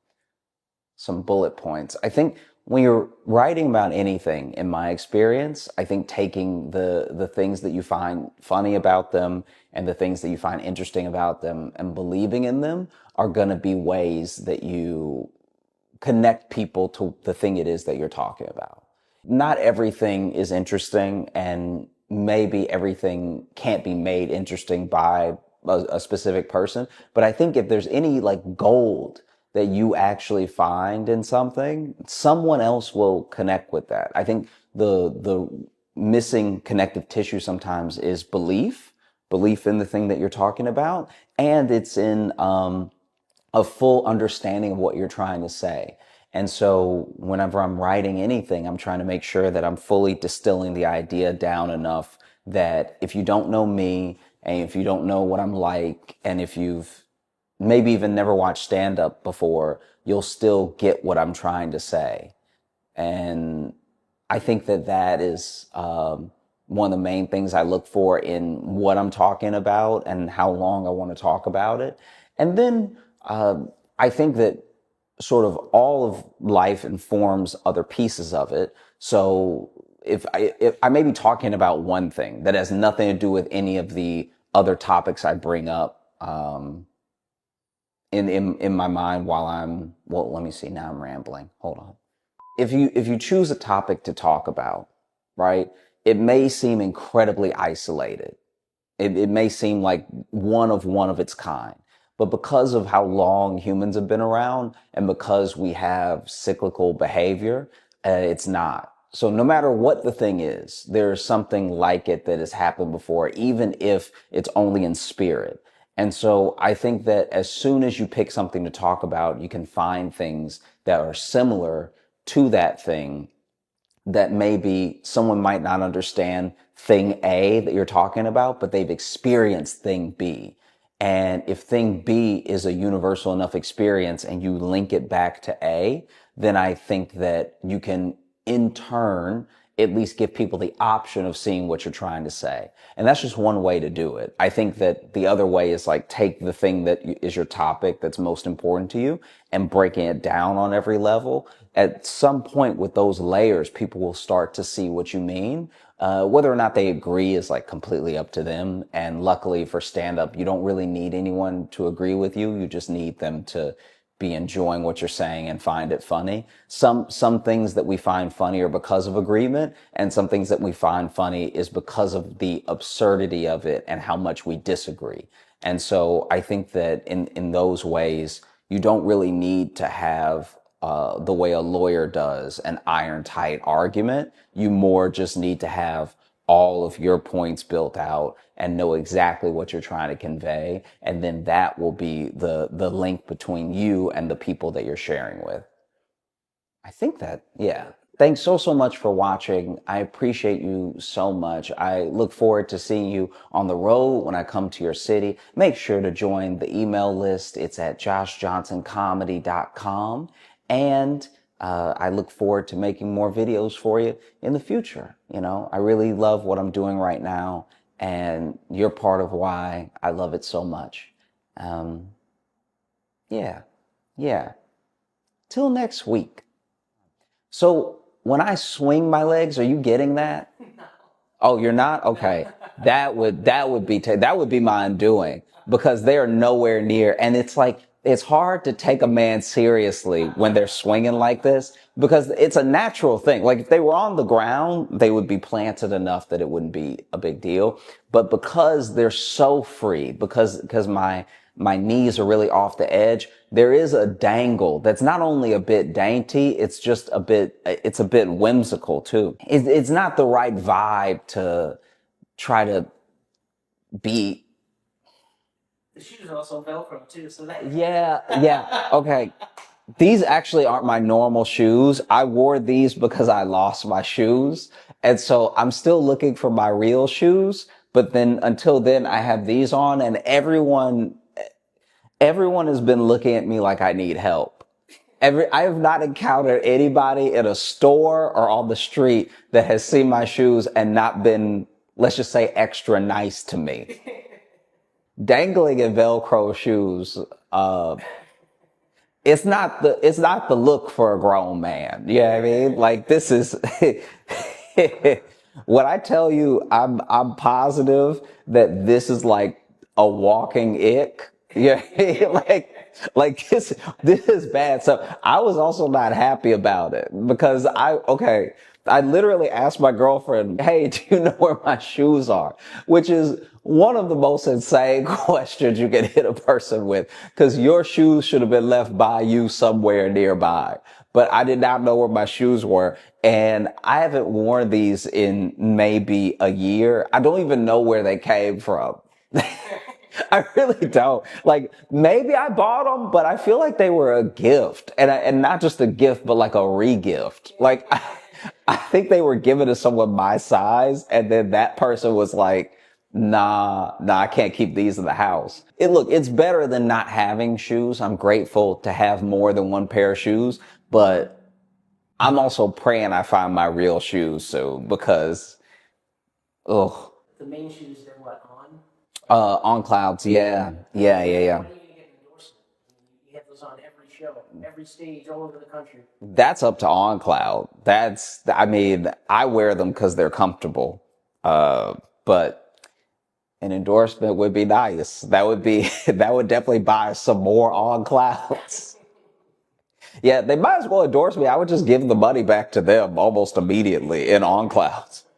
bullet points. I think when you're writing about anything, in my experience, I think taking the things that you find funny about them and the things that you find interesting about them and believing in them are going to be ways that you connect people to the thing it is that you're talking about. Not everything is interesting, and maybe everything can't be made interesting by a specific person. But I think if there's any like gold that you actually find in something, someone else will connect with that. I think the missing connective tissue sometimes is belief in the thing that you're talking about, and it's in a full understanding of what you're trying to say. And so whenever I'm writing anything, I'm trying to make sure that I'm fully distilling the idea down enough that if you don't know me, and if you don't know what I'm like, and if you've maybe even never watched stand-up before, you'll still get what I'm trying to say. And I think that is one of the main things I look for in what I'm talking about and how long I want to talk about it. And then I think that sort of all of life informs other pieces of it. So if I may be talking about one thing that has nothing to do with any of the other topics I bring up in my mind while well, let me see, now I'm rambling. Hold on. If you choose a topic to talk about, right, it may seem incredibly isolated. It may seem like one of its kind. But because of how long humans have been around, and because we have cyclical behavior, it's not. So no matter what the thing is, there's something like it that has happened before, even if it's only in spirit. And so I think that as soon as you pick something to talk about, you can find things that are similar to that thing that maybe someone might not understand thing A that you're talking about, but they've experienced thing B. And if thing B is a universal enough experience and you link it back to A, then I think that you can in turn at least give people the option of seeing what you're trying to say. And that's just one way to do it. I think that the other way is like take the thing that is your topic that's most important to you and breaking it down on every level. At some point with those layers, people will start to see what you mean. Whether or not they agree is like completely up to them. And luckily for stand up, you don't really need anyone to agree with you. You just need them to be enjoying what you're saying and find it funny. Some things that we find funny are because of agreement, and some things that we find funny is because of the absurdity of it and how much we disagree. And so I think that in those ways, you don't really need to have the way a lawyer does an iron tight argument. You more just need to have all of your points built out and know exactly what you're trying to convey. And then that will be the link between you and the people that you're sharing with. I think that, yeah. Thanks so much for watching. I appreciate you so much. I look forward to seeing you on the road when I come to your city. Make sure to join the email list. It's at joshjohnsoncomedy.com. And I look forward to making more videos for you in the future. You know, I really love what I'm doing right now, and you're part of why I love it so much. Yeah. Till next week. So when I swing my legs, are you getting that? No. Oh, you're not? Okay. That would be my undoing, because they are nowhere near. And it's like, it's hard to take a man seriously when they're swinging like this, because it's a natural thing. Like if they were on the ground, they would be planted enough that it wouldn't be a big deal. But because they're so free, because my knees are really off the edge, there is a dangle that's not only a bit dainty, it's a bit whimsical too. It's not the right vibe to try to be. The shoes are also Velcro too, so that. Yeah, okay. These actually aren't my normal shoes. I wore these because I lost my shoes. And so I'm still looking for my real shoes. But then until then, I have these on, and everyone has been looking at me like I need help. I have not encountered anybody in a store or on the street that has seen my shoes and not been, let's just say, extra nice to me. Dangling in Velcro shoes, it's not the look for a grown man. You know what I mean? Like, this is, when I tell you, I'm positive that this is like a walking ick. Yeah, like this is bad. So I was also not happy about it, because I literally asked my girlfriend, hey, do you know where my shoes are? Which is one of the most insane questions you can hit a person with, because your shoes should have been left by you somewhere nearby. But I did not know where my shoes were. And I haven't worn these in maybe a year. I don't even know where they came from. I really don't. Like, maybe I bought them, but I feel like they were a gift, and not just a gift, but like a re-gift. Like, I think they were given to someone my size, and then that person was like, nah, I can't keep these in the house. It's better than not having shoes. I'm grateful to have more than one pair of shoes, but I'm also praying I find my real shoes soon, because, ugh. The main shoes, they're what, on? On clouds, yeah. When are you gonna get an endorsement? You have those on every show, every stage, all over the country. That's up to OnCloud. I wear them because they're comfortable. But an endorsement would be nice. That would definitely buy some more OnClouds. Yeah, they might as well endorse me. I would just give the money back to them almost immediately in OnClouds.